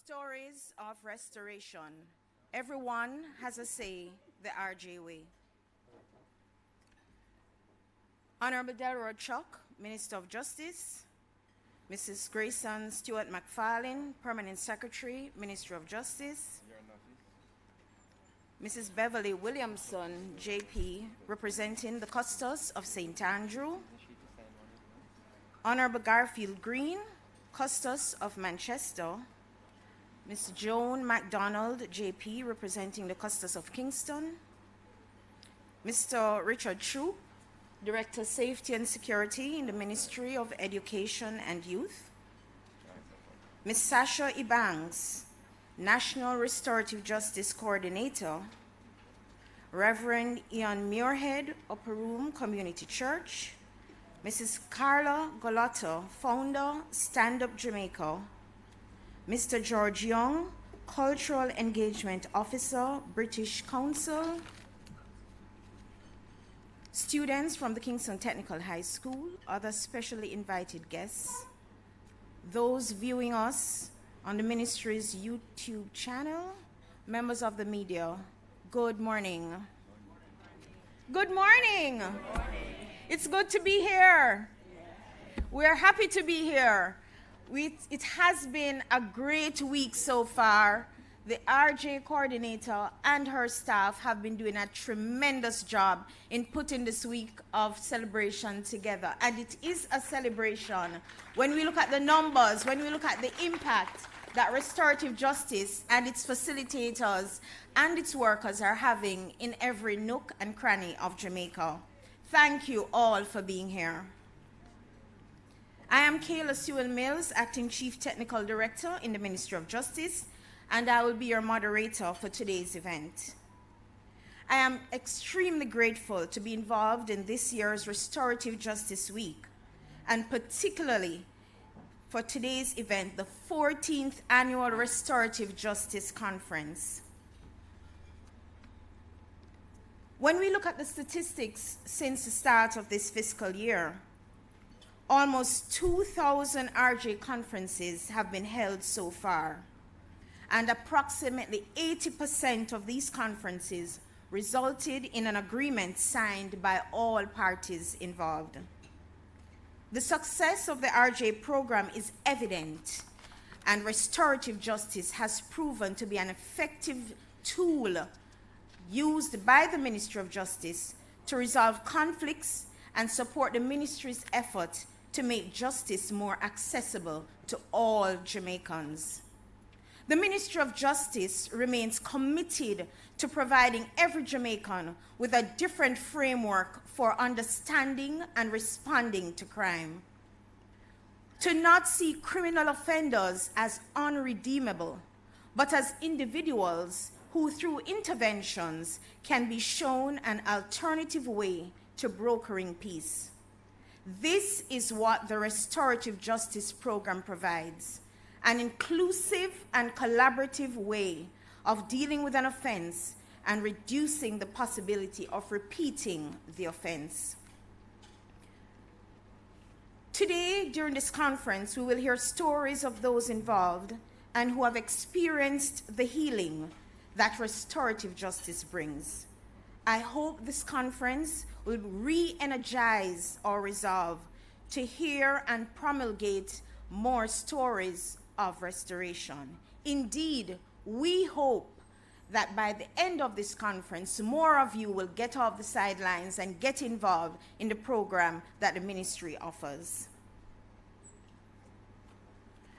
Stories of restoration. Everyone has a say the RJ way. Honorable Delroy Chuck, Minister of Justice, Mrs. Grayson Stewart McFarlane, Permanent Secretary, Ministry of Justice, Mrs. Beverly Williamson, JP, representing the Custos of St. Andrew, Honorable Garfield Green, Custos of Manchester, Ms. Joan MacDonald, JP, representing the Custos of Kingston, Mr. Richard Troop, Director Safety and Security in the Ministry of Education and Youth, Ms. Sasha Ibangs, National Restorative Justice Coordinator, Reverend Ian Muirhead, Upper Room Community Church, Mrs. Carla Golotto, Founder, Stand Up Jamaica, Mr. George Young, Cultural Engagement Officer, British Council, students from the Kingston Technical High School, other specially invited guests, those viewing us on the ministry's YouTube channel, members of the media, good morning. Good morning. Good morning. It's good to be here. We're happy to be here. It has been a great week so far. The RJ coordinator and her staff have been doing a tremendous job in putting this week of celebration together. And it is a celebration. When we look at the numbers, when we look at the impact that restorative justice and its facilitators and its workers are having in every nook and cranny of Jamaica. Thank you all for being here. I am Kayla Sewell-Mills, Acting Chief Technical Director in the Ministry of Justice, and I will be your moderator for today's event. I am extremely grateful to be involved in this year's Restorative Justice Week, and particularly for today's event, the 14th Annual Restorative Justice Conference. When we look at the statistics since the start of this fiscal year, almost 2,000 RJ conferences have been held so far, and approximately 80% of these conferences resulted in an agreement signed by all parties involved. The success of the RJ program is evident, and restorative justice has proven to be an effective tool used by the Ministry of Justice to resolve conflicts and support the ministry's effort to make justice more accessible to all Jamaicans. The Ministry of Justice remains committed to providing every Jamaican with a different framework for understanding and responding to crime. To not see criminal offenders as unredeemable, but as individuals who through interventions can be shown an alternative way to brokering peace. This is what the Restorative Justice Program provides, an inclusive and collaborative way of dealing with an offense and reducing the possibility of repeating the offense. Today, during this conference, we will hear stories of those involved and who have experienced the healing that restorative justice brings. I hope this conference will re-energize our resolve to hear and promulgate more stories of restoration. Indeed, we hope that by the end of this conference, more of you will get off the sidelines and get involved in the program that the ministry offers.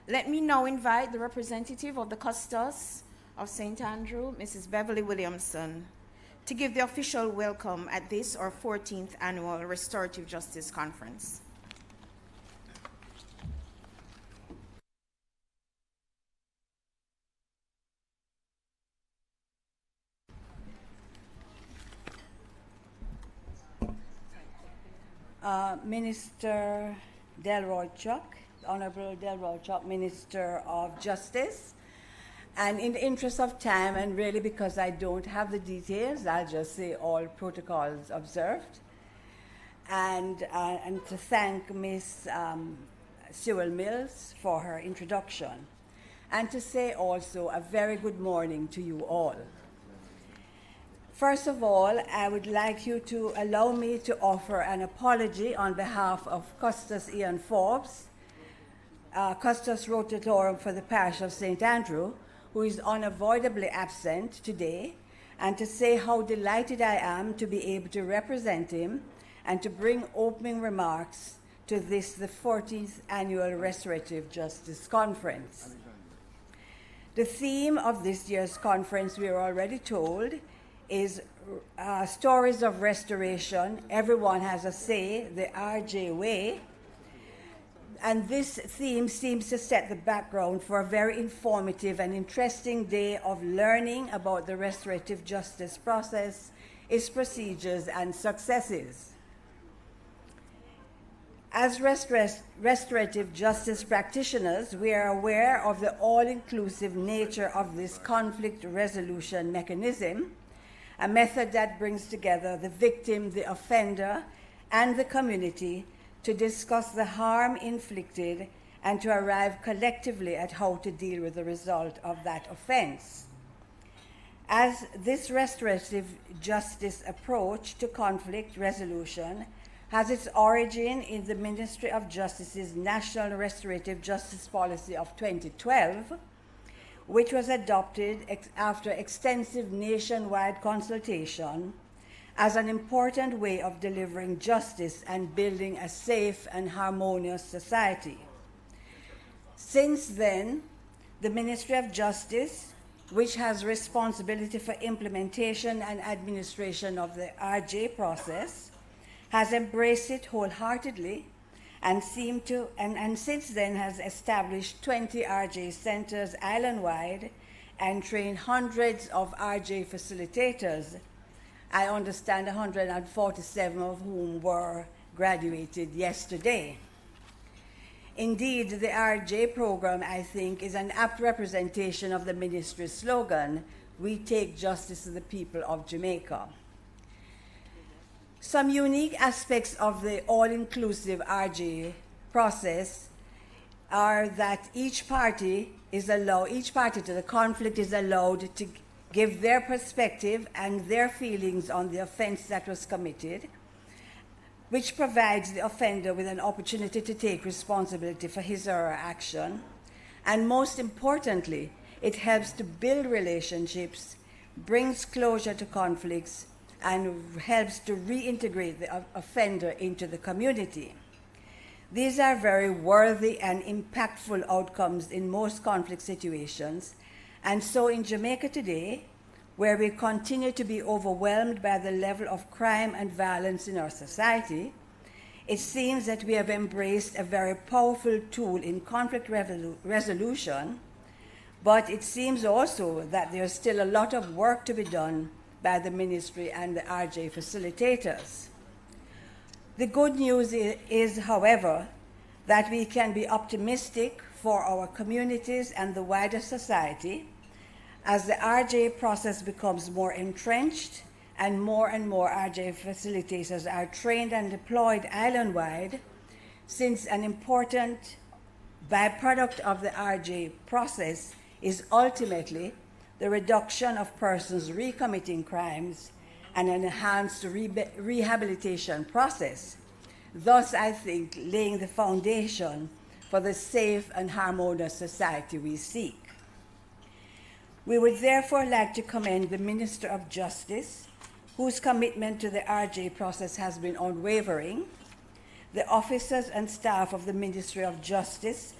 Let me now invite the representative of the Custos of St. Andrew, Mrs. Beverly Williamson, to give the official welcome at this, our 14th Annual Restorative Justice Conference. Minister Delroy Chuck, Honorable Delroy Chuck, Minister of Justice. And in the interest of time, and really because I don't have the details, I'll just say all protocols observed. And to thank Ms. Sewell Mills for her introduction. and to say also a very good morning to you all. First of all, I would like you to allow me to offer an apology on behalf of Custos Ian Forbes, Custos Rotatorum for the parish of St. Andrew, who is unavoidably absent today, and to say how delighted I am to be able to represent him and to bring opening remarks to this, the 14th Annual Restorative Justice Conference. The theme of this year's conference, we are already told, is Stories of Restoration, Everyone Has a Say, the RJ Way. And this theme seems to set the background for a very informative and interesting day of learning about the restorative justice process, its procedures and successes. As restorative justice practitioners, we are aware of the all-inclusive nature of this conflict resolution mechanism, a method that brings together the victim, the offender, and the community to discuss the harm inflicted and to arrive collectively at how to deal with the result of that offense. As this restorative justice approach to conflict resolution has its origin in the Ministry of Justice's National Restorative Justice Policy of 2012, which was adopted after extensive nationwide consultation as an important way of delivering justice and building a safe and harmonious society. Since then, the Ministry of Justice, which has responsibility for implementation and administration of the RJ process, has embraced it wholeheartedly and since then has established 20 RJ centers island-wide and trained hundreds of RJ facilitators. I understand 147 of whom were graduated yesterday. Indeed, the RJ program, I think, is an apt representation of the ministry's slogan, "We take justice to the people of Jamaica." Some unique aspects of the all-inclusive RJ process are that each party to the conflict is allowed to give their perspective and their feelings on the offense that was committed, which provides the offender with an opportunity to take responsibility for his or her action. And most importantly, it helps to build relationships, brings closure to conflicts, and helps to reintegrate the offender into the community. These are very worthy and impactful outcomes in most conflict situations. And so in Jamaica today, where we continue to be overwhelmed by the level of crime and violence in our society, it seems that we have embraced a very powerful tool in conflict resolution, but it seems also that there's still a lot of work to be done by the ministry and the RJ facilitators. The good news is, however, that we can be optimistic for our communities and the wider society as the RJ process becomes more entrenched and more RJ facilitators are trained and deployed island-wide, since an important byproduct of the RJ process is ultimately the reduction of persons recommitting crimes and an enhanced rehabilitation process, thus, I think, laying the foundation for the safe and harmonious society we seek. We would therefore like to commend the Minister of Justice, whose commitment to the RJ process has been unwavering, the officers and staff of the Ministry of Justice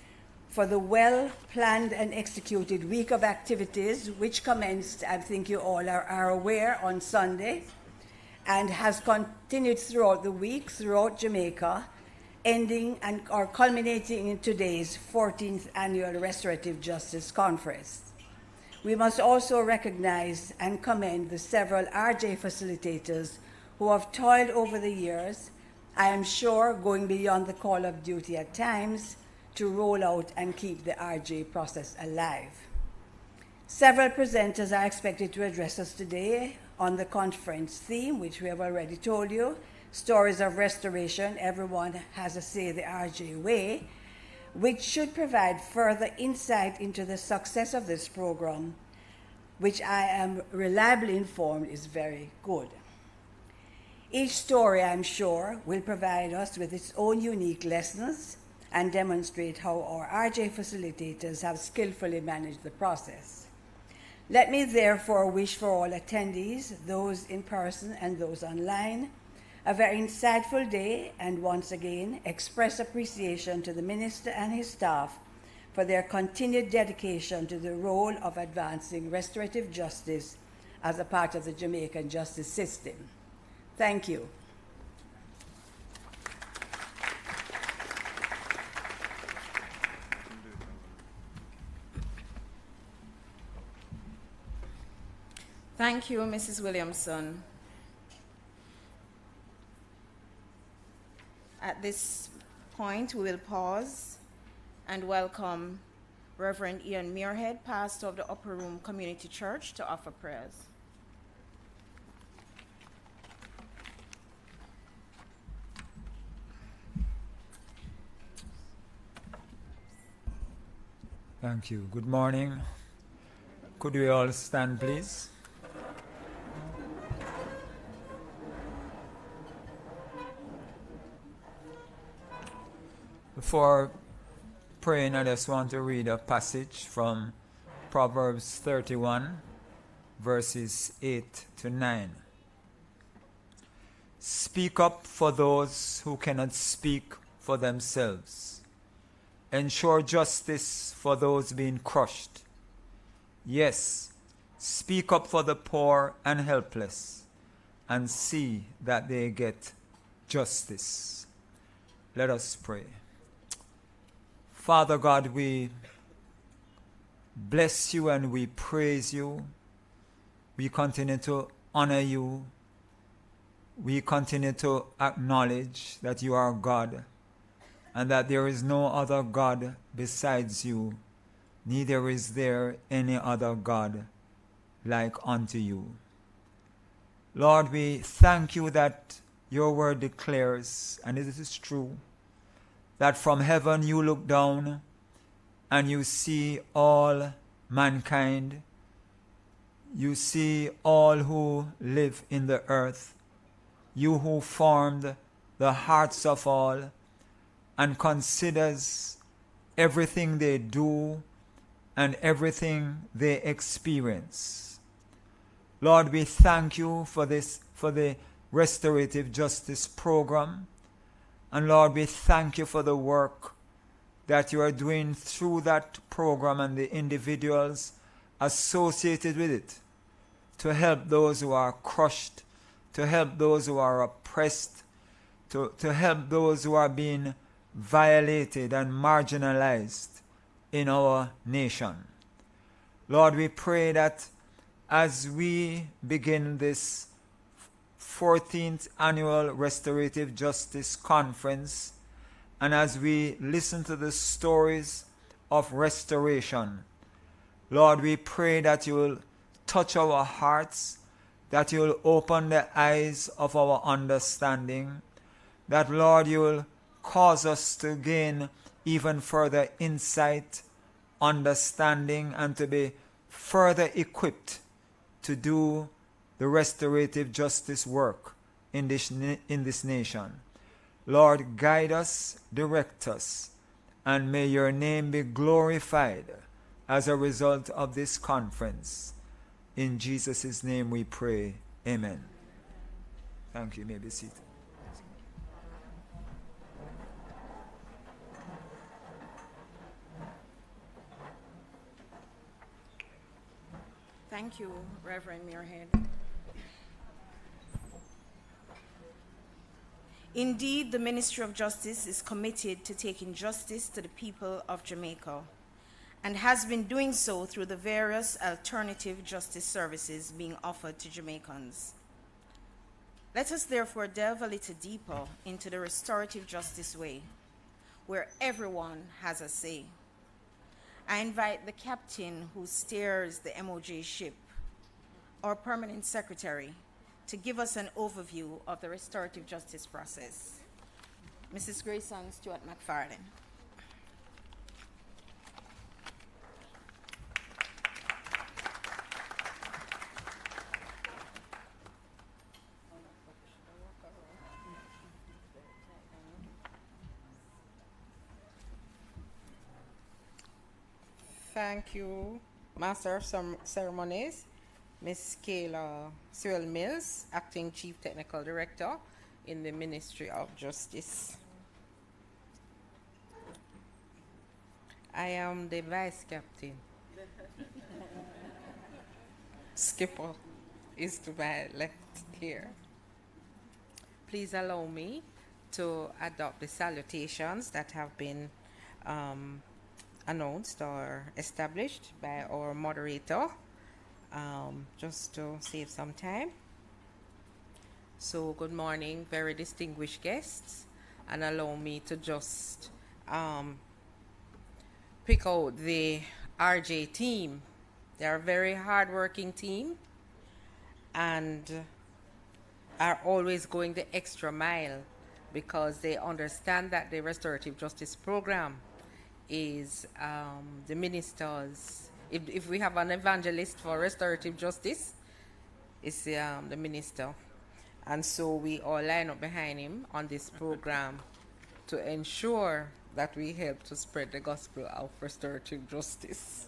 for the well-planned and executed week of activities, which commenced, I think you all are aware, on Sunday, and has continued throughout the week, throughout Jamaica, ending or culminating in today's 14th Annual Restorative Justice Conference. We must also recognize and commend the several RJ facilitators who have toiled over the years, I am sure going beyond the call of duty at times, to roll out and keep the RJ process alive. Several presenters are expected to address us today on the conference theme, which we have already told you, Stories of Restoration, Everyone Has a Say, the RJ Way. which should provide further insight into the success of this program, which I am reliably informed is very good. Each story, I'm sure, will provide us with its own unique lessons and demonstrate how our RJ facilitators have skillfully managed the process. Let me therefore wish for all attendees, those in person and those online, a very insightful day, and once again express appreciation to the Minister and his staff for their continued dedication to the role of advancing restorative justice as a part of the Jamaican justice system. Thank you. Thank you, Mrs. Williamson. At this point, we will pause and welcome Reverend Ian Muirhead, pastor of the Upper Room Community Church, to offer prayers. Thank you. Good morning. Could we all stand, please? Before praying, I just want to read a passage from Proverbs 31, verses 8 to 9. Speak up for those who cannot speak for themselves. Ensure justice for those being crushed. Yes, speak up for the poor and helpless, and see that they get justice. Let us pray. Father God, we bless you and we praise you. We continue to honor you. We continue to acknowledge that you are God and that there is no other God besides you, neither is there any other God like unto you. Lord, we thank you that your word declares, and it is true, that from heaven you look down and you see all mankind. You see all who live in the earth. You who formed the hearts of all and considers everything they do and everything they experience. Lord, we thank you for this, for the Restorative Justice Program. And Lord, we thank you for the work that you are doing through that program and the individuals associated with it to help those who are crushed, to help those who are oppressed, to help those who are being violated and marginalized in our nation. Lord, we pray that as we begin this 14th Annual Restorative Justice Conference, and as we listen to the stories of restoration, Lord, we pray that you will touch our hearts, that you will open the eyes of our understanding, that, Lord, you will cause us to gain even further insight, understanding, and to be further equipped to do the restorative justice work in this nation. Lord, guide us, direct us, and may your name be glorified as a result of this conference. In Jesus' name we pray. Amen. Thank you. You may be seated. Thank you, Reverend Muirhead. Indeed, the Ministry of Justice is committed to taking justice to the people of Jamaica and has been doing so through the various alternative justice services being offered to Jamaicans. Let us therefore delve a little deeper into the restorative justice way, where everyone has a say. I invite the captain who steers the MOJ ship, our permanent secretary, to give us an overview of the restorative justice process. Mrs. Grayson Stewart McFarlane. Thank you, Master of Ceremonies, Ms. Kayla Sewell Mills, Acting Chief Technical Director in the Ministry of Justice. I am the Vice Captain. Skipper is to my left here. Please allow me to adopt the salutations that have been announced or established by our moderator, just to save some time. So good morning, very distinguished guests, and allow me to just pick out the RJ team. They're a very hardworking team and are always going the extra mile because they understand that the restorative justice program is the ministers. If we have an evangelist for restorative justice, it's the minister. And so we all line up behind him on this program to ensure that we help to spread the gospel of restorative justice.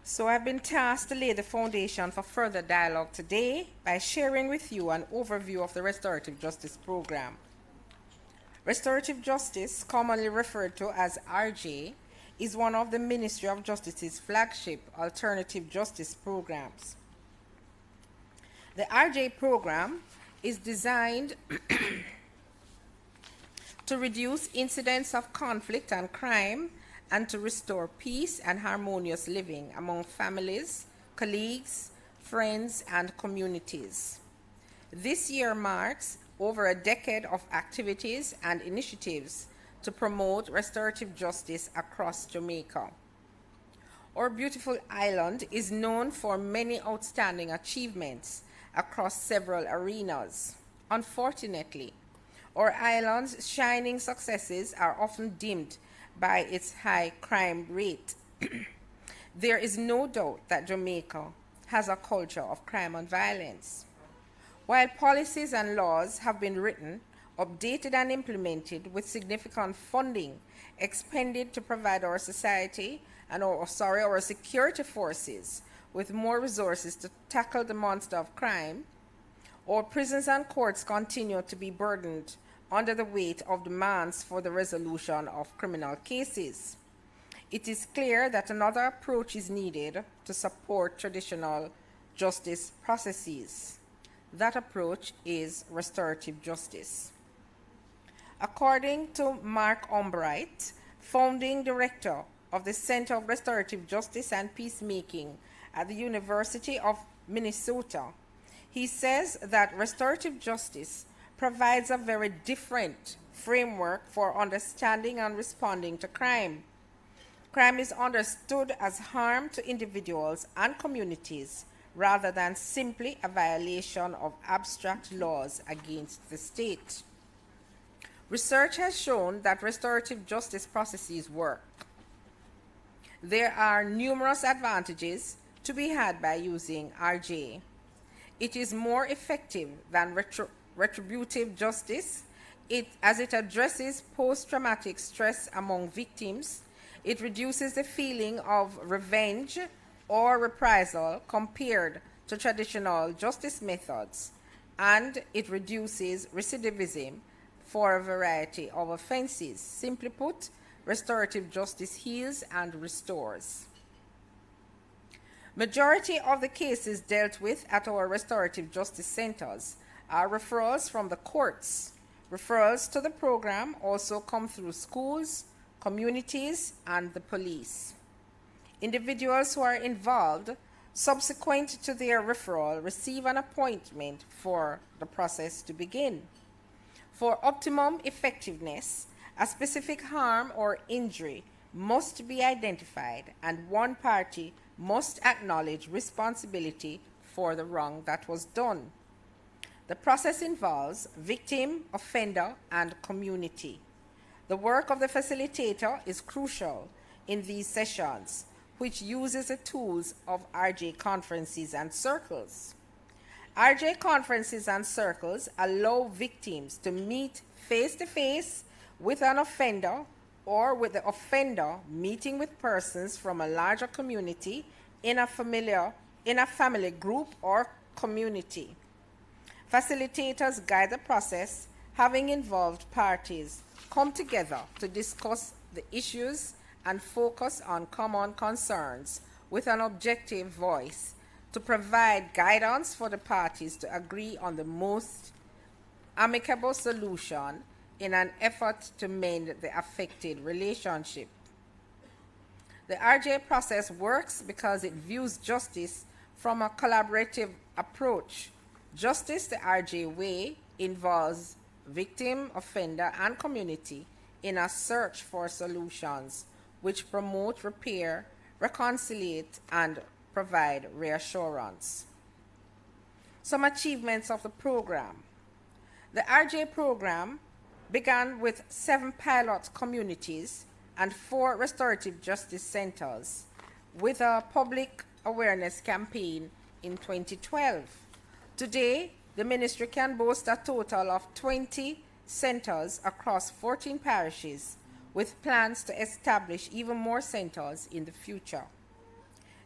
So I've been tasked to lay the foundation for further dialogue today by sharing with you an overview of the restorative justice program. Restorative justice, commonly referred to as RJ, is one of the Ministry of Justice's flagship alternative justice programs. The RJ program is designed to reduce incidents of conflict and crime and to restore peace and harmonious living among families, colleagues, friends, and communities. This year marks over a decade of activities and initiatives to promote restorative justice across Jamaica. Our beautiful island is known for many outstanding achievements across several arenas. Unfortunately, our island's shining successes are often dimmed by its high crime rate. There is no doubt that Jamaica has a culture of crime and violence. While policies and laws have been written, updated and implemented with significant funding expended to provide our society and our security forces with more resources to tackle the monster of crime, our prisons and courts continue to be burdened under the weight of demands for the resolution of criminal cases. It is clear that another approach is needed to support traditional justice processes. That approach is restorative justice. According to Mark Umbright, founding director of the Center of Restorative Justice and Peacemaking at the University of Minnesota, he says that restorative justice provides a very different framework for understanding and responding to crime. Crime is understood as harm to individuals and communities rather than simply a violation of abstract laws against the state. Research has shown that restorative justice processes work. There are numerous advantages to be had by using RJ. It is more effective than retributive justice, as it addresses post-traumatic stress among victims. It reduces the feeling of revenge or reprisal compared to traditional justice methods, and it reduces recidivism for a variety of offenses. Simply put, restorative justice heals and restores. Majority of the cases dealt with at our restorative justice centers are referrals from the courts. Referrals to the program also come through schools, communities, and the police. Individuals who are involved subsequent to their referral receive an appointment for the process to begin. For optimum effectiveness, a specific harm or injury must be identified, and one party must acknowledge responsibility for the wrong that was done. The process involves victim, offender, and community. The work of the facilitator is crucial in these sessions, which uses the tools of RJ conferences and circles. RJ conferences and circles allow victims to meet face-to-face with an offender or with the offender meeting with persons from a larger community in a family group or community. Facilitators guide the process, having involved parties come together to discuss the issues and focus on common concerns with an objective voice to provide guidance for the parties to agree on the most amicable solution in an effort to mend the affected relationship. The RJ process works because it views justice from a collaborative approach. Justice the RJ way involves victim, offender, and community in a search for solutions which promote repair, reconciliate, and provide reassurance. Some achievements of the program. The RJ program began with 7 pilot communities and 4 restorative justice centers with a public awareness campaign in 2012. Today, the ministry can boast a total of 20 centers across 14 parishes, with plans to establish even more centers in the future.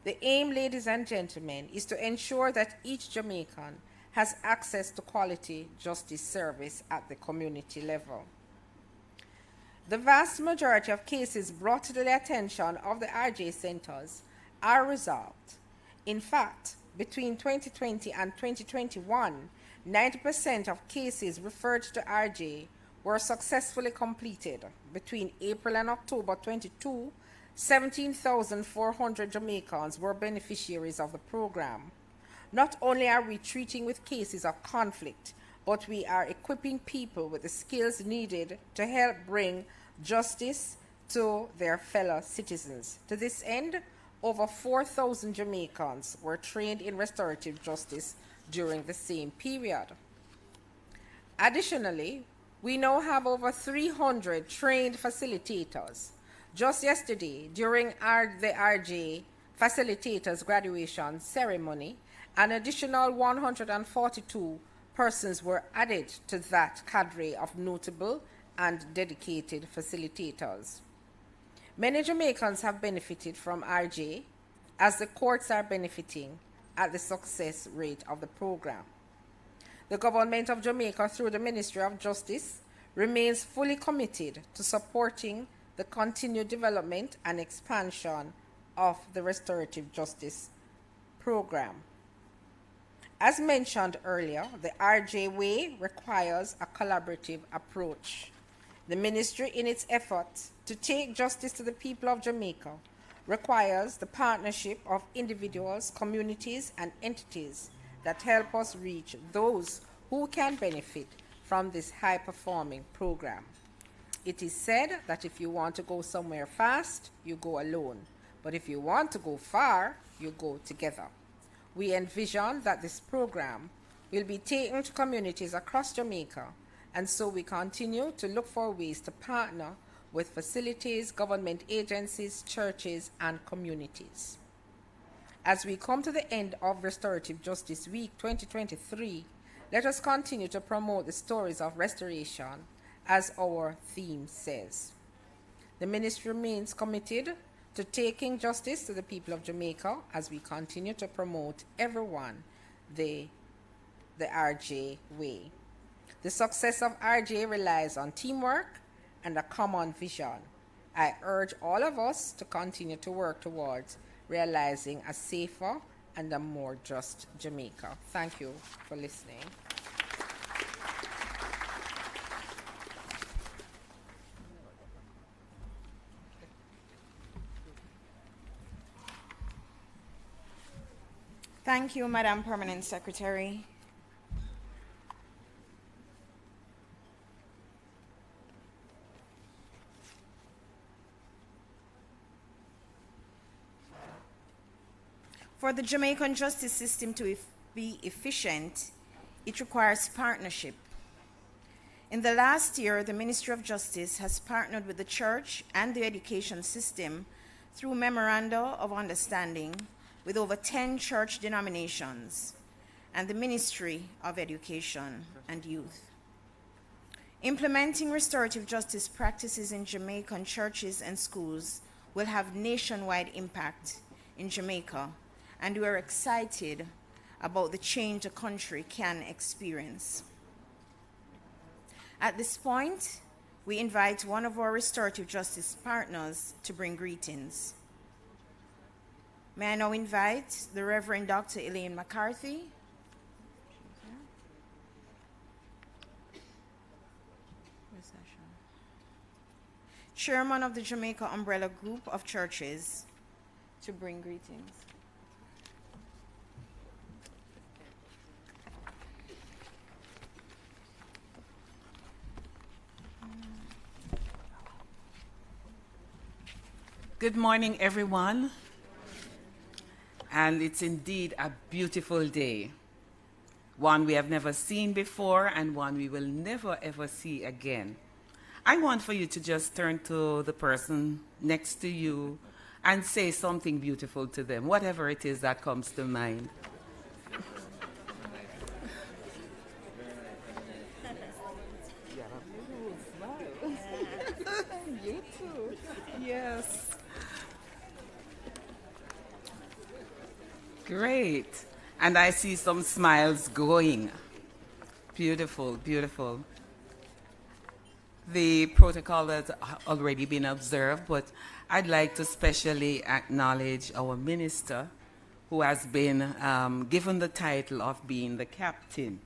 The aim, ladies and gentlemen, is to ensure that each Jamaican has access to quality justice service at the community level. The vast majority of cases brought to the attention of the RJ centers are resolved. In fact, between 2020 and 2021, 90% of cases referred to RJ were successfully completed. Between April and October 22, 17,400 Jamaicans were beneficiaries of the program. Not only are we treating with cases of conflict, but we are equipping people with the skills needed to help bring justice to their fellow citizens. To this end, over 4,000 Jamaicans were trained in restorative justice during the same period. Additionally, we now have over 300 trained facilitators. Just yesterday, during the RJ facilitators graduation ceremony, an additional 142 persons were added to that cadre of notable and dedicated facilitators. Many Jamaicans have benefited from RJ, as the courts are benefiting at the success rate of the program. The government of Jamaica, through the Ministry of Justice, remains fully committed to supporting the continued development and expansion of the restorative justice program. As mentioned earlier, the RJ way requires a collaborative approach. The ministry, in its efforts to take justice to the people of Jamaica, requires the partnership of individuals, communities, and entities that help us reach those who can benefit from this high-performing program. It is said that if you want to go somewhere fast, you go alone. But if you want to go far, you go together. We envision that this program will be taken to communities across Jamaica, and so we continue to look for ways to partner with facilities, government agencies, churches, and communities. As we come to the end of Restorative Justice Week 2023, let us continue to promote the stories of restoration, as our theme says. The ministry remains committed to taking justice to the people of Jamaica as we continue to promote everyone the RJ way. The success of RJ relies on teamwork and a common vision. I urge all of us to continue to work towards realizing a safer and a more just Jamaica. Thank you for listening. Thank you, Madam Permanent Secretary. For the Jamaican justice system to be efficient, it requires partnership. In the last year, the Ministry of Justice has partnered with the church and the education system through memoranda of understanding with over 10 church denominations and the Ministry of Education and Youth. Implementing restorative justice practices in Jamaican churches and schools will have nationwide impact in Jamaica, and we are excited about the change the country can experience. At this point, we invite one of our restorative justice partners to bring greetings. May I now invite the Reverend Dr. Elaine McCarthy, Chairman of the Jamaica Umbrella Group of Churches, to bring greetings. Good morning, everyone. And it's indeed a beautiful day. One we have never seen before and one we will never ever see again. I want for you to just turn to the person next to you and say something beautiful to them, whatever it is that comes to mind. You too. Yes. Great. And I see some smiles going. Beautiful, beautiful. The protocol has already been observed, but I'd like to specially acknowledge our minister who has been given the title of being the captain.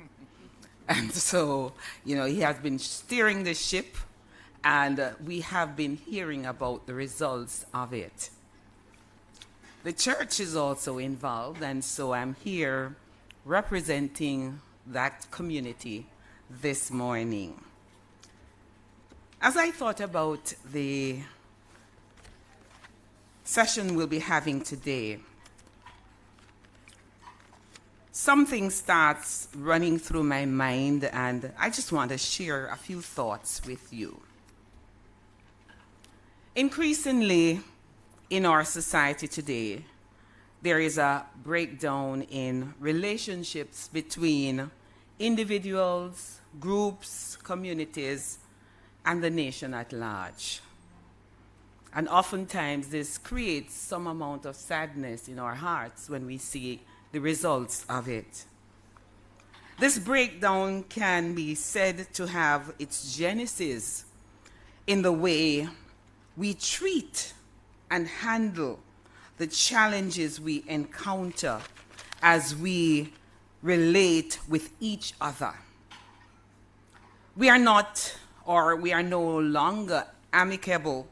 And so, he has been steering the ship, and we have been hearing about the results of it. The church is also involved, and so I'm here representing that community this morning. As I thought about the session we'll be having today, something starts running through my mind, and I just want to share a few thoughts with you. Increasingly, in our society today, there is a breakdown in relationships between individuals, groups, communities, and the nation at large. And oftentimes this creates some amount of sadness in our hearts when we see the results of it. This breakdown can be said to have its genesis in the way we treat and handle the challenges we encounter as we relate with each other. We are no longer amicable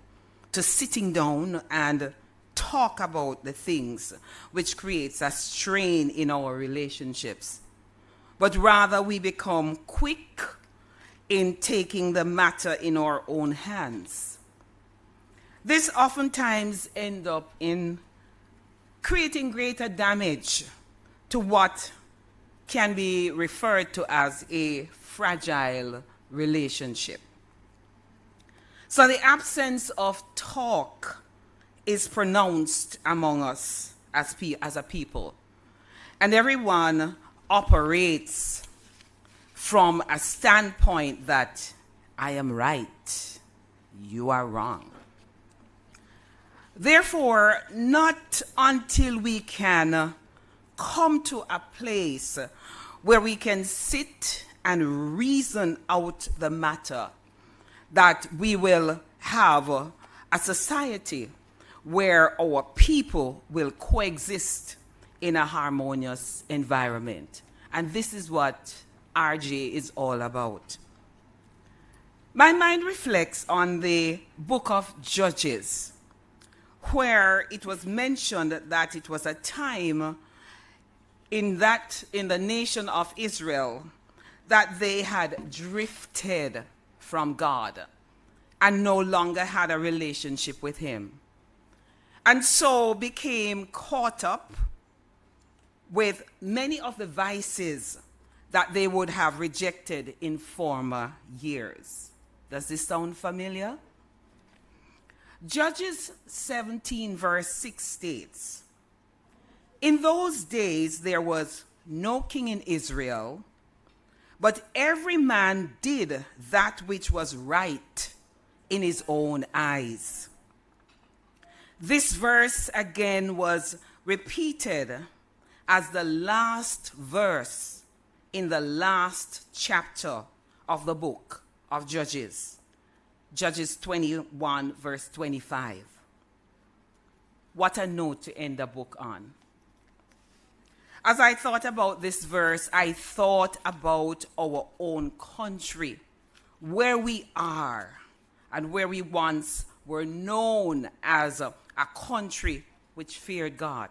to sitting down and talk about the things which creates a strain in our relationships, but rather we become quick in taking the matter in our own hands. This oftentimes ends up in creating greater damage to what can be referred to as a fragile relationship. So the absence of talk is pronounced among us as a people. And everyone operates from a standpoint that I am right, you are wrong. Therefore, not until we can come to a place where we can sit and reason out the matter that we will have a society where our people will coexist in a harmonious environment. And this is what RJ is all about. My mind reflects on the book of Judges, where it was mentioned that it was a time in the nation of Israel that they had drifted from God and no longer had a relationship with him, and so became caught up with many of the vices that they would have rejected in former years. Does this sound familiar? Judges 17 verse 6 states, "In those days there was no king in Israel, but every man did that which was right in his own eyes. This verse again was repeated as the last verse in the last chapter of the book of Judges, Judges 21, verse 25. What a note to end the book on. As I thought about this verse, I thought about our own country, where we are, and where we once were known as a country which feared God.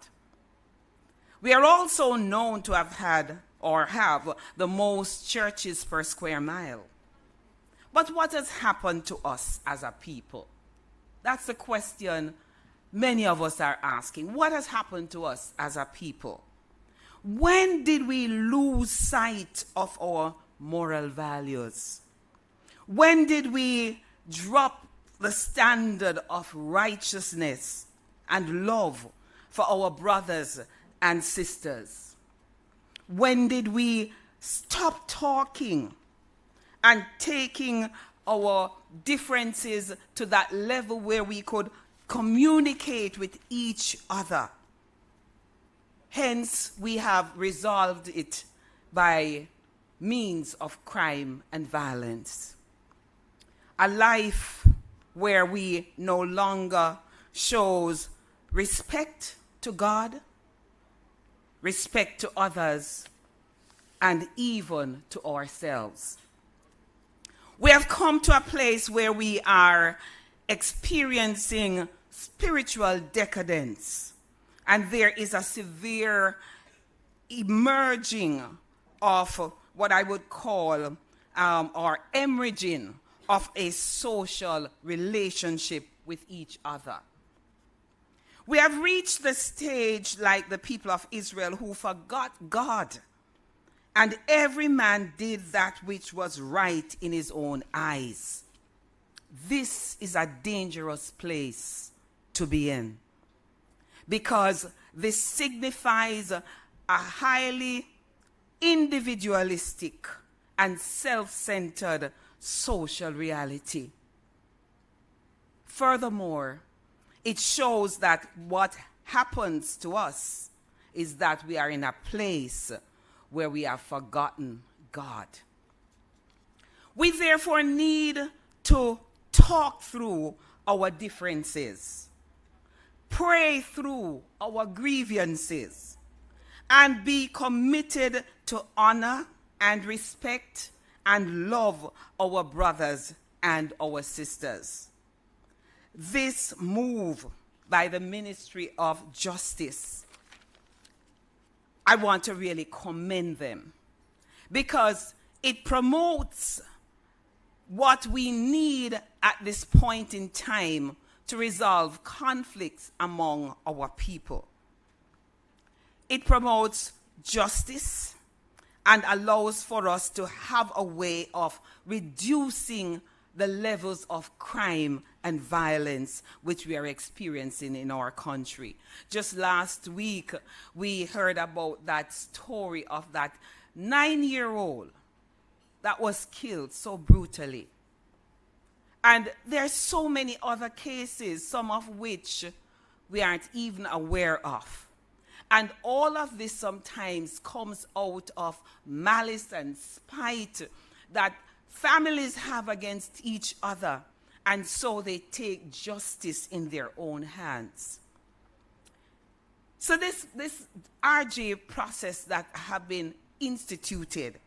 We are also known to have had or have the most churches per square mile. But what has happened to us as a people? That's the question many of us are asking. What has happened to us as a people? When did we lose sight of our moral values? When did we drop the standard of righteousness and love for our brothers and sisters? When did we stop talking and taking our differences to that level where we could communicate with each other? Hence, we have resolved it by means of crime and violence. A life where we no longer shows respect to God, respect to others, and even to ourselves. We have come to a place where we are experiencing spiritual decadence. And there is a severe emerging of what I would call or emerging of a social relationship with each other. We have reached the stage like the people of Israel who forgot God, and every man did that which was right in his own eyes. This is a dangerous place to be in, because this signifies a highly individualistic and self-centered social reality. Furthermore, it shows that what happens to us is that we are in a place where we have forgotten God. We therefore need to talk through our differences, pray through our grievances, and be committed to honor and respect and love our brothers and our sisters. This move by the Ministry of Justice, I want to really commend them, because it promotes what we need at this point in time to resolve conflicts among our people. It promotes justice and allows for us to have a way of reducing the levels of crime and violence which we are experiencing in our country. Just last week, we heard about that story of that 9-year-old that was killed so brutally. And there are so many other cases, some of which we aren't even aware of. And all of this sometimes comes out of malice and spite that families have against each other, and so they take justice in their own hands. So this RJ process that have been instituted,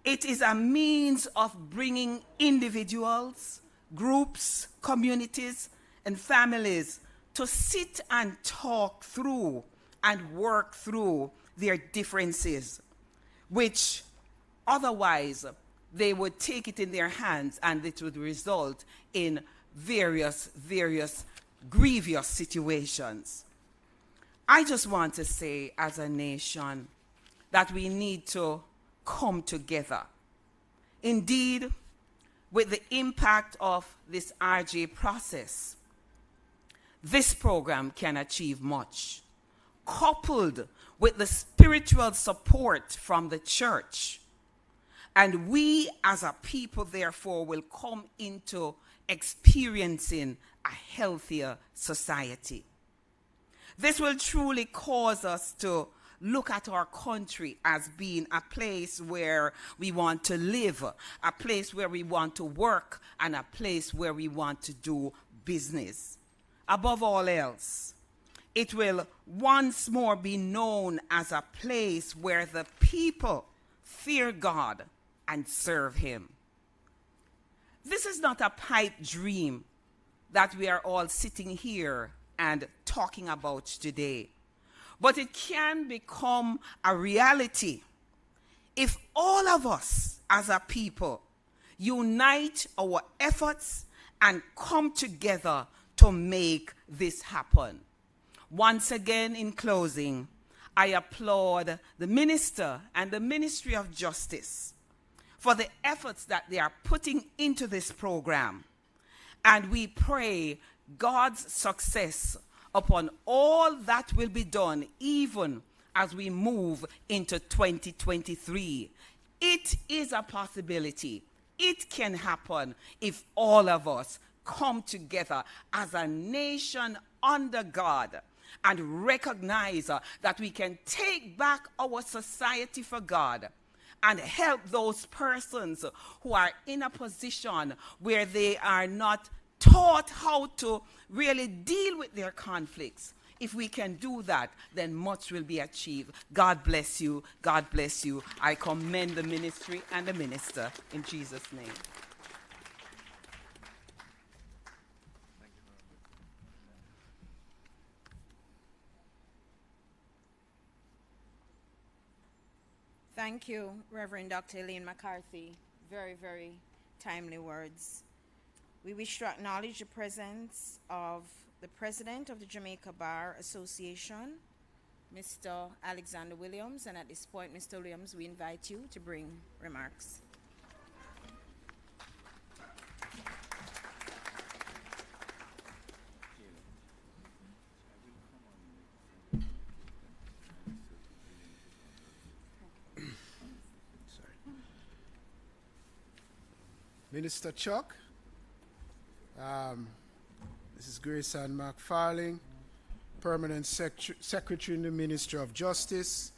it is a means of bringing individuals, groups, communities, and families to sit and talk through and work through their differences, which otherwise they would take it in their hands and it would result in various grievous situations. I just want to say as a nation that we need to come together. Indeed, with the impact of this RJ process, this program can achieve much, coupled with the spiritual support from the church And we as a people, therefore, will come into experiencing a healthier society. This will truly cause us to look at our country as being a place where we want to live, a place where we want to work, and a place where we want to do business. Above all else, it will once more be known as a place where the people fear God and serve Him. This is not a pipe dream that we are all sitting here and talking about today, but it can become a reality if all of us as a people unite our efforts and come together to make this happen. Once again, in closing, I applaud the minister and the Ministry of Justice for the efforts that they are putting into this program. And we pray God's success upon all that will be done, even as we move into 2023. It is a possibility. It can happen if all of us come together as a nation under God and recognize that we can take back our society for God and help those persons who are in a position where they are not taught how to really deal with their conflicts. If we can do that, then much will be achieved. God bless you. God bless you. I commend the ministry and the minister in Jesus' name. Thank you, Reverend Dr. Elaine McCarthy. Very, very timely words. We wish to acknowledge the presence of the President of the Jamaica Bar Association, Mr. Alexander Williams. And at this point, Mr. Williams, we invite you to bring remarks. Minister Chuck, this is Grace Ann McFarling, Permanent Secretary in the Ministry of Justice,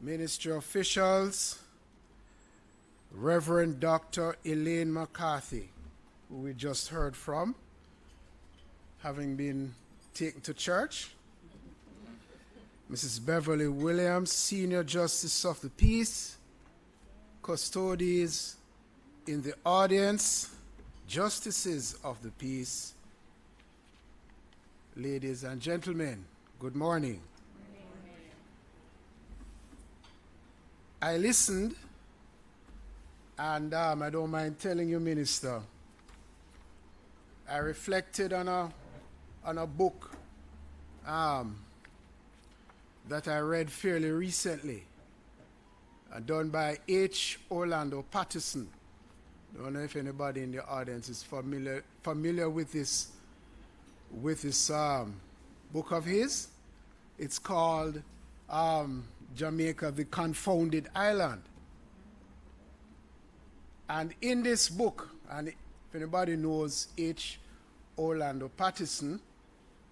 Ministry officials, Reverend Dr. Elaine McCarthy, who we just heard from, having been taken to church, Mrs. Beverly Williams, Senior Justice of the Peace, custodies in the audience, justices of the peace, ladies and gentlemen, good morning. I listened, and I don't mind telling you, Minister, I reflected on a book that I read fairly recently, done by H. Orlando Patterson. I don't know if anybody in the audience is familiar with this book of his. It's called Jamaica, the Confounded Island. And in this book, and if anybody knows H. Orlando Patterson,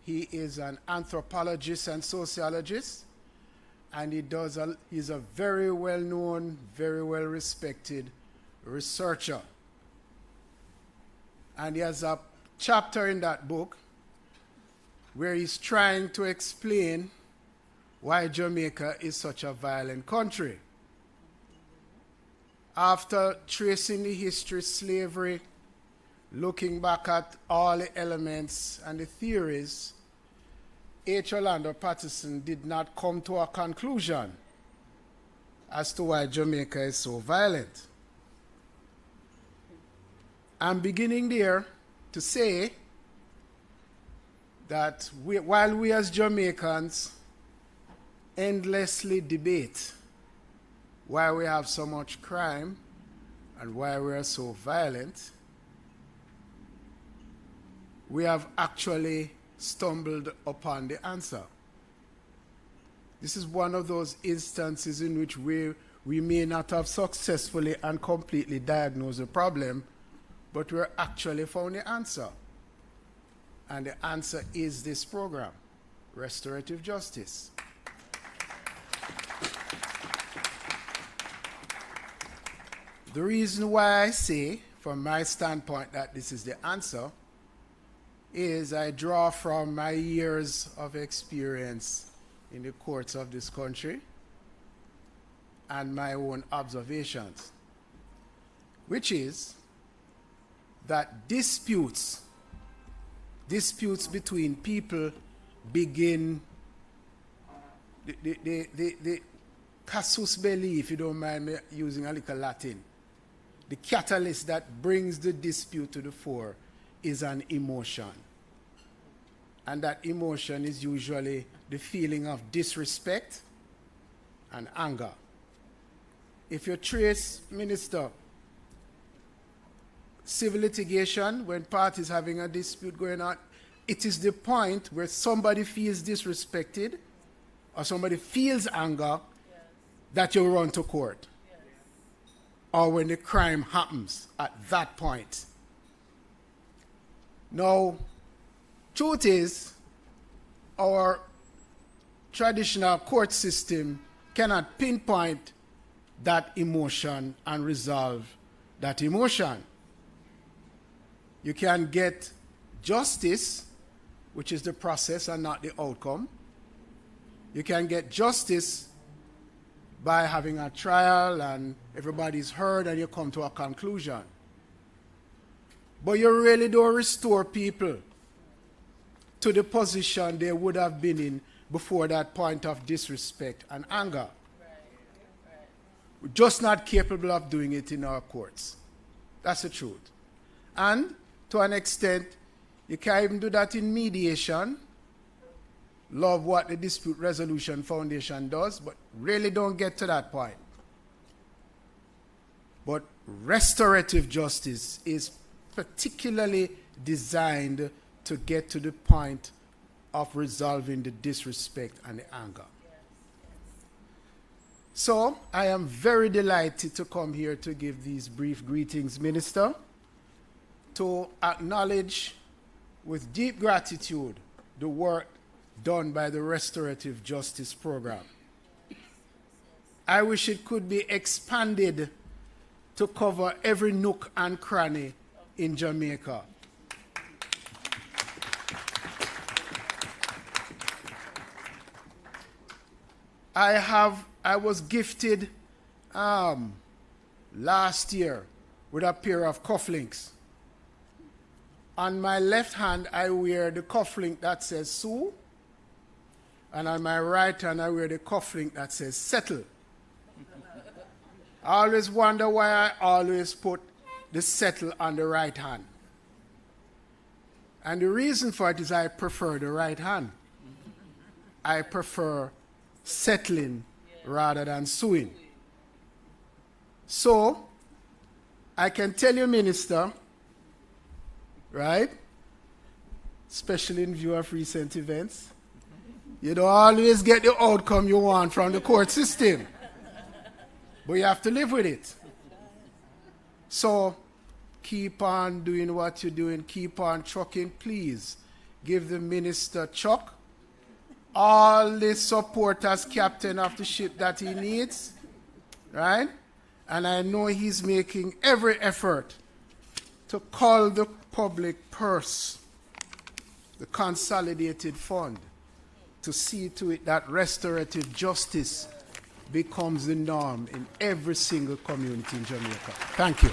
he is an anthropologist and sociologist, and he's a very well-known, very well-respected researcher. And he has a chapter in that book where he's trying to explain why Jamaica is such a violent country. After tracing the history of slavery, looking back at all the elements and the theories, H. Orlando Patterson did not come to a conclusion as to why Jamaica is so violent. I'm beginning there to say that while we as Jamaicans endlessly debate why we have so much crime and why we are so violent, we have actually stumbled upon the answer. This is one of those instances in which we We may not have successfully and completely diagnosed the problem, but we're actually found the answer. And the answer is this program, Restorative Justice. The reason why I say, from my standpoint, that this is the answer is I draw from my years of experience in the courts of this country and my own observations, which is that disputes between people begin, the casus belli, if you don't mind me using a little Latin, the catalyst that brings the dispute to the fore is an emotion. And that emotion is usually the feeling of disrespect and anger. If you trace, Minister, civil litigation, when parties having a dispute going on, it is the point where somebody feels disrespected or somebody feels anger that you run to court. Or when the crime happens at that point. Now, truth is, our traditional court system cannot pinpoint that emotion and resolve that emotion. You can get justice, which is the process and not the outcome. You can get justice by having a trial and everybody's heard and you come to a conclusion. But you really don't restore people to the position they would have been in before that point of disrespect and anger. We're just not capable of doing it in our courts. That's the truth. And to an extent, you can't even do that in mediation. Love what the Dispute Resolution Foundation does, but really don't get to that point. But restorative justice is particularly designed to get to the point of resolving the disrespect and the anger. So I am very delighted to come here to give these brief greetings, Minister, to acknowledge with deep gratitude the work done by the Restorative Justice Program. I wish it could be expanded to cover every nook and cranny in Jamaica. I was gifted last year with a pair of cufflinks. On my left hand, I wear the cufflink that says Sue, and on my right hand, I wear the cufflink that says settle. I always wonder why I always put the settle on the right hand. And the reason for it is I prefer the right hand. I prefer settling rather than suing. So, I can tell you, Minister, right, especially in view of recent events, you don't always get the outcome you want from the court system. But you have to live with it. So, keep on doing what you're doing. Keep on trucking, please. Give the minister Chuck all the support as captain of the ship that he needs, right? And I know he's making every effort to call the public purse, the consolidated fund, to see to it that restorative justice becomes the norm in every single community in Jamaica. Thank you.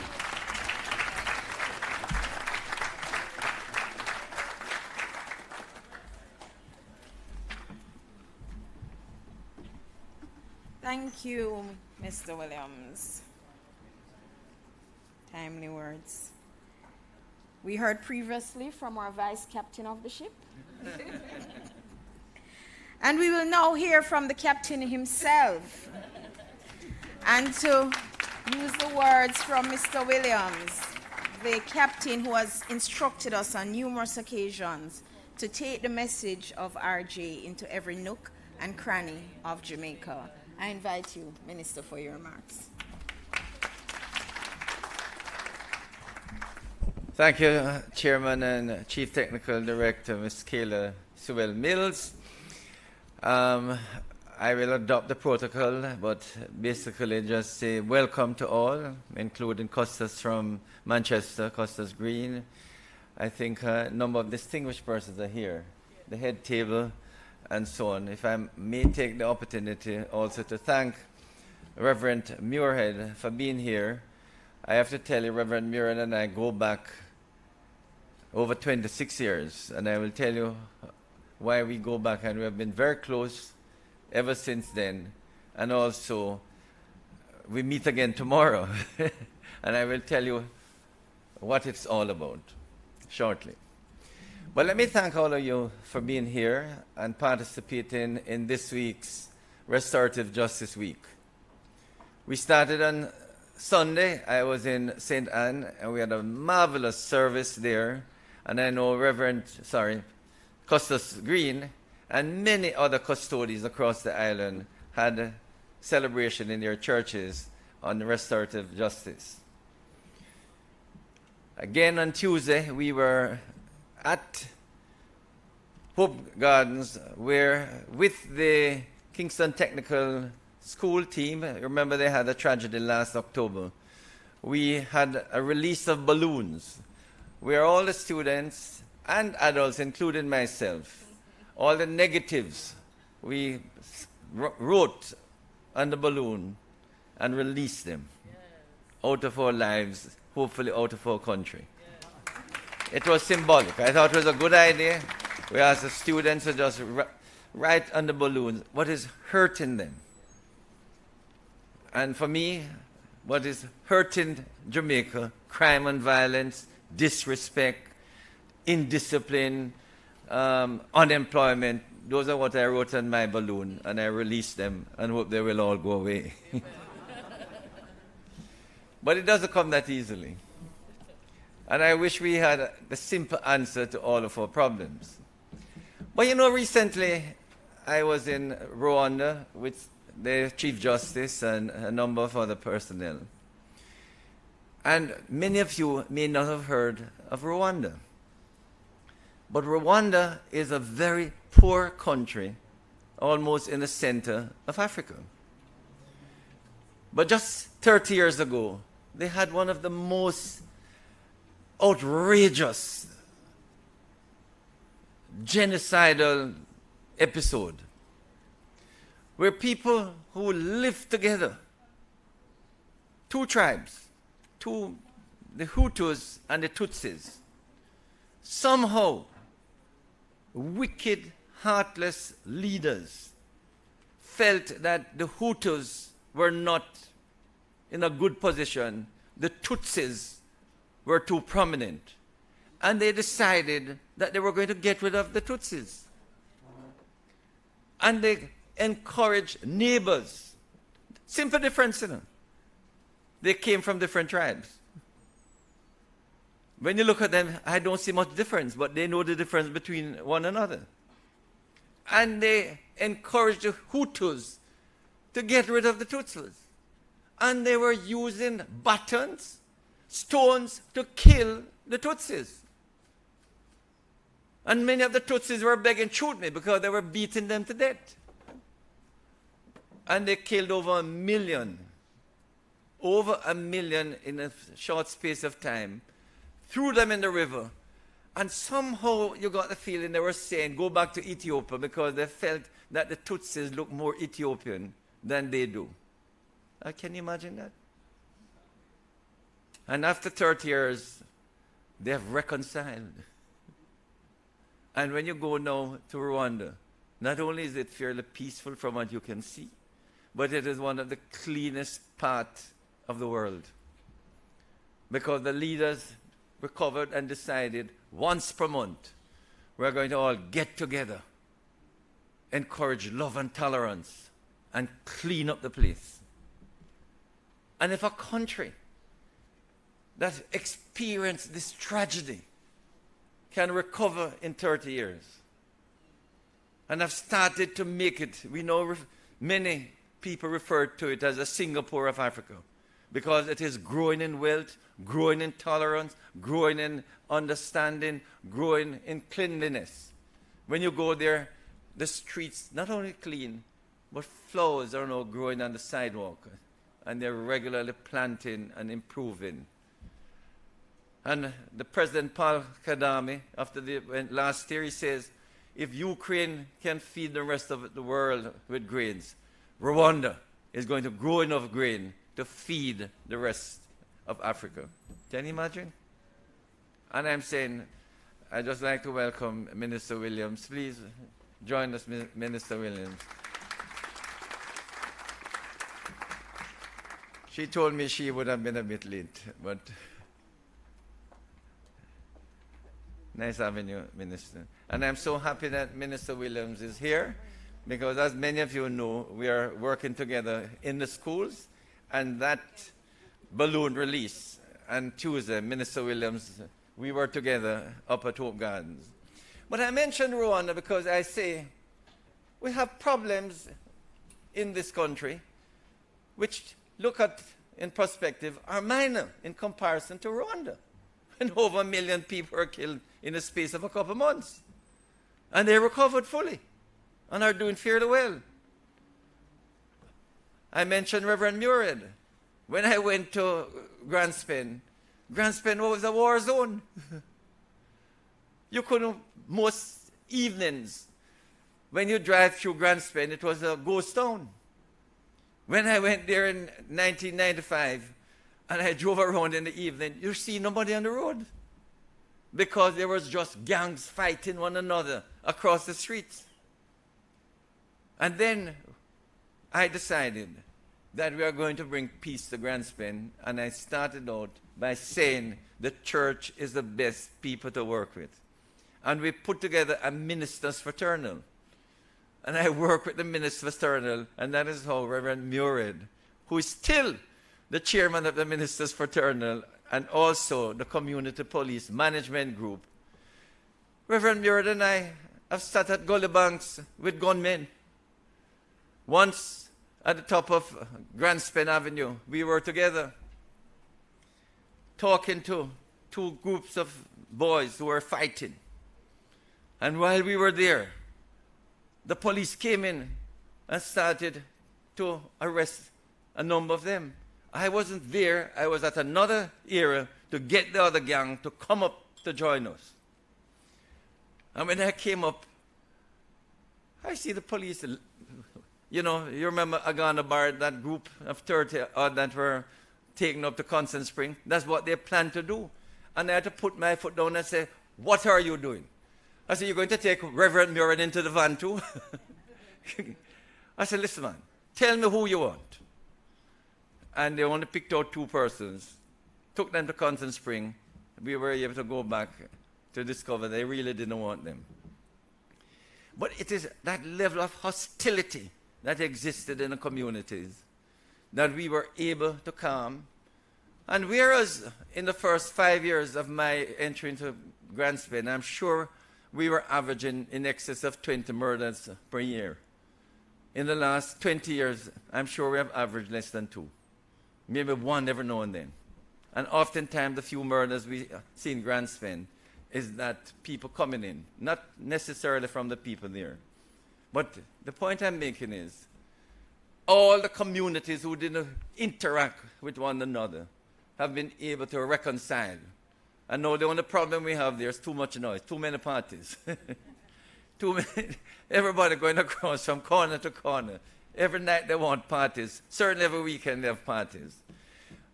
Thank you, Mr. Williams. Timely words. We heard previously from our vice captain of the ship. And we will now hear from the captain himself. And to use the words from Mr. Williams, the captain who has instructed us on numerous occasions to take the message of RJ into every nook and cranny of Jamaica. I invite you, Minister, for your remarks. Thank you, Chairman and Chief Technical Director, Ms. Kayla Sewell-Mills. I will adopt the protocol, but basically just say welcome to all, including Costas from Manchester, Costas Green. I think a number of distinguished persons are here, the head table, and so on. If I may take the opportunity also to thank Reverend Muirhead for being here. I have to tell you, Reverend Muirhead and I go back over 26 years, and I will tell you why we go back, and we have been very close ever since then. And also, we meet again tomorrow, and I will tell you what it's all about shortly. But let me thank all of you for being here and participating in this week's Restorative Justice Week. We started on Sunday. I was in St. Anne, and we had a marvelous service there. And I know Costas Green and many other custodians across the island had a celebration in their churches on restorative justice. Again on Tuesday, we were at Hope Gardens, where with the Kingston Technical School team, remember they had a tragedy last October, we had a release of balloons where all the students and adults, including myself, all the negatives we wrote on the balloon and released them out of our lives, hopefully out of our country. It was symbolic. I thought it was a good idea. We asked the students to just write on the balloons what is hurting them. And for me, what is hurting Jamaica, crime and violence, disrespect, indiscipline, unemployment, those are what I wrote on my balloon, and I released them and hope they will all go away. But it doesn't come that easily. And I wish we had the simple answer to all of our problems. But you know, recently I was in Rwanda with the Chief Justice and a number of other personnel. And many of you may not have heard of Rwanda. But Rwanda is a very poor country, almost in the center of Africa. But just 30 years ago, they had one of the most outrageous genocidal episode where people who lived together, two tribes, the Hutus and the Tutsis, somehow wicked, heartless leaders felt that the Hutus were not in a good position, the Tutsis were too prominent, and they decided that they were going to get rid of the Tutsis. And they encouraged neighbors. Simple difference, you know. They came from different tribes. When you look at them, I don't see much difference, but they know the difference between one another. And they encouraged the Hutus to get rid of the Tutsis. And they were using batons, stones to kill the Tutsis. And many of the Tutsis were begging, shoot me, because they were beating them to death. And they killed over 1 million. Over 1 million in a short space of time. Threw them in the river. And somehow you got the feeling they were saying, go back to Ethiopia, because they felt that the Tutsis look more Ethiopian than they do. Can you imagine that? And after 30 years, they have reconciled. And when you go now to Rwanda, not only is it fairly peaceful from what you can see, but it is one of the cleanest parts of the world. Because the leaders recovered and decided once per month, we're going to all get together, encourage love and tolerance, and clean up the place. And if a country that experienced this tragedy can recover in 30 years and have started to make it, we know many people refer to it as a Singapore of Africa, because it is growing in wealth, growing in tolerance, growing in understanding, growing in cleanliness. When you go there, the streets not only clean, but flowers are now growing on the sidewalk, and they're regularly planting and improving. And the President Paul Kagame, last year, he says, if Ukraine can feed the rest of the world with grains, Rwanda is going to grow enough grain to feed the rest of Africa. Can you imagine? And I'm saying, I'd just like to welcome Minister Williams. Please join us, Minister Williams. She told me she would have been a bit late, but nice having you, Minister. And I'm so happy that Minister Williams is here, because as many of you know, we are working together in the schools, and that balloon release on Tuesday, Minister Williams, we were together up at Hope Gardens. But I mentioned Rwanda because I say we have problems in this country which, look at in perspective, are minor in comparison to Rwanda. And over 1 million people are killed in the space of a couple of months. And they recovered fully and are doing fairly well. I mentioned Reverend Murad. When I went to Grand Spain was a war zone. You couldn't, most evenings, when you drive through Grand Spain, it was a ghost town. When I went there in 1995, and I drove around in the evening, you see nobody on the road, because there was just gangs fighting one another across the streets. And then I decided that we are going to bring peace to Grand Spain, and I started out by saying the church is the best people to work with. And we put together a ministers fraternal. And I work with the ministers fraternal, and that is how Reverend Murad, who is still the chairman of the ministers fraternal and also the community police management group, Reverend Murad and I have sat at gully banks with gunmen. Once at the top of Grand Spain Avenue, we were together talking to two groups of boys who were fighting. And while we were there, the police came in and started to arrest a number of them. I wasn't there. I was at another area to get the other gang to come up to join us. And when I came up, I see the police. You know, you remember Agana Bar, that group of 30 that were taken up to Constant Spring? That's what they planned to do. And I had to put my foot down and say, what are you doing? I said, you're going to take Reverend Murad into the van too? I said, listen, man, tell me who you want. And they only picked out 2 persons, took them to Constant Spring. We were able to go back to discover they really didn't want them. But it is that level of hostility that existed in the communities that we were able to calm. And whereas in the first 5 years of my entry into Grand Spain, I'm sure we were averaging in excess of 20 murders per year. In the last 20 years, I'm sure we have averaged less than 2. Maybe 1 every now and then. And oftentimes the few murders we see in Grand Spain is that people coming in, not necessarily from the people there. But the point I'm making is, all the communities who didn't interact with one another have been able to reconcile. And now the only problem we have there is too much noise, too many parties. Too many, everybody going across from corner to corner. Every night they want parties. Certainly every weekend they have parties.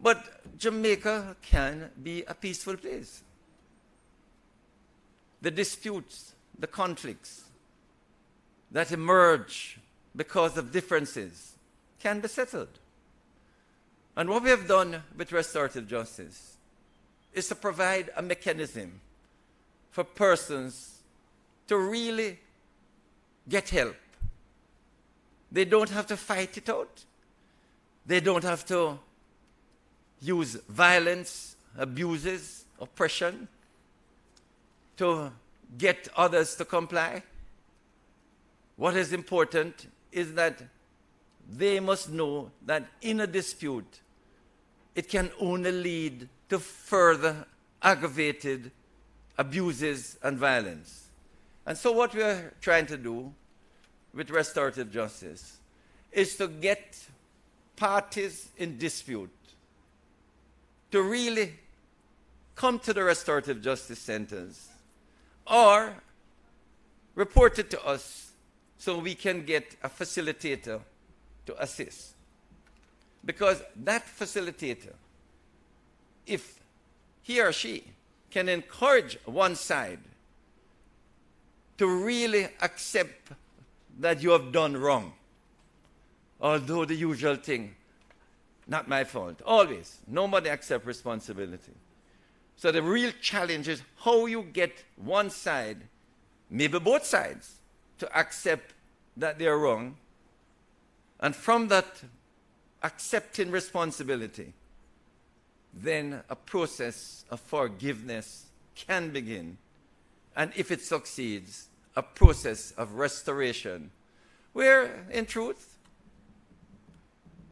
But Jamaica can be a peaceful place. The disputes, the conflicts that emerge because of differences can be settled. And what we have done with restorative justice is to provide a mechanism for persons to really get help. They don't have to fight it out. They don't have to use violence, abuses, oppression to get others to comply. What is important is that they must know that in a dispute, it can only lead to further aggravated abuses and violence. And so what we are trying to do with restorative justice is to get parties in dispute to really come to the restorative justice centers or report it to us so we can get a facilitator to assist. Because that facilitator, if he or she can encourage one side to really accept that you have done wrong, although the usual thing, not my fault, always, nobody accepts responsibility. So the real challenge is how you get one side, maybe both sides, to accept that they're wrong, and from that accepting responsibility, then a process of forgiveness can begin. And if it succeeds, a process of restoration, where, in truth,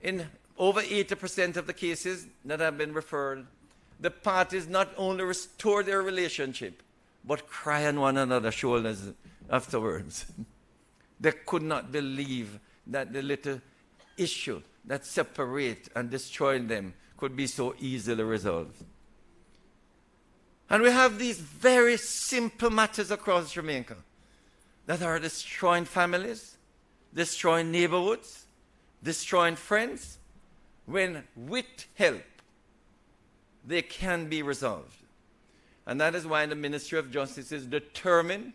in over 80% of the cases that have been referred, the parties not only restore their relationship, but cry on one another's shoulders afterwards. They could not believe that the little issue that separates and destroys them could be so easily resolved. And we have these very simple matters across Jamaica that are destroying families, destroying neighborhoods, destroying friends, when with help, they can be resolved. And that is why the Ministry of Justice is determined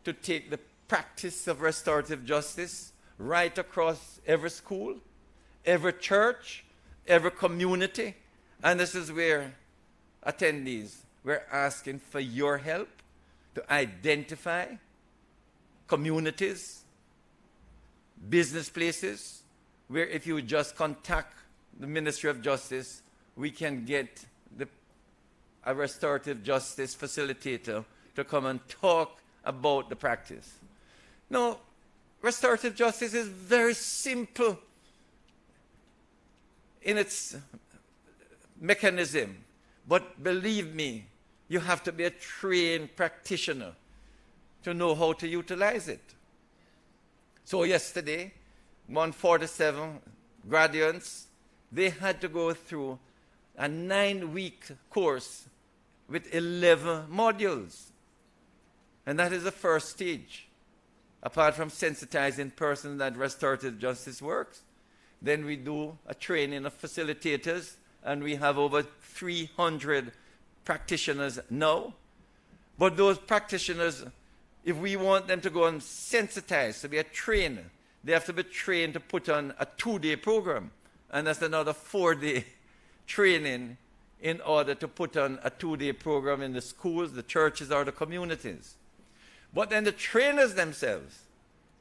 to take the practice of restorative justice right across every school, every church, every community. And this is where attendees, we're asking for your help to identify communities, business places, where if you just contact the Ministry of Justice, we can get a restorative justice facilitator to come and talk about the practice. Now, restorative justice is very simple in its mechanism, but believe me, you have to be a trained practitioner to know how to utilize it. So yesterday, 147 graduates, they had to go through a 9-week course with 11 modules. And that is the first stage. Apart from sensitizing persons that restorative justice works, then we do a training of facilitators, and we have over 300 practitioners now. But those practitioners, if we want them to go and sensitize, to be a trainer, they have to be trained to put on a 2-day program. And that's another 4-day training in order to put on a 2-day program in the schools, the churches, or the communities. But then the trainers themselves,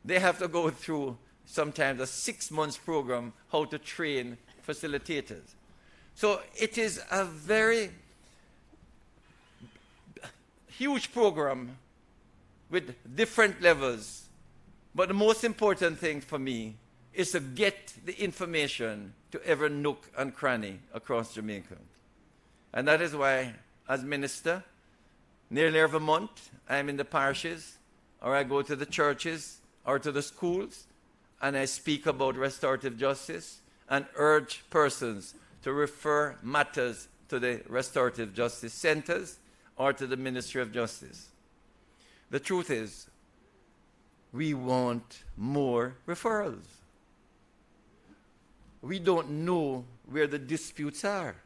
they have to go through sometimes a 6-month program how to train facilitators. So it is a very huge program with different levels. But the most important thing for me is to get the information to every nook and cranny across Jamaica. And that is why, as minister, nearly every month, I'm in the parishes, or I go to the churches, or to the schools, and I speak about restorative justice and urge persons to refer matters to the restorative justice centers or to the Ministry of Justice. The truth is, we want more referrals. We don't know where the disputes are.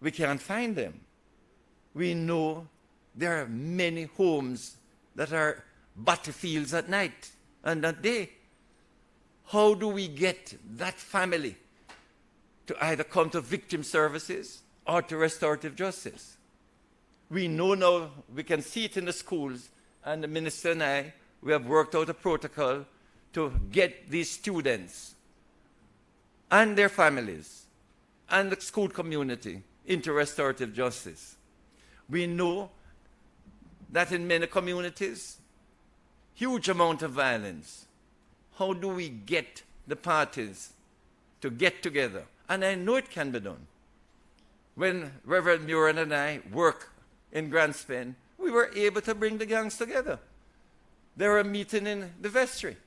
We can't find them. We know there are many homes that are battlefields at night and at day. How do we get that family to either come to victim services or to restorative justice? We know now, we can see it in the schools, and the minister and I, we have worked out a protocol to get these students and their families and the school community into restorative justice. We know that in many communities, huge amount of violence. How do we get the parties to get together. And I know it can be done. When Reverend Muren and I work in Grand Spain, we were able to bring the gangs together. They were meeting in the vestry.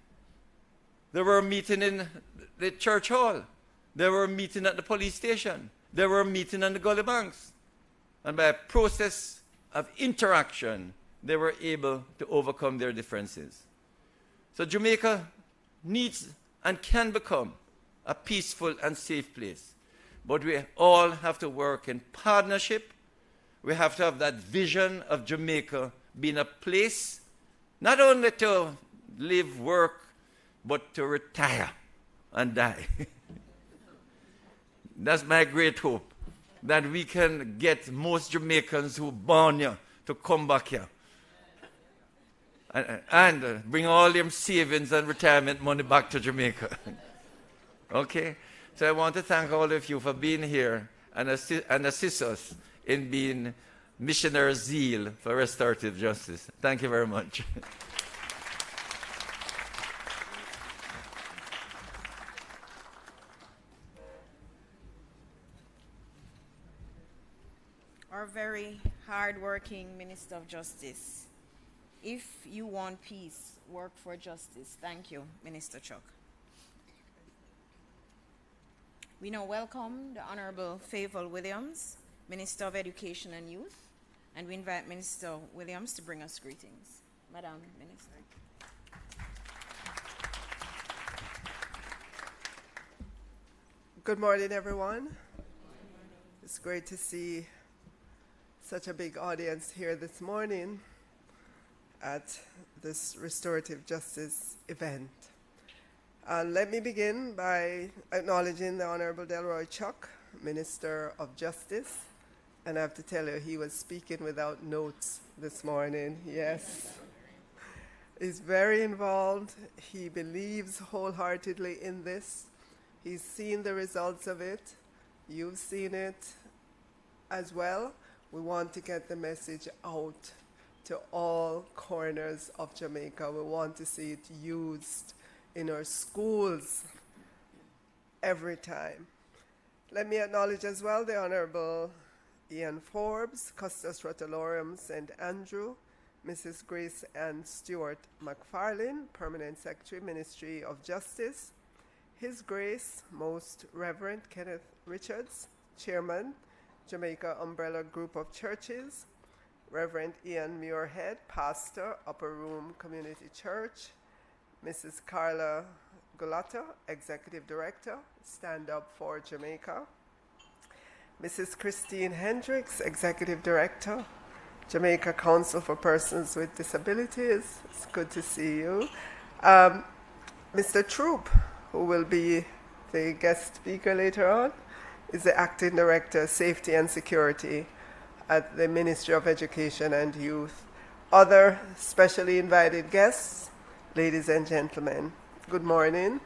They were meeting in the church hall. They were meeting at the police station. They were meeting on the gully banks. And by a process of interaction, they were able to overcome their differences. So Jamaica needs and can become a peaceful and safe place. But we all have to work in partnership. We have to have that vision of Jamaica being a place not only to live, work, but to retire and die. That's my great hope, that we can get most Jamaicans who born here to come back here and bring all them savings and retirement money back to Jamaica. Okay? So I want to thank all of you for being here and assist us in being missionary zeal for restorative justice. Thank you very much. Our very hard-working Minister of Justice. If you want peace, work for justice. Thank you, Minister Chuck. We now welcome the Honorable Favour Williams, Minister of Education and Youth, and we invite Minister Williams to bring us greetings. Madam Minister. Good morning, everyone. It's great to see such a big audience here this morning at this restorative justice event. Let me begin by acknowledging the Honorable Delroy Chuck, Minister of Justice. And I have to tell you, he was speaking without notes this morning. Yes. He's very involved. He believes wholeheartedly in this. He's seen the results of it. You've seen it as well. We want to get the message out to all corners of Jamaica. We want to see it used in our schools every time. Let me acknowledge as well the Honorable Ian Forbes, Custos Rotalorum St. Andrew, Mrs. Grace Ann Stewart McFarlane, Permanent Secretary, Ministry of Justice, His Grace, Most Reverend Kenneth Richards, Chairman, Jamaica Umbrella Group of Churches, Reverend Ian Muirhead, Pastor, Upper Room Community Church, Mrs. Carla Gulata, Executive Director, Stand Up for Jamaica, Mrs. Christine Hendricks, Executive Director, Jamaica Council for Persons with Disabilities. It's good to see you. Mr. Troop, who will be the guest speaker later on, is the Acting Director, Safety and Security at the Ministry of Education and Youth. Other specially invited guests, ladies and gentlemen, good morning.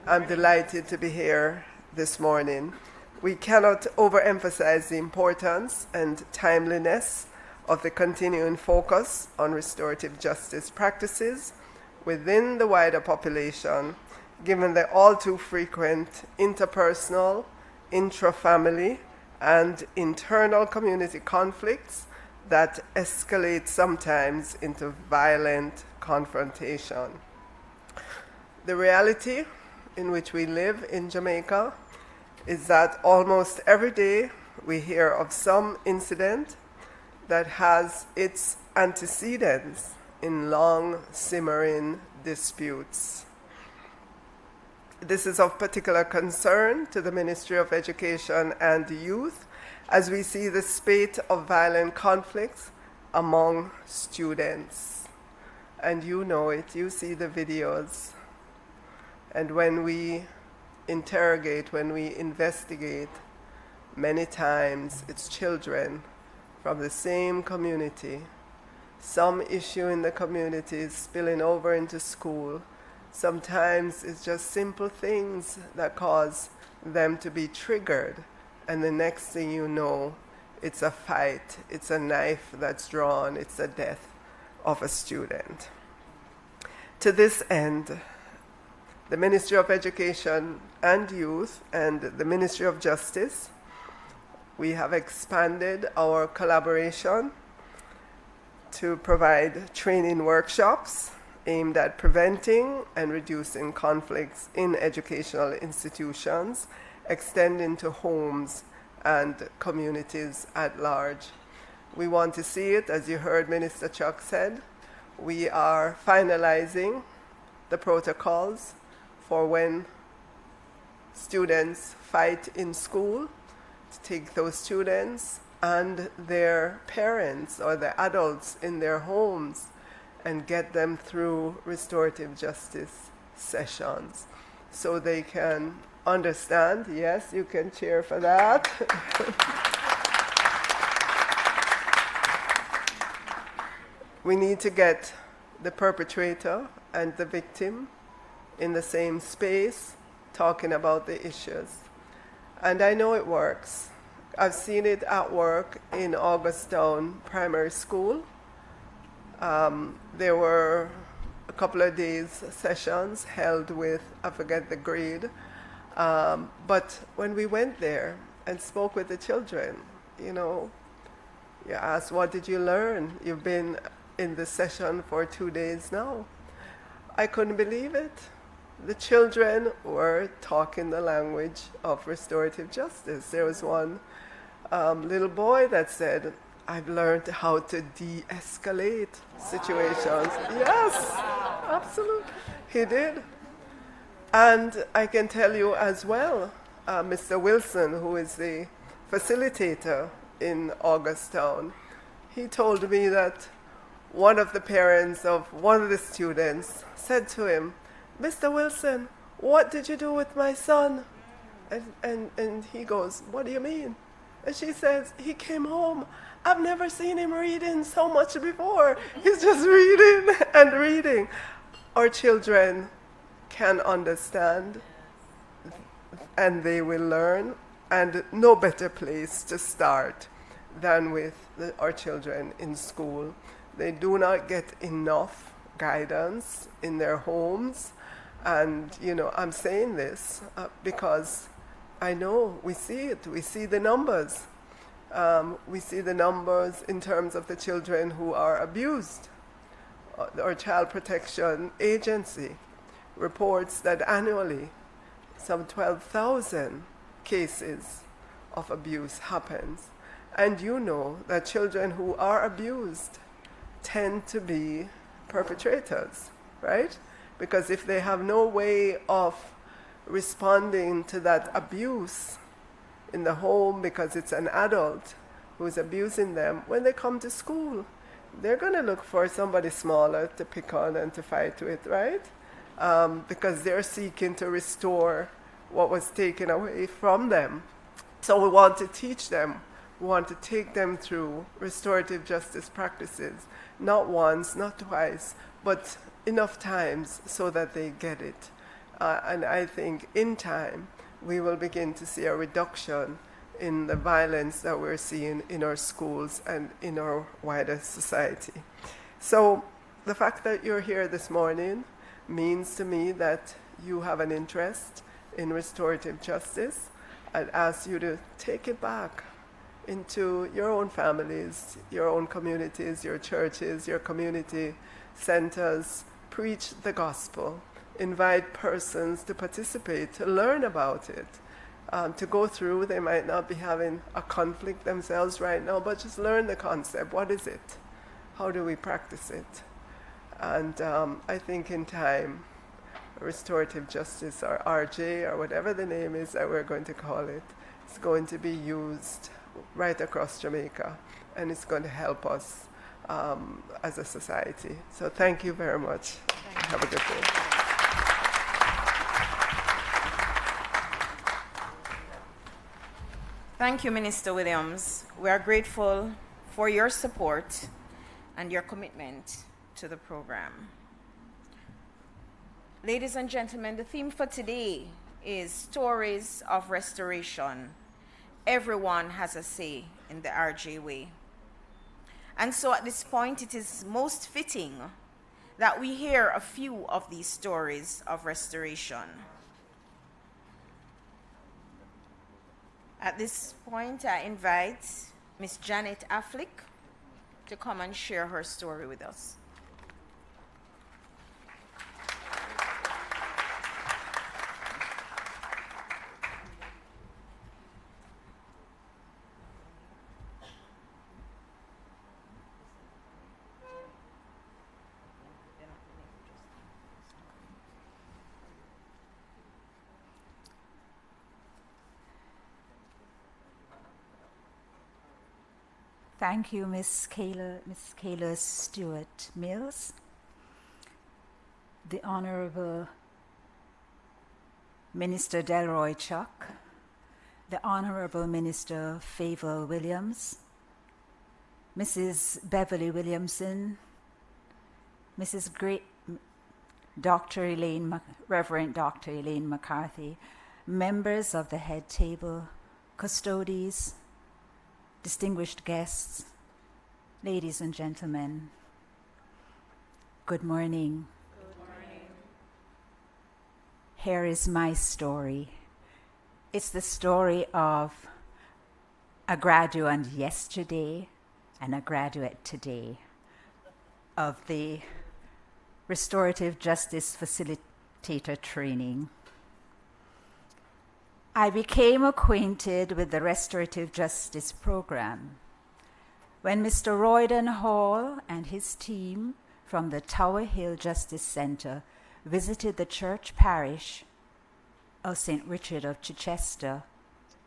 I'm delighted to be here this morning. We cannot overemphasize the importance and timeliness of the continuing focus on restorative justice practices within the wider population, given the all too frequent interpersonal, intra-family, and internal community conflicts that escalate sometimes into violent confrontation. The reality in which we live in Jamaica is that almost every day we hear of some incident that has its antecedents in long simmering disputes. This is of particular concern to the Ministry of Education and Youth as we see the spate of violent conflicts among students. And you know it, you see the videos. And when we interrogate, when we investigate, many times it's children from the same community. Some issue in the community is spilling over into school. Sometimes it's just simple things that cause them to be triggered. And the next thing you know, it's a fight, it's a knife that's drawn, it's the death of a student. To this end, the Ministry of Education and Youth and the Ministry of Justice, we have expanded our collaboration to provide training workshops aimed at preventing and reducing conflicts in educational institutions, extending to homes and communities at large. We want to see it, as you heard Minister Chuck said, we are finalizing the protocols for when students fight in school, to take those students and their parents or the adults in their homes and get them through restorative justice sessions so they can understand. Yes, you can cheer for that. We need to get the perpetrator and the victim in the same space talking about the issues. And I know it works. I've seen it at work in Augustown Primary School. There were a couple of days sessions held with, I forget the grade, but when we went there and spoke with the children, you asked, what did you learn? You've been in the session for 2 days now. I couldn't believe it. The children were talking the language of restorative justice. There was one little boy that said, I've learned how to de-escalate situations. Yes, absolutely. He did. And I can tell you as well, Mr. Wilson, who is the facilitator in Augustown, he told me that one of the parents of one of the students said to him, Mr. Wilson, what did you do with my son? And he goes, what do you mean? And she says, he came home. I've never seen him reading so much before. He's just reading and reading. Our children can understand and they will learn, and no better place to start than with our children in school. They do not get enough guidance in their homes. And, I'm saying this because I know we see it. We see the numbers. We see the numbers in terms of the children who are abused. Our Child Protection Agency reports that annually some 12,000 cases of abuse happens. And you know that children who are abused tend to be perpetrators, right? Because if they have no way of responding to that abuse in the home because it's an adult who's abusing them, when they come to school, they're going to look for somebody smaller to pick on and to fight with, right? Because they're seeking to restore what was taken away from them. So we want to teach them, we want to take them through restorative justice practices, not once, not twice, but enough times so that they get it. And I think in time, we will begin to see a reduction in the violence that we're seeing in our schools and in our wider society. So the fact that you're here this morning means to me that you have an interest in restorative justice. I'd ask you to take it back into your own families, your own communities, your churches, your community centers. Preach the gospel. Invite persons to participate, to learn about it, to go through. They might not be having a conflict themselves right now, but just learn the concept. What is it? How do we practice it? And I think in time, restorative justice, or RJ, or whatever the name is that we're going to call it, is going to be used right across Jamaica, and it's going to help us as a society. So thank you very much. Have a good day. Thank you, Minister Williams. We are grateful for your support and your commitment to the program. Ladies and gentlemen, the theme for today is Stories of Restoration. Everyone has a say in the RJ way. And so at this point, it is most fitting that we hear a few of these stories of restoration. At this point, I invite Miss Janet Affleck to come and share her story with us. Thank you, Miss Kayla Stewart Mills, the Honorable Minister Delroy Chuck, the Honorable Minister Favour Williams, Mrs. Beverly Williamson, Mrs. Great Reverend Dr. Elaine McCarthy, members of the head table, custodies, distinguished guests, ladies and gentlemen, good morning. Good morning. Here is my story. It's the story of a graduate yesterday and a graduate today of the Restorative Justice Facilitator Training. I became acquainted with the Restorative Justice Program when Mr. Royden Hall and his team from the Tower Hill Justice Center visited the church parish of St. Richard of Chichester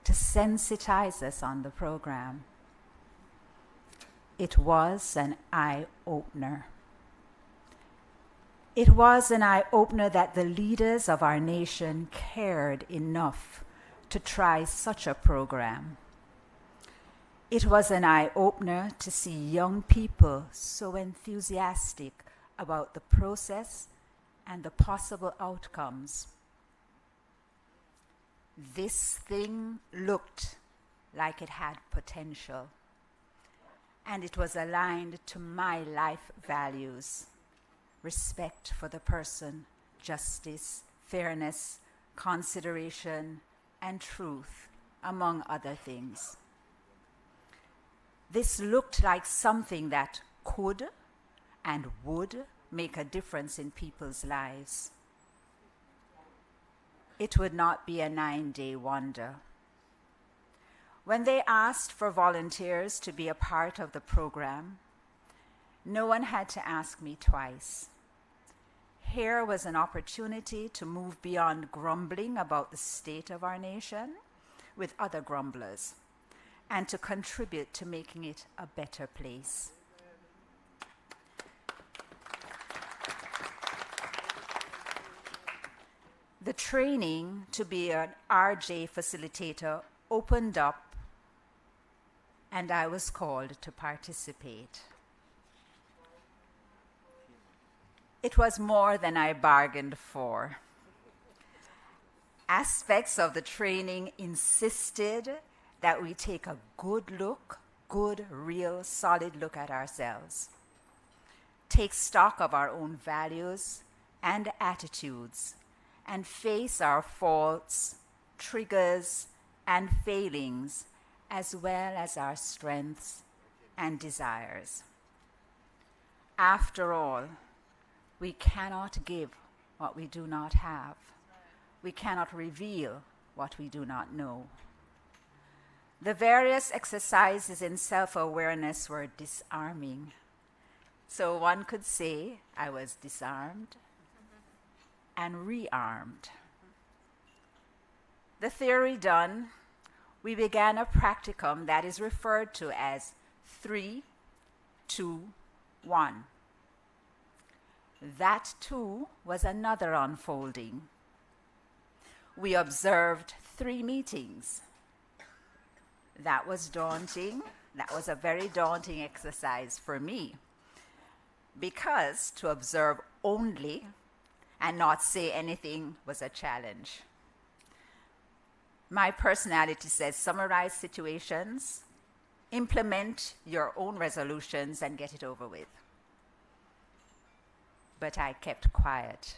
to sensitize us on the program. It was an eye-opener. It was an eye-opener that the leaders of our nation cared enough to try such a program. It was an eye-opener to see young people so enthusiastic about the process and the possible outcomes. This thing looked like it had potential, and it was aligned to my life values: respect for the person, justice, fairness, consideration, and truth, among other things. This looked like something that could and would make a difference in people's lives. It would not be a 9-day wonder. When they asked for volunteers to be a part of the program, no one had to ask me twice. Here was an opportunity to move beyond grumbling about the state of our nation with other grumblers and to contribute to making it a better place. The training to be an RJ facilitator opened up, and I was called to participate. It was more than I bargained for. Aspects of the training insisted that we take a good, real, solid look at ourselves, take stock of our own values and attitudes, and face our faults, triggers, and failings, as well as our strengths and desires. After all, we cannot give what we do not have. We cannot reveal what we do not know. The various exercises in self-awareness were disarming. So one could say I was disarmed and rearmed. The theory done, we began a practicum that is referred to as 3, 2, 1. That too was another unfolding. We observed 3 meetings. That was daunting. That was a very daunting exercise for me, because to observe only and not say anything was a challenge. My personality says summarize situations, implement your own resolutions, and get it over with. but I kept quiet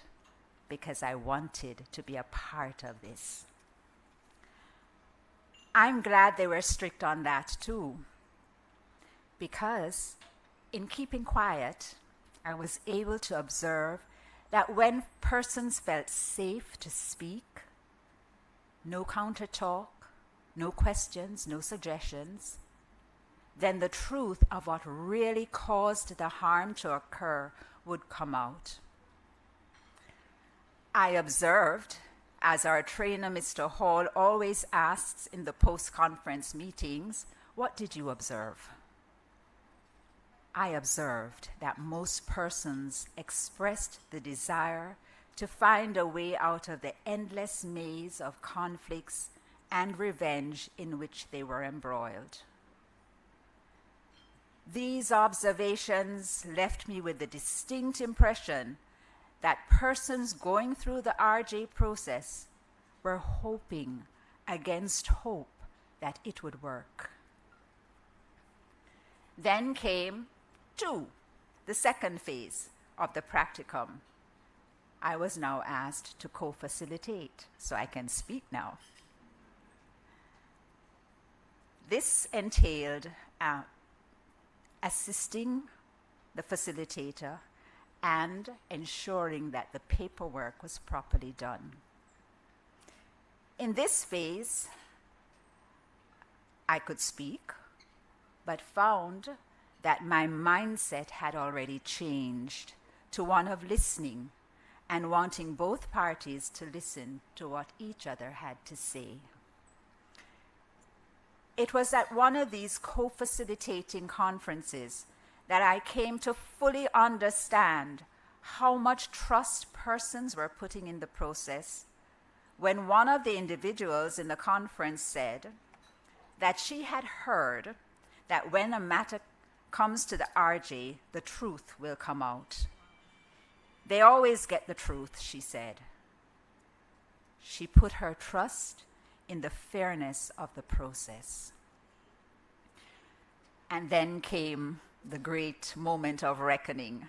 because I wanted to be a part of this. I'm glad they were strict on that too, because in keeping quiet, I was able to observe that when persons felt safe to speak, no counter talk, no questions, no suggestions, then the truth of what really caused the harm to occur would come out. I observed, as our trainer, Mr. Hall, always asks in the post-conference meetings, what did you observe? I observed that most persons expressed the desire to find a way out of the endless maze of conflicts and revenge in which they were embroiled. These observations left me with the distinct impression that persons going through the RJ process were hoping against hope that it would work. Then came 2, the second phase of the practicum. I was now asked to co-facilitate, so I can speak now. This entailed assisting the facilitator and ensuring that the paperwork was properly done. In this phase, I could speak, but found that my mindset had already changed to one of listening and wanting both parties to listen to what each other had to say. It was at one of these co-facilitating conferences that I came to fully understand how much trust persons were putting in the process when one of the individuals in the conference said that she had heard that when a matter comes to the RJ, the truth will come out. They always get the truth, she said. She put her trust in the fairness of the process. And then came the great moment of reckoning.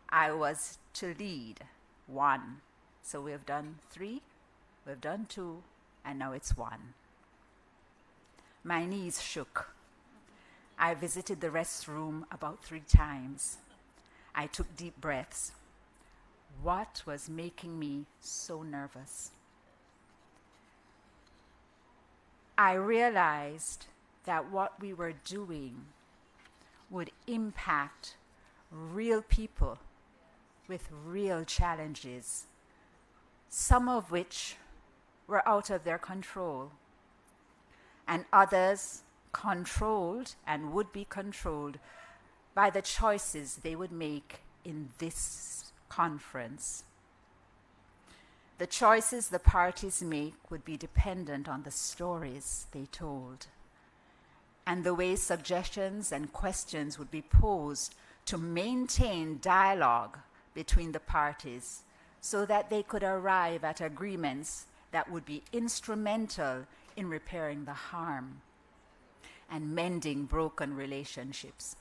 I was to lead 1. So we have done 3, we've done 2, and now it's 1. My knees shook. I visited the restroom about 3 times. I took deep breaths. What was making me so nervous? I realized that what we were doing would impact real people with real challenges, some of which were out of their control, and others controlled and would be controlled by the choices they would make in this conference. The choices the parties make would be dependent on the stories they told, and the way suggestions and questions would be posed to maintain dialogue between the parties so that they could arrive at agreements that would be instrumental in repairing the harm and mending broken relationships.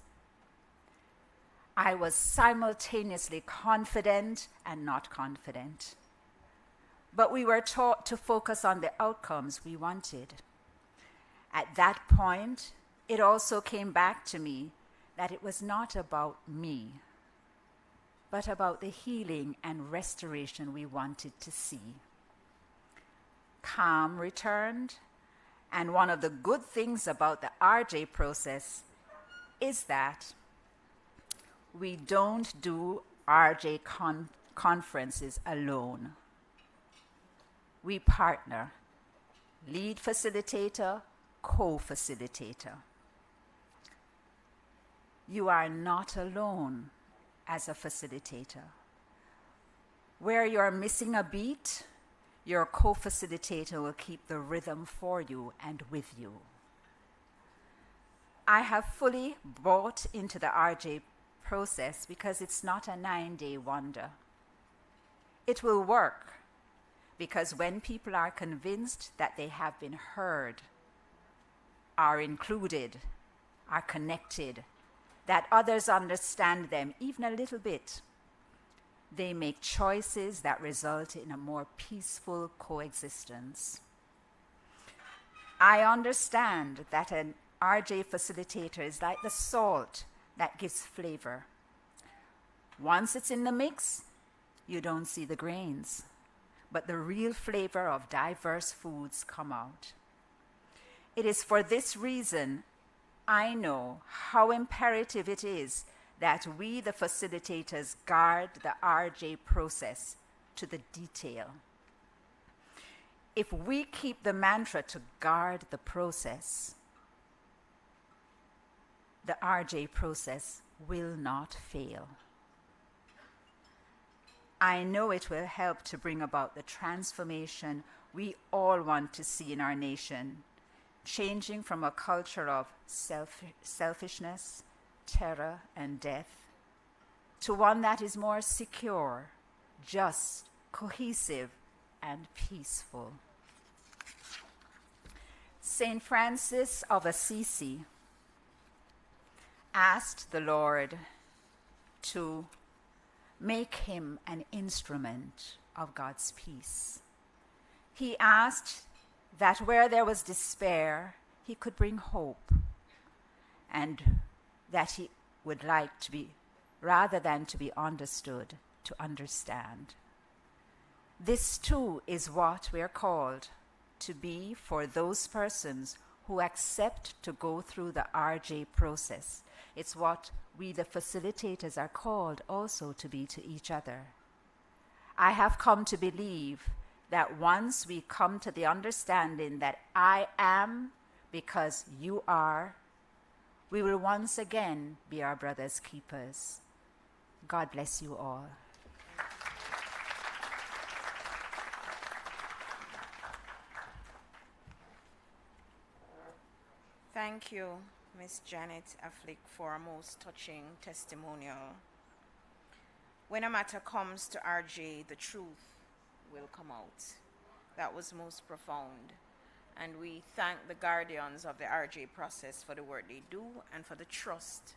I was simultaneously confident and not confident, but we were taught to focus on the outcomes we wanted. At that point, it also came back to me that it was not about me, but about the healing and restoration we wanted to see. Calm returned, and one of the good things about the RJ process is that we don't do RJ conferences alone. We partner, lead facilitator, co-facilitator. You are not alone as a facilitator. Where you're missing a beat, your co-facilitator will keep the rhythm for you and with you. I have fully bought into the RJ process because it's not a 9-day wonder. It will work because when people are convinced that they have been heard, are included, are connected, that others understand them even a little bit, they make choices that result in a more peaceful coexistence. I understand that an RJ facilitator is like the salt that gives flavor. Once it's in the mix, you don't see the grains, but the real flavor of diverse foods come out. It is for this reason I know how imperative it is that we, the facilitators, guard the RJ process to the detail. If we keep the mantra to guard the process, the RJ process will not fail. I know it will help to bring about the transformation we all want to see in our nation, changing from a culture of selfishness, terror, and death to one that is more secure, just, cohesive, and peaceful. Saint Francis of Assisi asked the Lord to make him an instrument of God's peace. He asked that where there was despair, he could bring hope, and that he would like to be, rather than to be understood, to understand. This too is what we are called to be for those persons who accept to go through the RJ process. It's what we, the facilitators, are called also to be to each other. I have come to believe that once we come to the understanding that I am because you are, we will once again be our brother's keepers. God bless you all. Thank you, Miss Janet Affleck, for a most touching testimonial. When a matter comes to RJ, the truth will come out. That was most profound. And we thank the guardians of the RJ process for the work they do and for the trust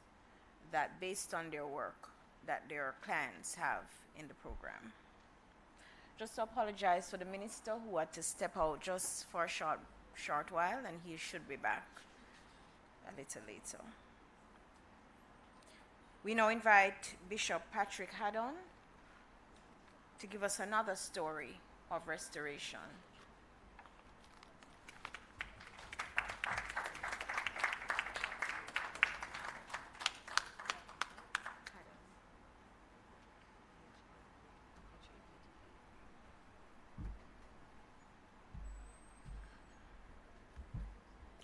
that, based on their work, that their clients have in the program. Just to apologize for the minister who had to step out just for a short while, and he should be back a little later. We now invite Bishop Patrick Haddon to give us another story of restoration.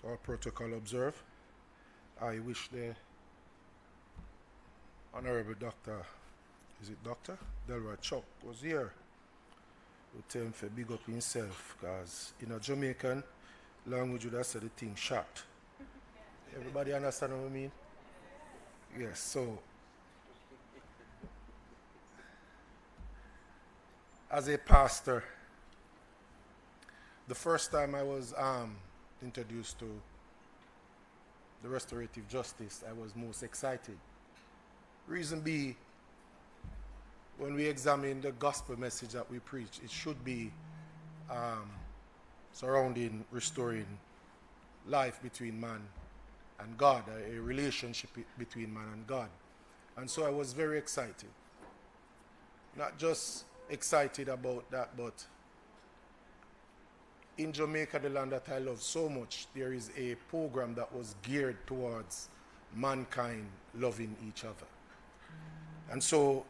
All protocol observed. I wish the Honorable Dr. Is it Dr. Delroy Chuck was here. We tell him to big up himself, because in a Jamaican language would have said the thing shot. Everybody understand what I mean? Yes, so as a pastor, the first time I was introduced to the restorative justice, I was most excited. Reason be, when we examine the gospel message that we preach, it should be surrounding restoring life between man and God, a relationship between man and God. And so I was very excited. Not just excited about that, but in Jamaica, the land that I love so much, there is a program that was geared towards mankind loving each other. And so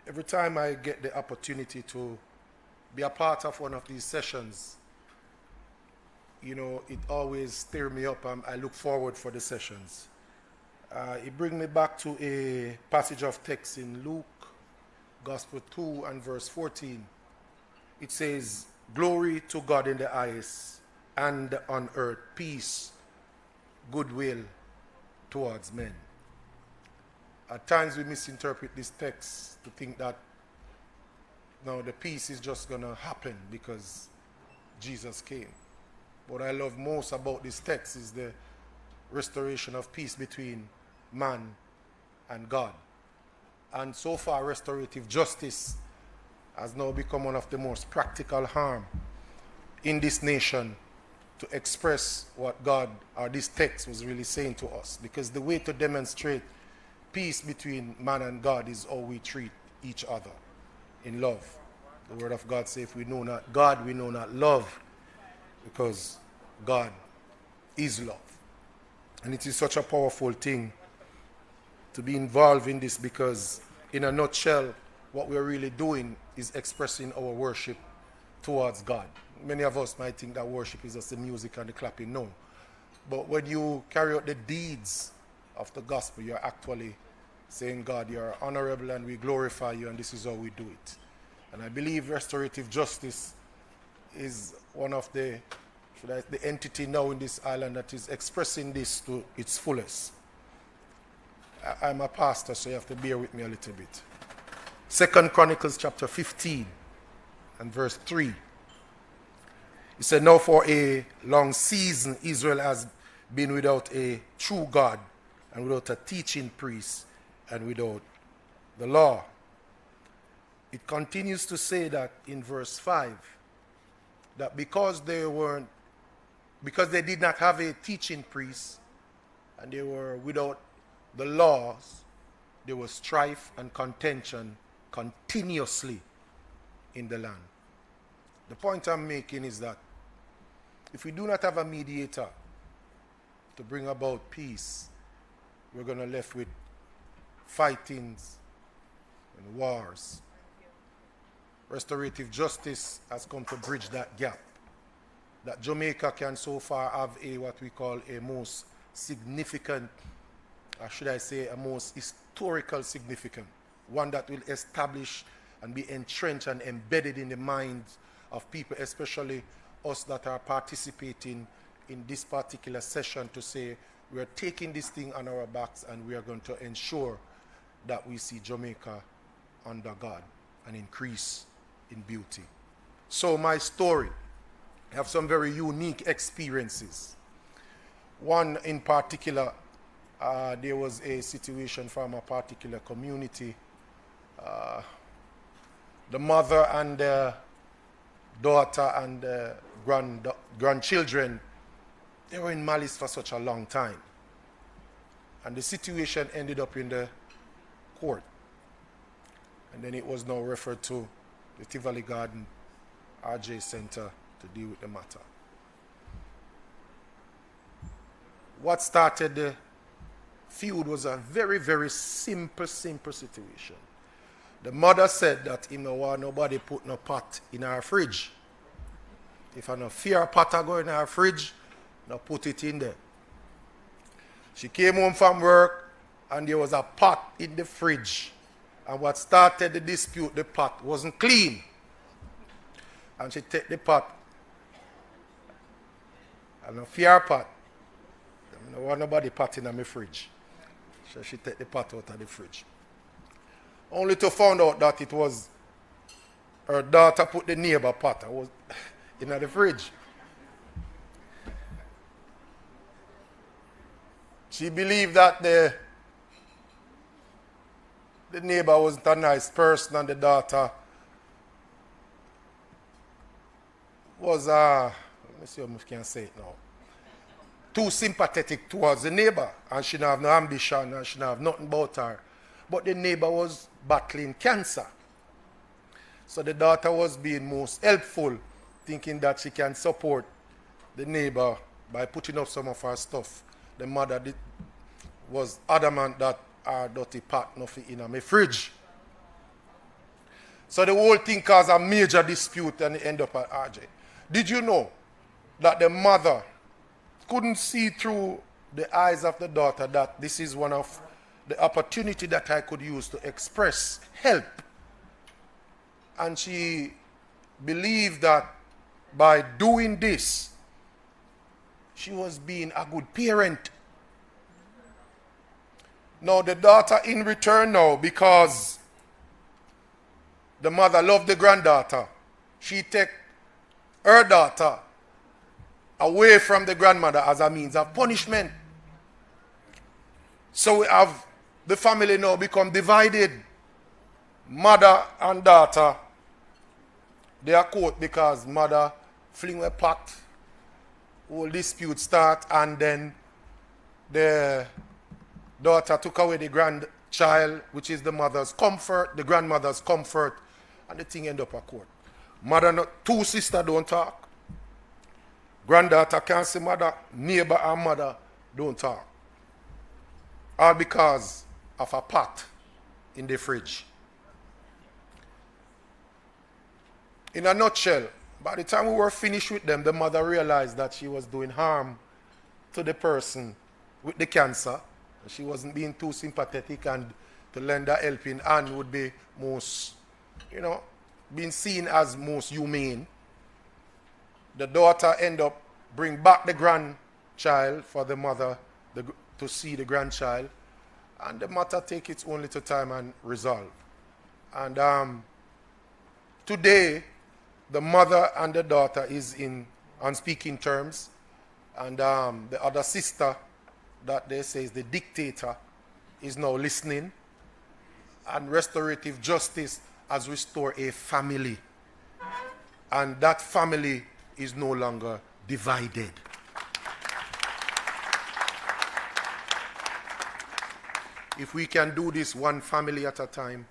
every time I get the opportunity to be a part of one of these sessions, you know, it always stirs me up, and I look forward for the sessions. It brings me back to a passage of text in Luke, Gospel 2 and verse 14. It says, "Glory to God in the highest, and on earth peace, goodwill towards men." At times we misinterpret this text to think that now the peace is just going to happen because Jesus came. What I love most about this text is the restoration of peace between man and God. And so far, restorative justice has now become one of the most practical harm in this nation to express what God or this text was really saying to us. Because the way to demonstrate peace between man and God is how we treat each other in love. The word of God says, if we know not God, we know not love, because God is love. And it is such a powerful thing to be involved in this, because in a nutshell, what we're really doing is expressing our worship towards God. Many of us might think that worship is just the music and the clapping. No. But when you carry out the deeds of the gospel, you're actually saying, God, you're honorable and we glorify you, and this is how we do it. And I believe restorative justice is one of the entity now in this island that is expressing this to its fullest. I'm a pastor, so you have to bear with me a little bit. 2 Chronicles chapter 15 and verse 3. He said, now for a long season Israel has been without a true God, and without a teaching priest, and without the law. It continues to say that in verse 5, that because they did not have a teaching priest, and they were without the laws, there was strife and contention continuously in the land. The point I'm making is that if we do not have a mediator to bring about peace, we're going to be left with fightings and wars. Restorative justice has come to bridge that gap. That Jamaica can so far have what we call a most significant, or should I say a most historical significance, one that will establish and be entrenched and embedded in the minds of people, especially us that are participating in this particular session, to say we are taking this thing on our backs and we are going to ensure that we see Jamaica under God and increase in beauty. So my story, I have some very unique experiences. One in particular, there was a situation from a particular community. The mother and the daughter and the grandchildren, they were in malice for such a long time. And the situation ended up in the court. And then it was now referred to the Tivoli Garden RJ Center to deal with the matter. What started the feud was a very, very simple situation. The mother said that he no want nobody put no pot in her fridge. If I no fear pot go in her fridge, no put it in there. She came home from work and there was a pot in the fridge. And what started the dispute, the pot wasn't clean. And she take the pot and no fear pot. I don't want nobody pot in my fridge. So she take the pot out of the fridge. Only to find out that it was her daughter put the neighbor pot was in the fridge. She believed that the neighbor wasn't a nice person and the daughter was, let me see how I can say it now, too sympathetic towards the neighbor, and she didn't have no ambition and she didn't have nothing about her. But the neighbor was battling cancer. So the daughter was being most helpful, thinking that she can support the neighbor by putting up some of her stuff. The mother was adamant that her dirty pot nothing in my fridge. So the whole thing caused a major dispute and it ended up at RJ. Did you know that the mother couldn't see through the eyes of the daughter that this is one of the opportunity that I could use to express help? And she believed that by doing this, she was being a good parent. Now the daughter in return now, because the mother loved the granddaughter, she take her daughter away from the grandmother as a means of punishment. So we have the family now become divided. Mother and daughter they are caught because mother fling a pot, whole dispute start, and then the daughter took away the grandchild, which is the mother's comfort, the grandmother's comfort, and the thing end up at court. Mother, two sisters don't talk. Granddaughter can't say mother, neighbor and mother don't talk. All because of a pot in the fridge. In a nutshell, by the time we were finished with them, the mother realized that she was doing harm to the person with the cancer. She wasn't being too sympathetic, and to lend a helping hand would be most, being seen as most humane. The daughter ended up bring back the grandchild for the mother to see the grandchild, and the matter take its own little time and resolve. And today, the mother and the daughter is on speaking terms, and the other sister that they say is the dictator is now listening, and restorative justice has restored a family, and that family is no longer divided. If we can do this one family at a time,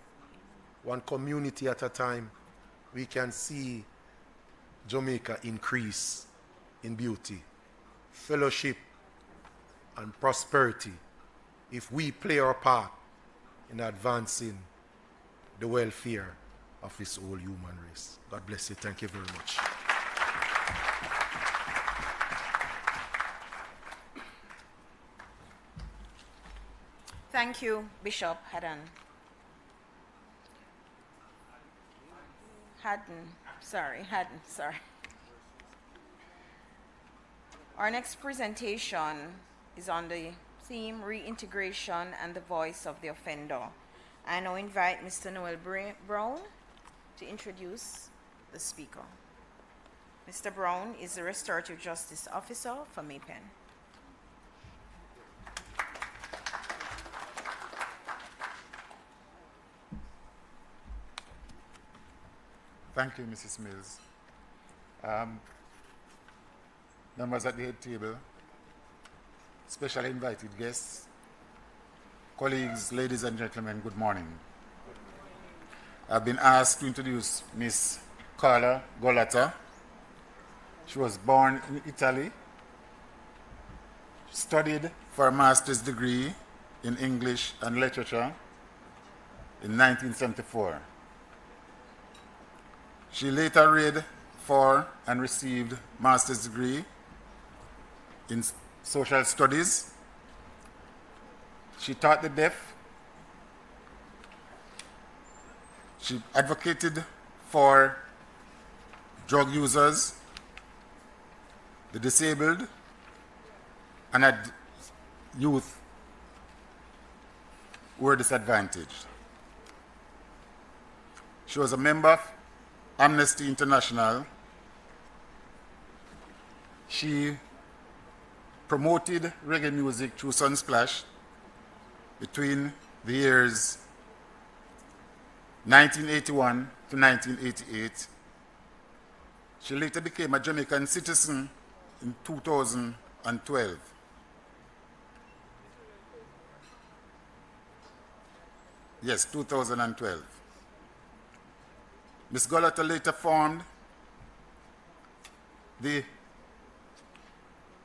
one community at a time, we can see Jamaica increase in beauty, fellowship, and prosperity if we play our part in advancing the welfare of this whole human race. God bless you. Thank you very much. Thank you, Bishop Haddon. Haddon, sorry. Our next presentation is on the theme Reintegration and the Voice of the Offender. I now invite Mr. Noel Brown to introduce the speaker. Mr. Brown is the Restorative Justice Officer for Maypen. Thank you, Mrs. Mills. Members at the head table, specially invited guests, colleagues, ladies and gentlemen, good morning. I've been asked to introduce Miss Carla Golata. She was born in Italy, studied for a master's degree in English and Literature in 1974. She later read for and received master's degree in social studies. She taught the deaf. She advocated for drug users, the disabled, and had youth who were disadvantaged. She was a member of Amnesty International. She promoted reggae music through Sunsplash between the years 1981 to 1988. She later became a Jamaican citizen in 2012. Yes, 2012. Ms. Golata later formed the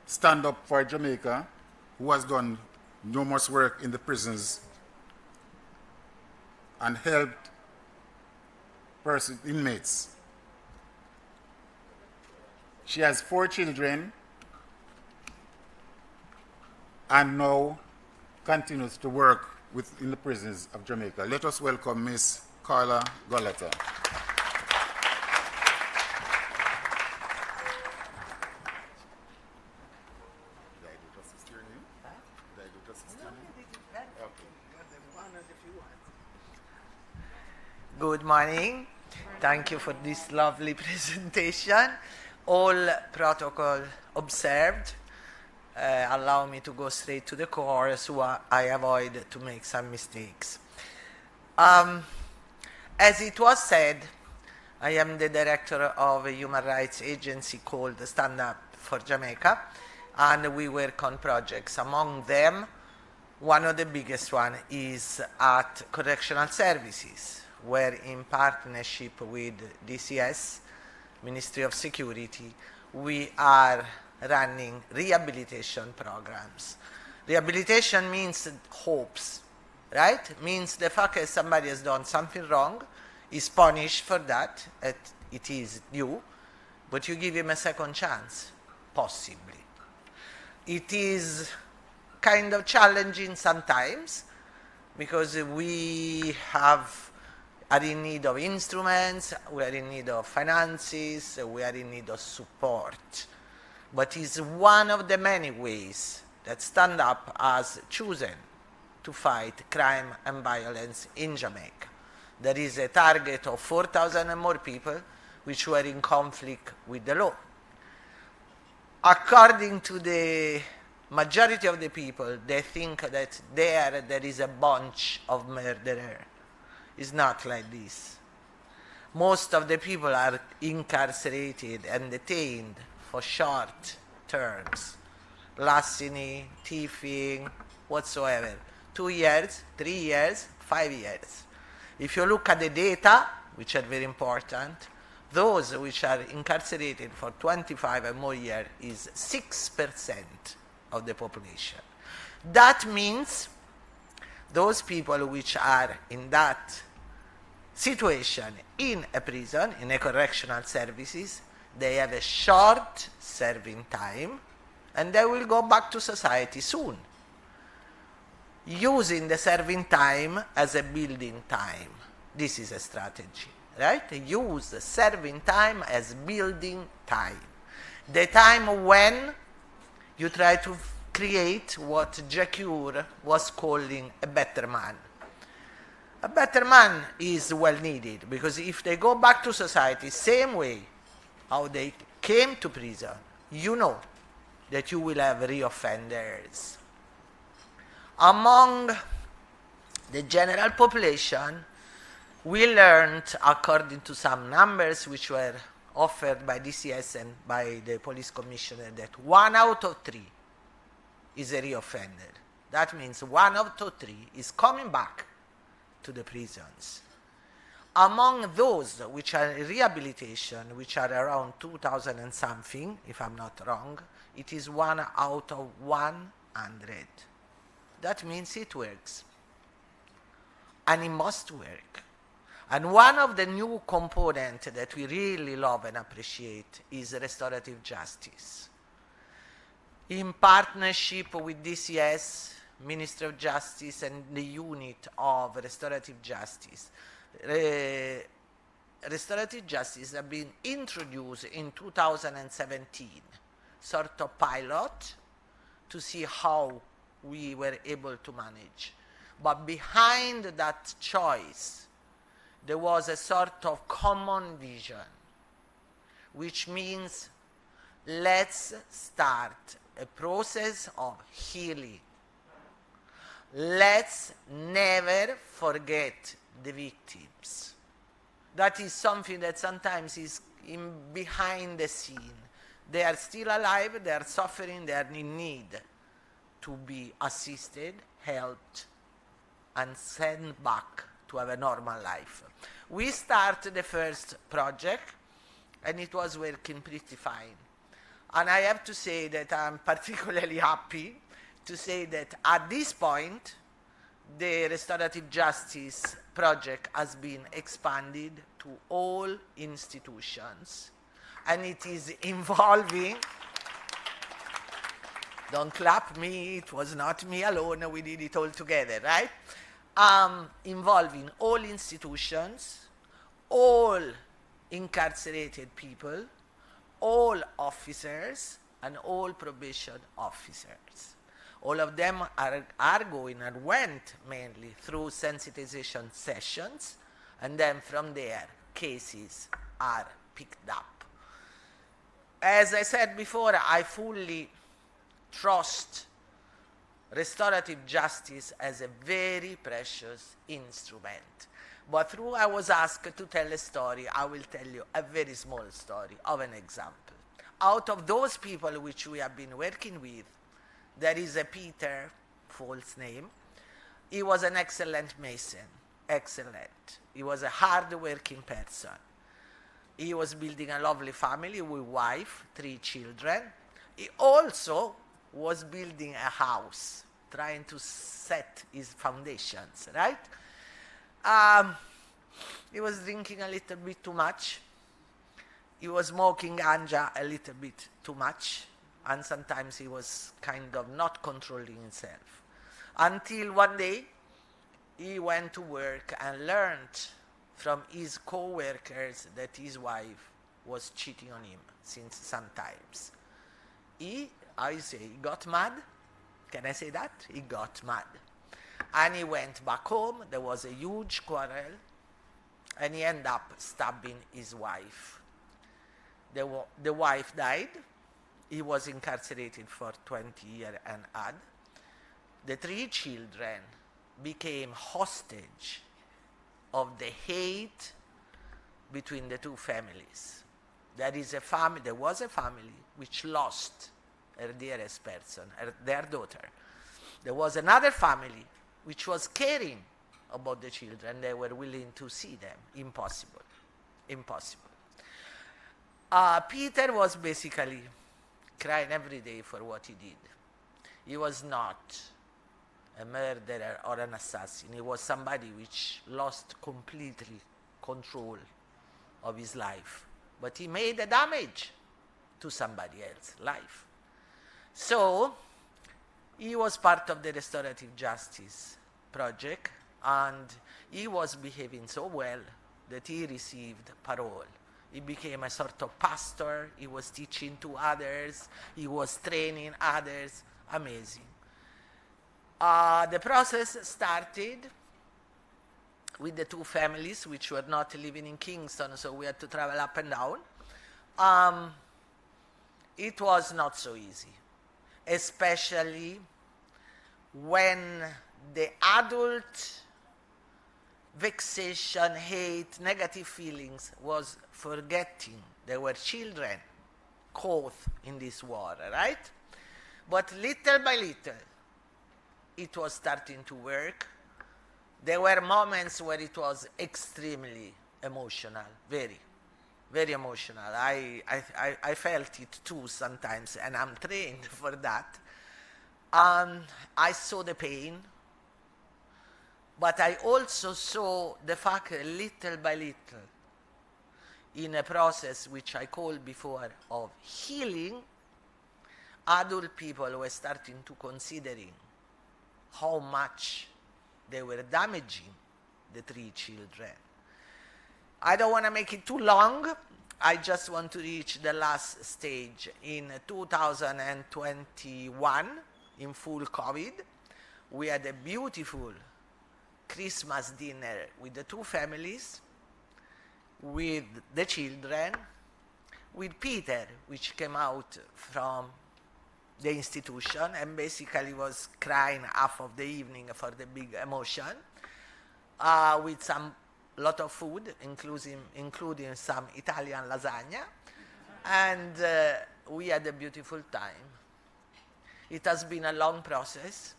Stand Up for Jamaica, who has done numerous work in the prisons and helped inmates. She has 4 children and now continues to work in the prisons of Jamaica. Let us welcome Ms. Carla Golata. Good morning. Thank you for this lovely presentation. All protocol observed. Allow me to go straight to the core so I avoid to make some mistakes. As it was said, I am the director of a human rights agency called Stand Up for Jamaica, and we work on projects. Among them, one of the biggest one is at correctional services, where in partnership with DCS, Ministry of Security, we are running rehabilitation programs. Rehabilitation means hopes, right? Means the fact that somebody has done something wrong, is punished for that, it is due, but you give him a second chance, possibly. It is kind of challenging sometimes, because we are in need of instruments, we are in need of finances, we are in need of support. But it's one of the many ways that Stand Up has chosen to fight crime and violence in Jamaica. There is a target of 4,000 and more people which were in conflict with the law. According to the majority of the people, they think that there is a bunch of murderers. It's not like this. Most of the people are incarcerated and detained for short terms. Larceny, thieving, whatsoever. 2 years, 3 years, 5 years. If you look at the data, which are very important, those which are incarcerated for 25 and more years is 6% of the population. That means those people which are in that situation in a prison, in a correctional services, they have a short serving time, and they will go back to society soon, using the serving time as a building time. This is a strategy, right? Use the serving time as building time. The time when you try to create what Jacques was calling a better man. A better man is well needed, because if they go back to society same way how they came to prison, you know that you will have reoffenders. Among the general population, we learned, according to some numbers which were offered by DCS and by the police commissioner, that 1 out of 3 is a reoffender. That means 1 out of 3 is coming back to the prisons. Among those which are in rehabilitation, which are around 2,000 and something, if I'm not wrong, it is 1 out of 100. That means it works. And it must work. And one of the new components that we really love and appreciate is restorative justice. In partnership with DCS, Ministry of Justice, and the unit of restorative justice, restorative justice has been introduced in 2017, sort of pilot, to see how we were able to manage. But behind that choice, there was a sort of common vision, which means let's start a process of healing. Let's never forget the victims. That is something that sometimes is behind the scene. They are still alive, they are suffering, they are in need to be assisted, helped, and sent back to have a normal life. We started the first project, and it was working pretty fine. And I have to say that I'm particularly happy to say that at this point, the restorative justice project has been expanded to all institutions, and it is involving, don't clap me, it was not me alone, we did it all together, right? Involving all institutions, all incarcerated people, all officers, and all probation officers. All of them are going and went mainly through sensitization sessions, and then from there, cases are picked up. As I said before, I fully trust restorative justice as a very precious instrument. But through I was asked to tell a story, I will tell you a very small story of an example. Out of those people which we have been working with, there is a Peter, false name. He was an excellent mason, excellent. He was a hard-working person. He was building a lovely family with wife, 3 children. He also was building a house, trying to set his foundations, right? He was drinking a little bit too much. He was smoking ganja a little bit too much. And sometimes he was kind of not controlling himself. Until one day, he went to work and learned from his co-workers that his wife was cheating on him since sometimes. He got mad. Can I say that? He got mad. And he went back home. There was a huge quarrel. And he ended up stabbing his wife. The wife died. He was incarcerated for 20 years and odd. The 3 children became hostage of the hate between the 2 families. There was a family which lost her dearest person, their daughter. There was another family which was caring about the children. They were willing to see them. Impossible. Impossible. Peter was basically crying every day for what he did. He was not a murderer or an assassin. He was somebody which lost completely control of his life. But he made a damage to somebody else's life. So he was part of the Restorative Justice project, and he was behaving so well that he received parole. He became a sort of pastor. He was teaching to others. He was training others. Amazing. The process started with the 2 families which were not living in Kingston, so we had to travel up and down. It was not so easy, especially when the adult vexation, hate, negative feelings was forgetting there were children caught in this war, right? But little by little, it was starting to work. There were moments where it was extremely emotional, very, very emotional. I felt it too sometimes, and I'm trained for that. I saw the pain, but I also saw the fact that little by little, in a process which I called before of healing, adult people were starting to considering how much they were damaging the 3 children. I don't want to make it too long. I just want to reach the last stage. In 2021, in full COVID, we had a beautiful Christmas dinner with the 2 families, with the children, with Peter, which came out from the institution and basically was crying half of the evening for the big emotion, with some lot of food, including some Italian lasagna, and we had a beautiful time. It has been a long process.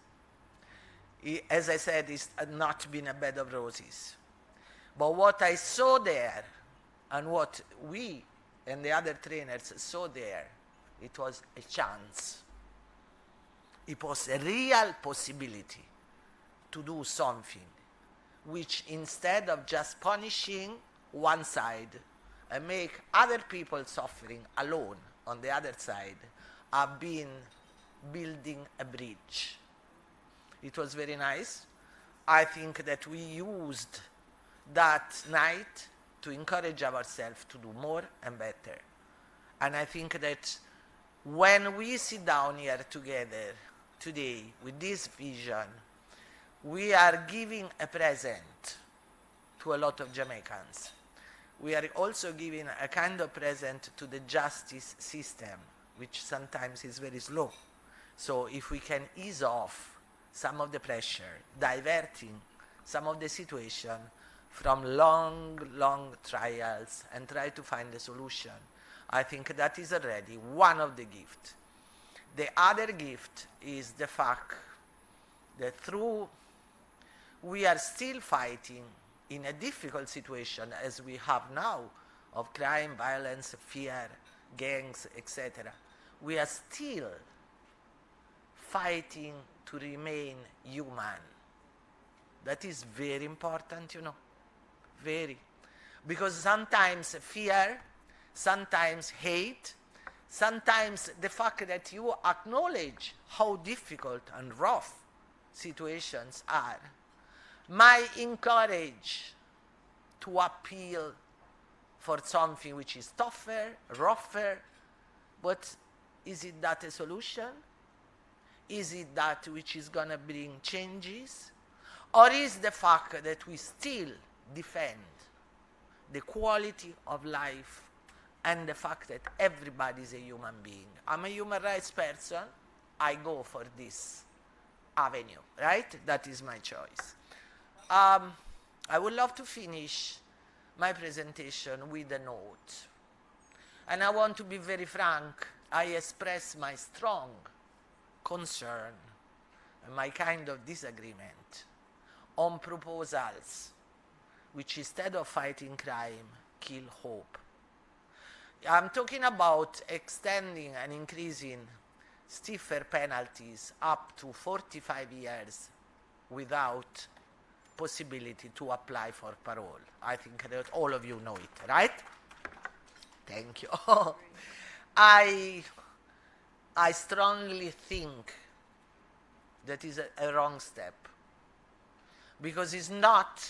As I said, it's not been a bed of roses. But what I saw there, and what we and the other trainers saw there, it was a chance. It was a real possibility to do something which, instead of just punishing one side and make other people suffering alone on the other side, have been building a bridge. It was very nice. I think that we used that night to encourage ourselves to do more and better. And I think that when we sit down here together today with this vision, we are giving a present to a lot of Jamaicans. We are also giving a kind of present to the justice system, which sometimes is very slow. So if we can ease off some of the pressure, diverting some of the situation, from long, long trials and try to find a solution. I think that is already one of the gifts. The other gift is the fact that we are still fighting in a difficult situation as we have now of crime, violence, fear, gangs, etc. We are still fighting to remain human. That is very important, very. Because sometimes fear, sometimes hate, sometimes the fact that you acknowledge how difficult and rough situations are might encourage to appeal for something which is tougher, rougher, but is it that a solution? Is it that which is going to bring changes? Or is the fact that we still defend the quality of life and the fact that everybody is a human being? I'm a human rights person, I go for this avenue, right? That is my choice. I would love to finish my presentation with a note. And I want to be very frank. I express my strong concern and my kind of disagreement on proposals which, instead of fighting crime, kill hope. I'm talking about extending and increasing stiffer penalties up to 45 years without possibility to apply for parole. I think that all of you know it, right? Thank you. I strongly think that is a wrong step, because it's not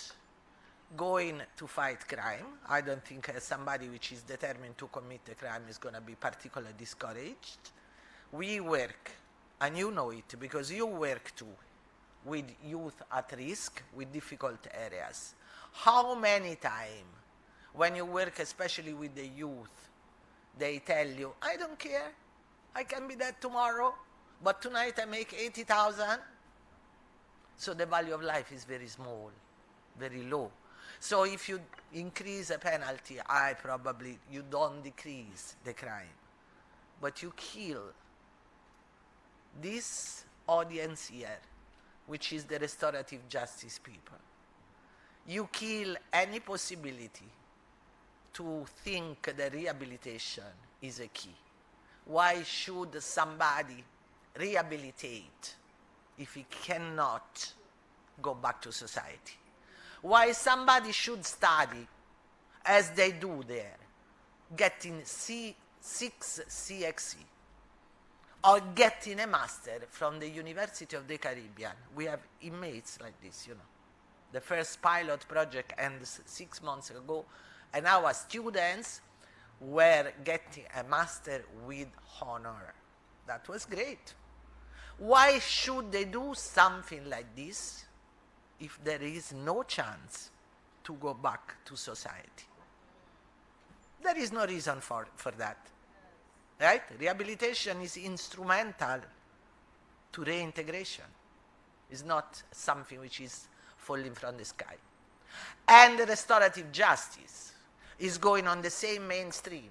going to fight crime. I don't think somebody which is determined to commit a crime is going to be particularly discouraged. We work, and you know it because you work too, with youth at risk, with difficult areas. How many times when you work especially with the youth, they tell you, I don't care, I can be dead tomorrow, but tonight I make 80,000. So the value of life is very small, very low. So if you increase a penalty, you don't decrease the crime, but you kill this audience here, which is the restorative justice people. You kill any possibility to think that rehabilitation is a key. Why should somebody rehabilitate if he cannot go back to society? Why somebody should study, as they do there, getting 6 CXC, or getting a master from the University of the Caribbean? We have inmates like this, The first pilot project ended 6 months ago, and our students were getting a master with honor. That was great. Why should they do something like this if there is no chance to go back to society? There is no reason for that. Right? Rehabilitation is instrumental to reintegration. It's not something which is falling from the sky. And the restorative justice is going on the same mainstream.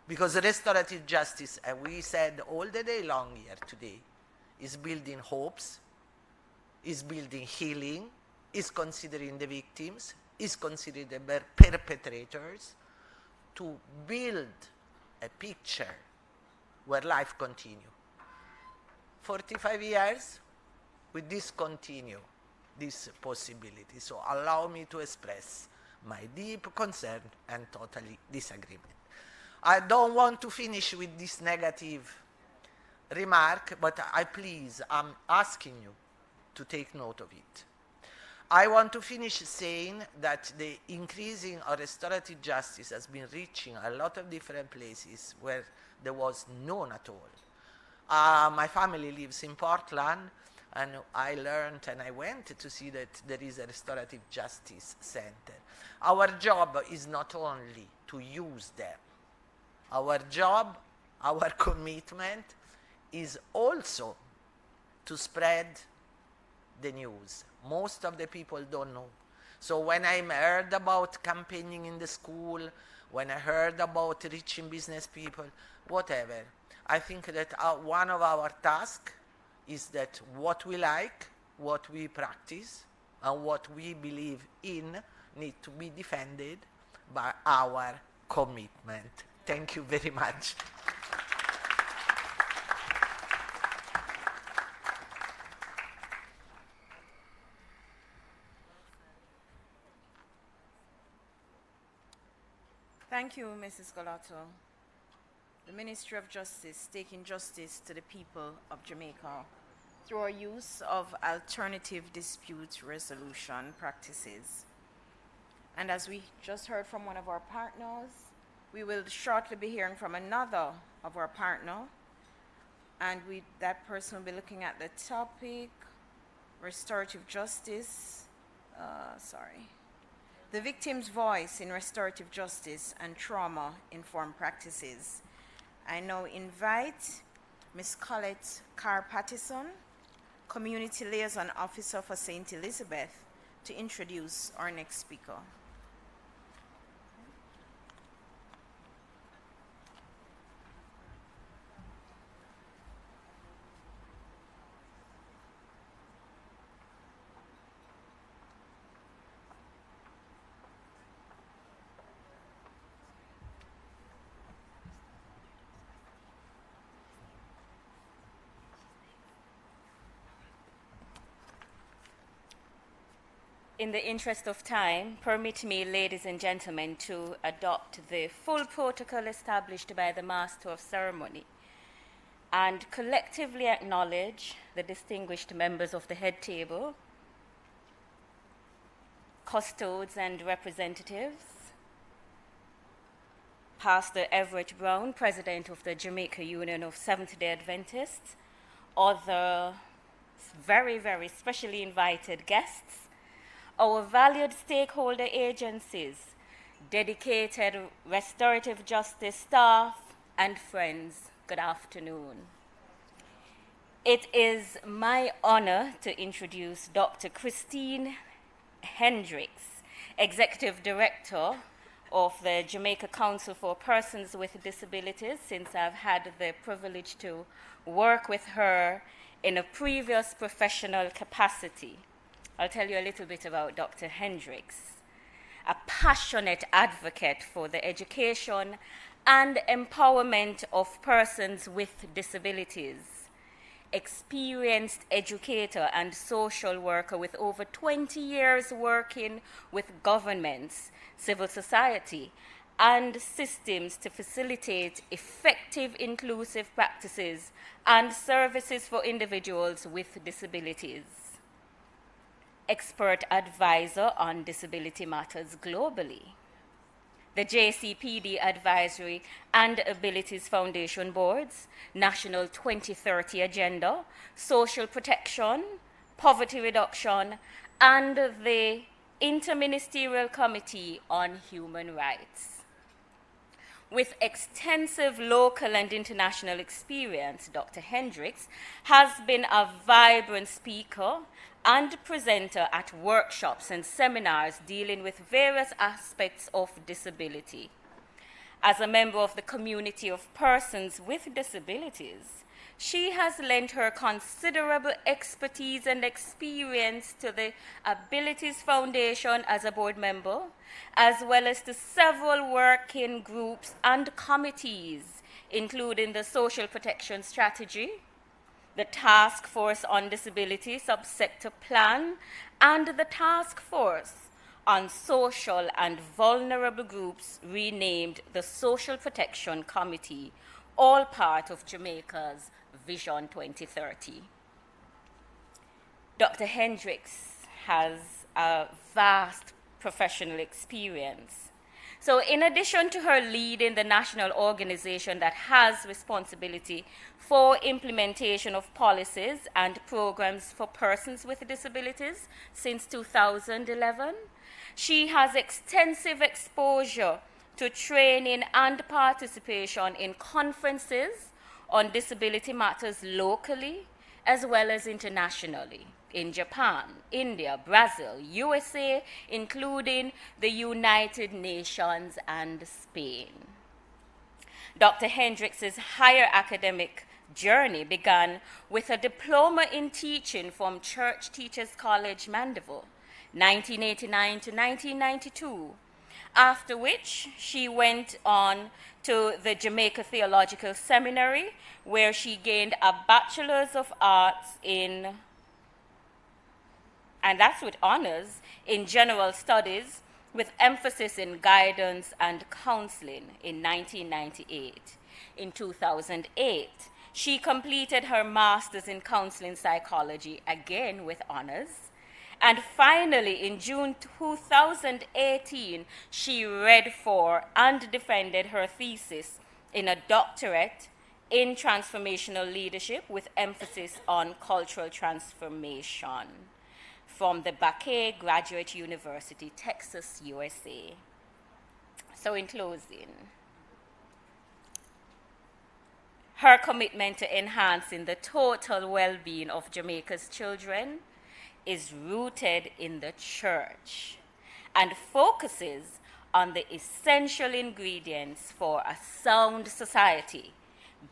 Because restorative justice, as we said all the day long here today, is building hopes, is building healing, is considering the victims, is considering the perpetrators, to build a picture where life continues. 45 years, we discontinue this possibility. So allow me to express my deep concern and totally disagreement. I don't want to finish with this negative remark, but I'm asking you to take note of it. I want to finish saying that the increasing of restorative justice has been reaching a lot of different places where there was none at all. My family lives in Portland, and I learned and I went to see that there is a restorative justice center. Our job is not only to use them. Our job, our commitment is also to spread the news. Most of the people don't know So when I heard about campaigning in the school, when I heard about reaching business people, whatever, I think that one of our tasks is that what we like, what we practice, and what we believe in need to be defended by our commitment. Thank you very much. Thank you, Mrs. Galato. The Ministry of Justice taking justice to the people of Jamaica through our use of alternative dispute resolution practices. And as we just heard from one of our partners, we will shortly be hearing from another of our partners, and that person will be looking at the topic, restorative justice, the victim's voice in restorative justice and trauma-informed practices. I now invite Ms. Colette Carr-Pattison, Community Liaison Officer for St. Elizabeth, to introduce our next speaker. In the interest of time, permit me, ladies and gentlemen, to adopt the full protocol established by the Master of Ceremony and collectively acknowledge the distinguished members of the head table, custodes and representatives, Pastor Everett Brown, President of the Jamaica Union of Seventh-day Adventists, other very, very specially invited guests, our valued stakeholder agencies, dedicated restorative justice staff, and friends, good afternoon. It is my honor to introduce Dr. Christine Hendricks, Executive Director of the Jamaica Council for Persons with Disabilities, since I've had the privilege to work with her in a previous professional capacity. I'll tell you a little bit about Dr. Hendricks, a passionate advocate for the education and empowerment of persons with disabilities, experienced educator and social worker with over 20 years working with governments, civil society, and systems to facilitate effective inclusive practices and services for individuals with disabilities. Expert advisor on disability matters globally. The JCPD Advisory and Abilities Foundation Board's National 2030 Agenda, Social Protection, Poverty Reduction, and the Interministerial Committee on Human Rights. With extensive local and international experience, Dr. Hendricks has been a vibrant speaker and presenter at workshops and seminars dealing with various aspects of disability. As a member of the community of persons with disabilities, she has lent her considerable expertise and experience to the Abilities Foundation as a board member, as well as to several working groups and committees, including the Social Protection Strategy, the Task Force on Disability Subsector Plan, and the Task Force on Social and Vulnerable Groups, renamed the Social Protection Committee, all part of Jamaica's Vision 2030. Dr. Hendricks has a vast professional experience. So in addition to her leading the national organization that has responsibility for implementation of policies and programs for persons with disabilities since 2011, she has extensive exposure to training and participation in conferences on disability matters locally as well as internationally, in Japan, India, Brazil, USA, including the United Nations and Spain. Dr. Hendricks' higher academic journey began with a diploma in teaching from Church Teachers College, Mandeville, 1989 to 1992, after which she went on to the Jamaica Theological Seminary, where she gained a Bachelor's of Arts in, and that's with honors, in General Studies, with emphasis in guidance and counseling in 1998. In 2008, she completed her master's in counseling psychology, again with honors. And finally, in June 2018, she read for and defended her thesis in a doctorate in transformational leadership with emphasis on cultural transformation from the Bakke Graduate University, Texas, USA. So in closing, her commitment to enhancing the total well-being of Jamaica's children is rooted in the church and focuses on the essential ingredients for a sound society,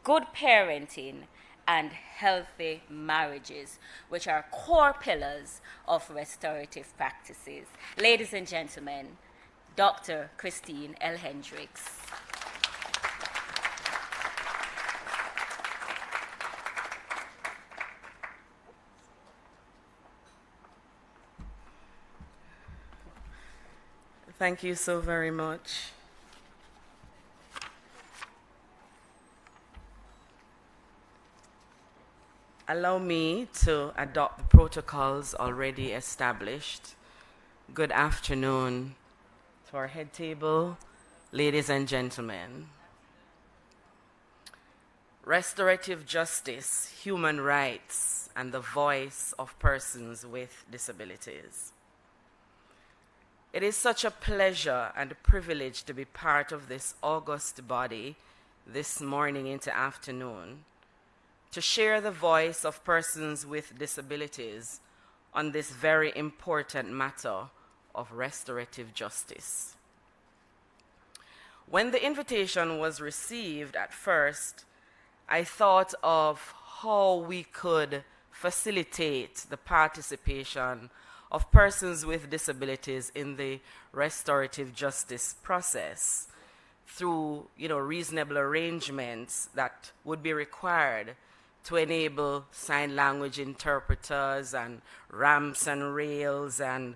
good parenting, and healthy marriages, which are core pillars of restorative practices. Ladies and gentlemen, Dr. Christine L. Hendricks. Thank you so very much. Allow me to adopt the protocols already established. Good afternoon to our head table, ladies and gentlemen. Restorative justice, human rights, and the voice of persons with disabilities. It is such a pleasure and a privilege to be part of this august body this morning into afternoon, to share the voice of persons with disabilities on this very important matter of restorative justice. When the invitation was received at first, I thought of how we could facilitate the participation of persons with disabilities in the restorative justice process through, reasonable arrangements that would be required to enable sign language interpreters and ramps and rails and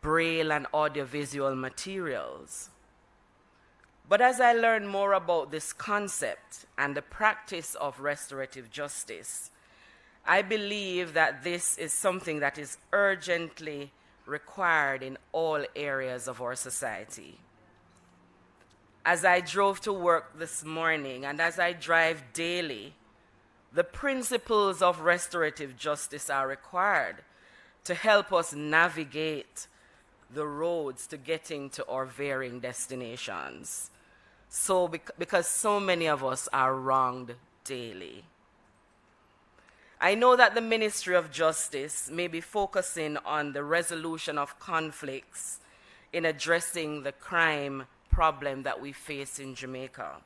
braille and audiovisual materials. But as I learned more about this concept and the practice of restorative justice, I believe that this is something that is urgently required in all areas of our society. As I drove to work this morning and as I drive daily, the principles of restorative justice are required to help us navigate the roads to getting to our varying destinations. So, because so many of us are wronged daily. I know that the Ministry of Justice may be focusing on the resolution of conflicts in addressing the crime problem that we face in Jamaica.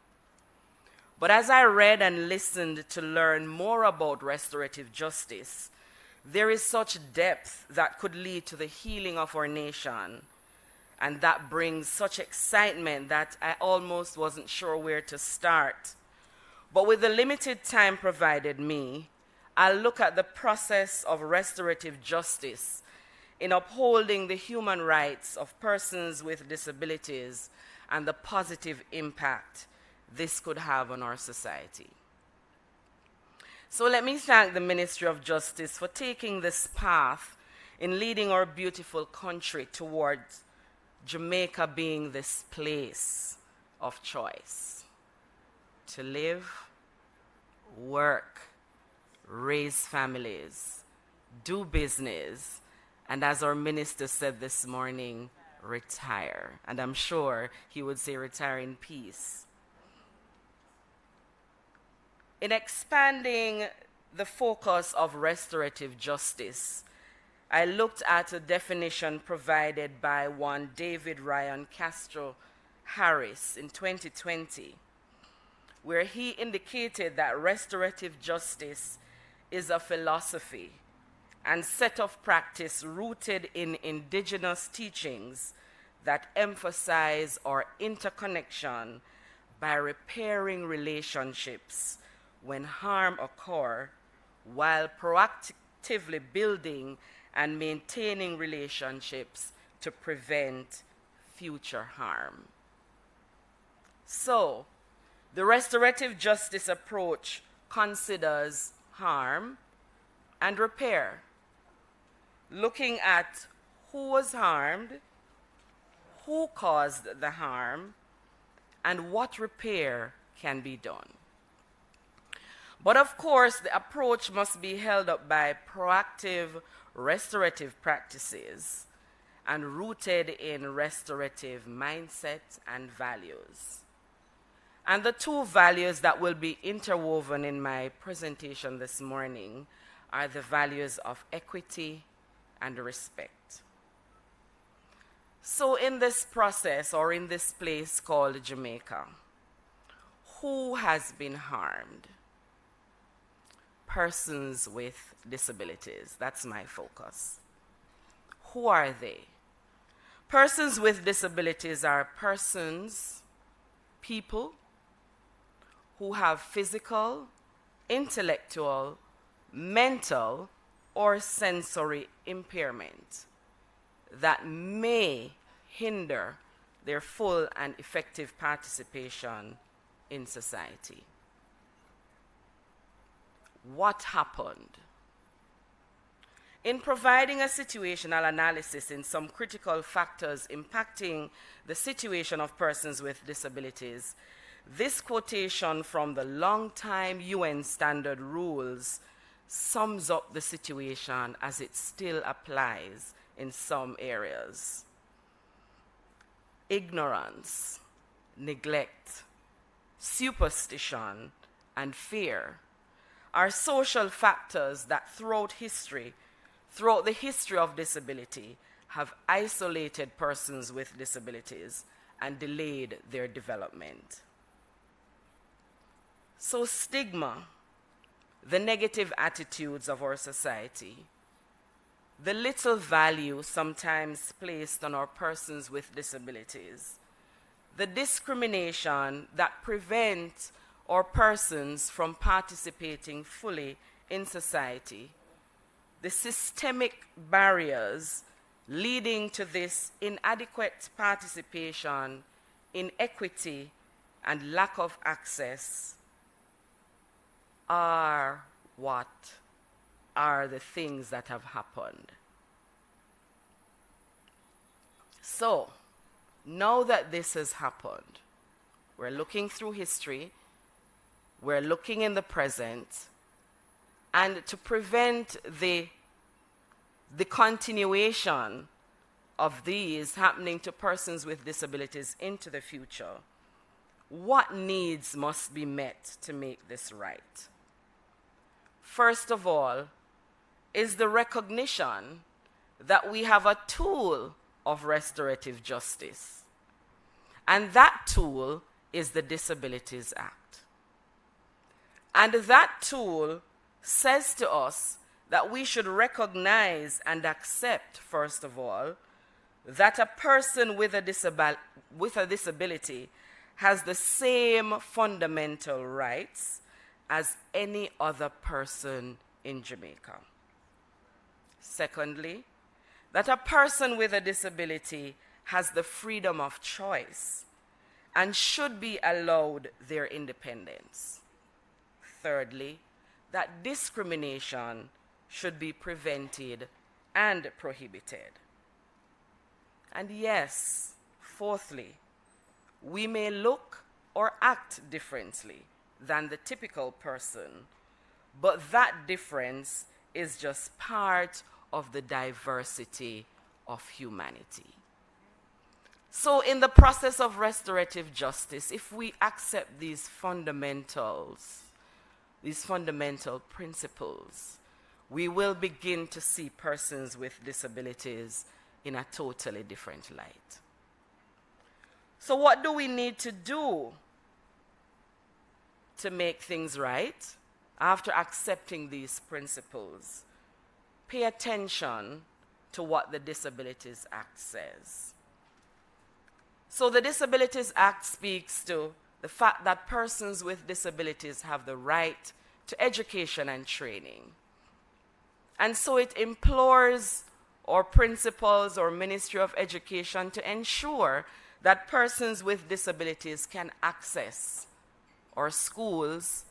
But as I read and listened to learn more about restorative justice, there is such depth that could lead to the healing of our nation. And that brings such excitement that I almost wasn't sure where to start. But with the limited time provided me, I'll look at the process of restorative justice in upholding the human rights of persons with disabilities and the positive impact this could have on our society. So let me thank the Ministry of Justice for taking this path in leading our beautiful country towards Jamaica being this place of choice to live, work, raise families, do business, and as our minister said this morning, retire. And I'm sure he would say retire in peace. In expanding the focus of restorative justice, I looked at a definition provided by one David Ryan Castro Harris in 2020, where he indicated that restorative justice is a philosophy and set of practice rooted in indigenous teachings that emphasize our interconnection by repairing relationships when harm occurs, while proactively building and maintaining relationships to prevent future harm. So, the restorative justice approach considers harm and repair, looking at who was harmed, who caused the harm, and what repair can be done. But of course, the approach must be held up by proactive restorative practices and rooted in restorative mindset and values. And the two values that will be interwoven in my presentation this morning are the values of equity and respect. So in this process, or in this place called Jamaica, who has been harmed? Persons with disabilities. That's my focus. Who are they? Persons with disabilities are persons, people, who have physical, intellectual, mental, or sensory impairment that may hinder their full and effective participation in society. What happened? In providing a situational analysis in some critical factors impacting the situation of persons with disabilities, this quotation from the long-time UN standard rules sums up the situation as it still applies in some areas. Ignorance, neglect, superstition, and fear are social factors that throughout the history of disability, have isolated persons with disabilities and delayed their development. So stigma, the negative attitudes of our society, the little value sometimes placed on our persons with disabilities, the discrimination that prevents our persons from participating fully in society, the systemic barriers leading to this inadequate participation, inequity, and lack of access are what are the things that have happened. So, now that this has happened, we're looking through history, we're looking in the present, and to prevent the continuation of these happening to persons with disabilities into the future, what needs must be met to make this right? First of all, is the recognition that we have a tool of restorative justice. And that tool is the Disabilities Act. And that tool says to us that we should recognize and accept, first of all, that a person with a disability has the same fundamental rights as any other person in Jamaica. Secondly, that a person with a disability has the freedom of choice and should be allowed their independence. Thirdly, that discrimination should be prevented and prohibited. And yes, fourthly, we may look or act differently than the typical person, but that difference is just part of the diversity of humanity. So in the process of restorative justice, if we accept these fundamentals, these fundamental principles, we will begin to see persons with disabilities in a totally different light. So what do we need to do to make things right after accepting these principles? Pay attention to what the Disabilities Act says. So the Disabilities Act speaks to the fact that persons with disabilities have the right to education and training. And so it implores our principals or Ministry of Education to ensure that persons with disabilities can access our schools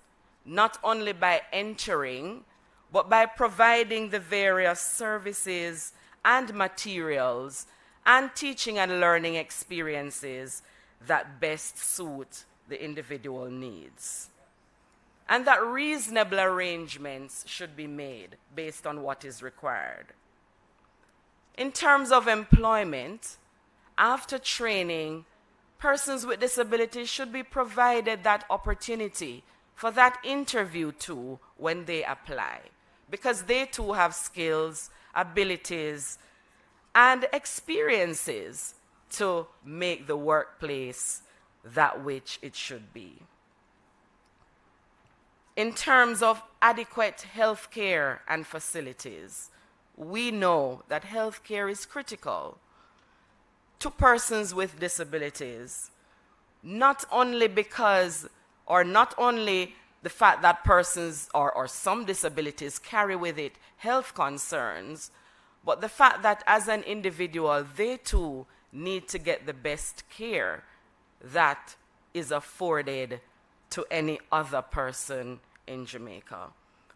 not only by entering, but by providing the various services and materials and teaching and learning experiences that best suit the individual needs. And that reasonable arrangements should be made based on what is required. In terms of employment, after training, persons with disabilities should be provided that opportunity for that interview too when they apply, because they too have skills, abilities, and experiences to make the workplace that which it should be. In terms of adequate health care and facilities, we know that health care is critical to persons with disabilities, not only because, or not only the fact that persons or some disabilities carry with it health concerns, but the fact that as an individual, they too need to get the best care that is afforded to any other person in Jamaica.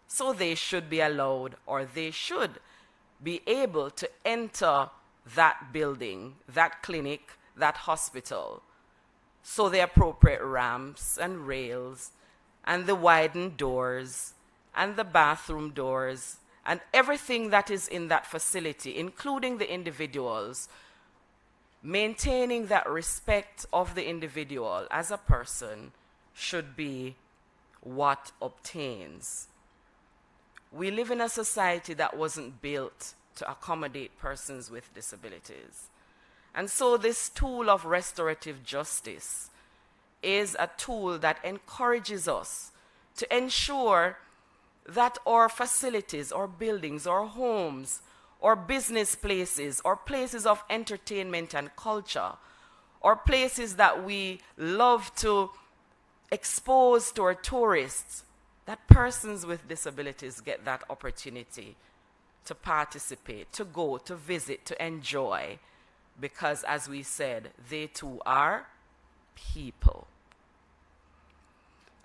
So they should be allowed, or they should be able to enter that building, that clinic, that hospital. So the appropriate ramps and rails and the widened doors and the bathroom doors and everything that is in that facility, including the individuals, maintaining that respect of the individual as a person should be what obtains. We live in a society that wasn't built to accommodate persons with disabilities. And so this tool of restorative justice is a tool that encourages us to ensure that our facilities, our buildings, our homes, or business places, or places of entertainment and culture, or places that we love to expose to our tourists, that persons with disabilities get that opportunity to participate, to go, to visit, to enjoy, because as we said, they too are people.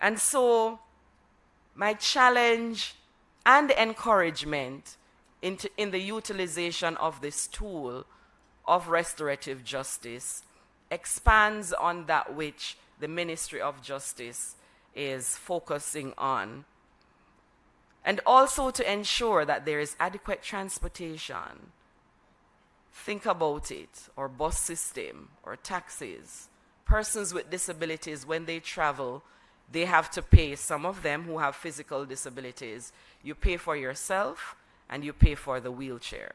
And so my challenge and encouragement in the utilization of this tool of restorative justice expands on that which the Ministry of Justice is focusing on, and also to ensure that there is adequate transportation. Think about it, or bus system, or taxis. Persons with disabilities, when they travel, they have to pay. Some of them who have physical disabilities, you pay for yourself and you pay for the wheelchair.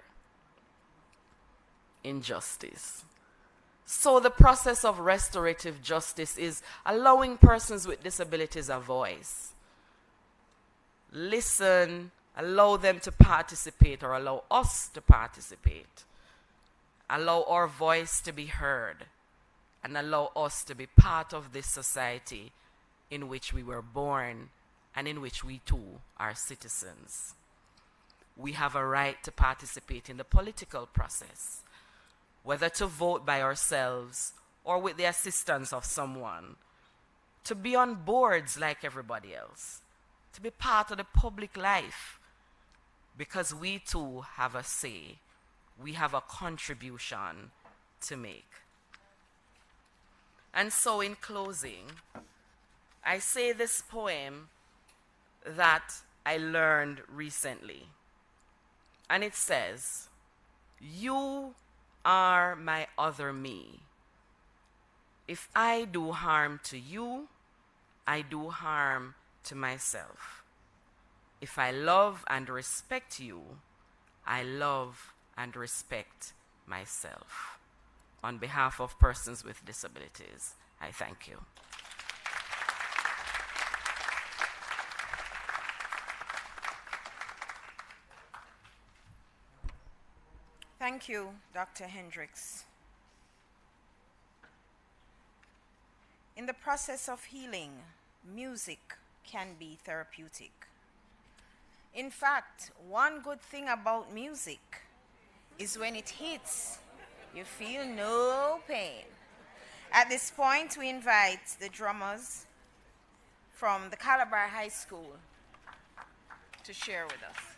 Injustice. So the process of restorative justice is allowing persons with disabilities a voice. Listen, allow them to participate, or allow us to participate. Allow our voice to be heard, and allow us to be part of this society in which we were born and in which we too are citizens. We have a right to participate in the political process, whether to vote by ourselves or with the assistance of someone, to be on boards like everybody else, to be part of the public life, because we too have a say. We have a contribution to make. And so in closing, I say this poem that I learned recently. And it says, "You are my other me. If I do harm to you, I do harm to myself. If I love and respect you, I love and respect myself. On behalf of persons with disabilities, I thank you. Thank you, Dr. Hendricks. In the process of healing, music can be therapeutic. In fact, one good thing about music is when it hits, you feel no pain. At this point, we invite the drummers from the Calabar High School to share with us.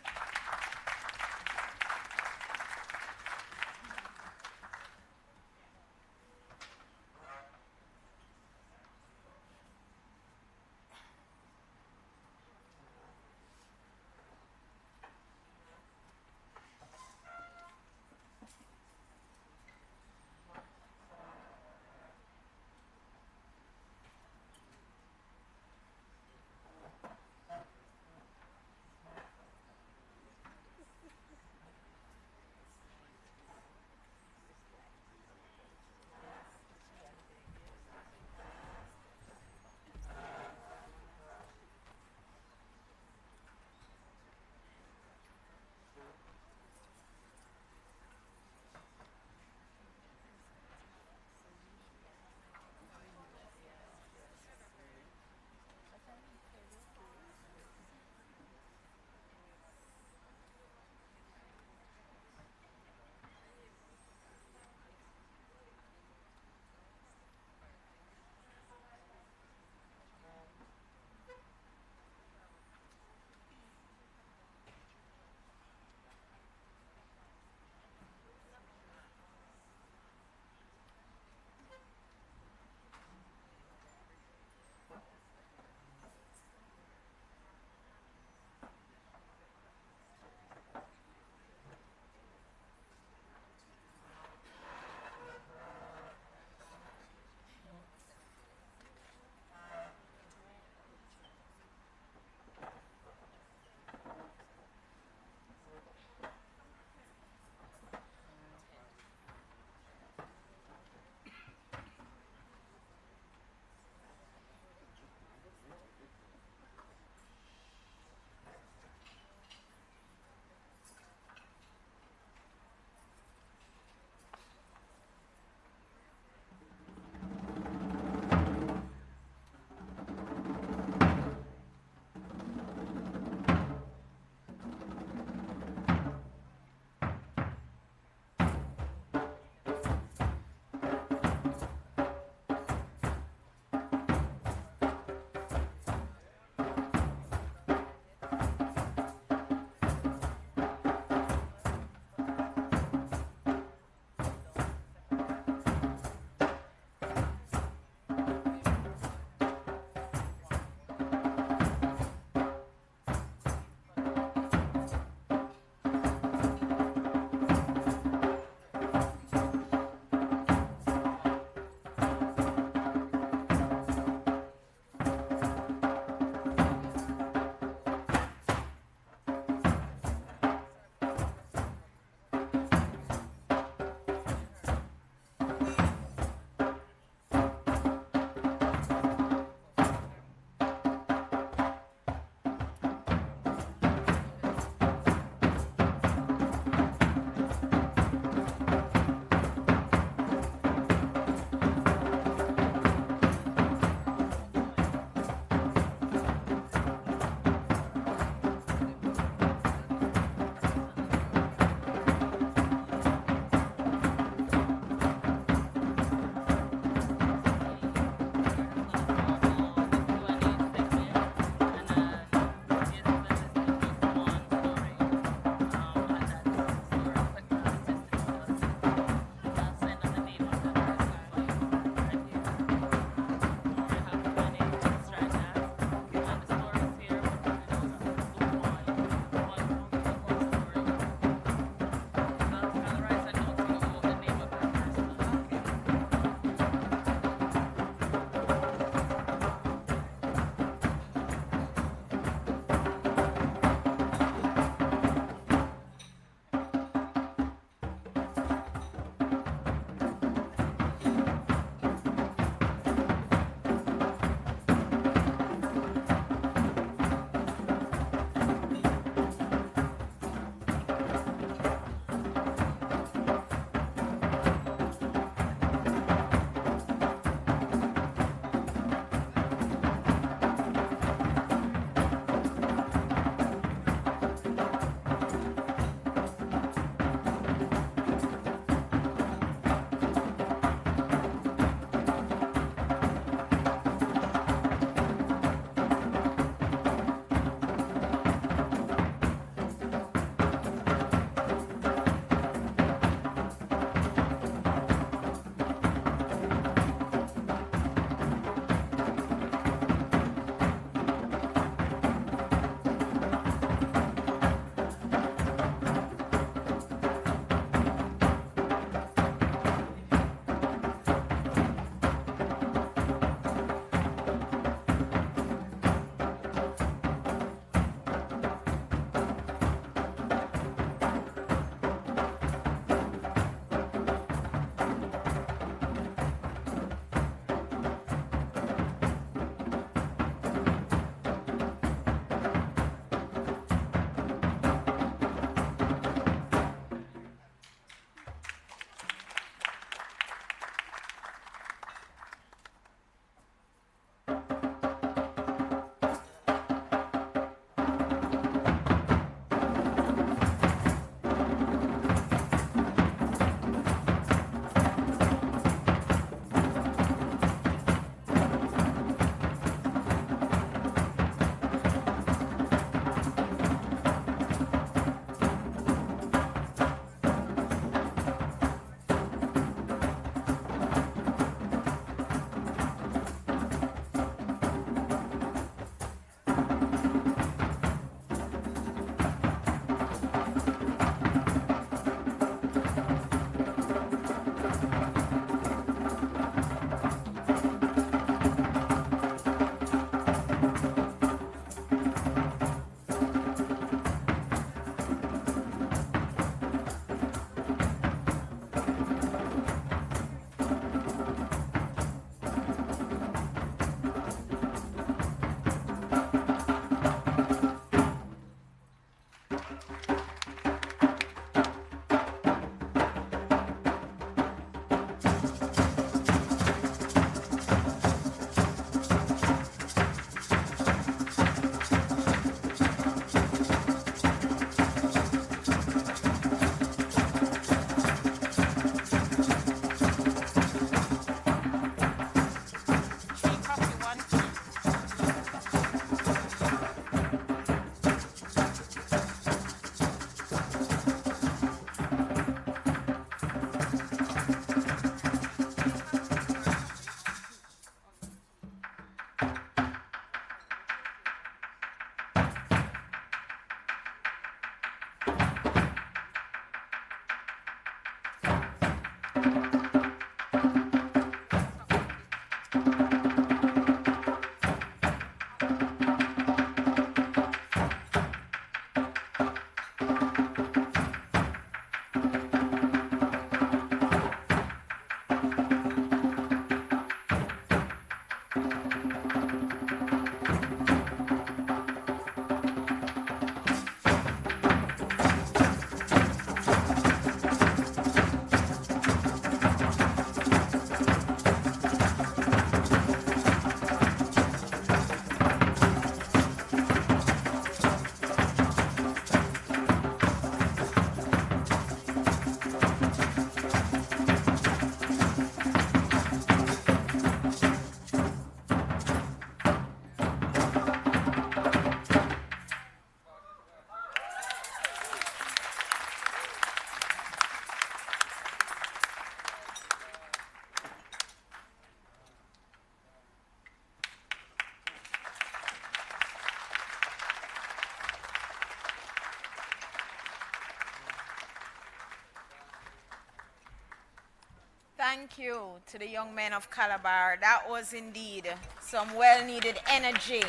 Thank you to the young men of Calabar. That was indeed some well-needed energy.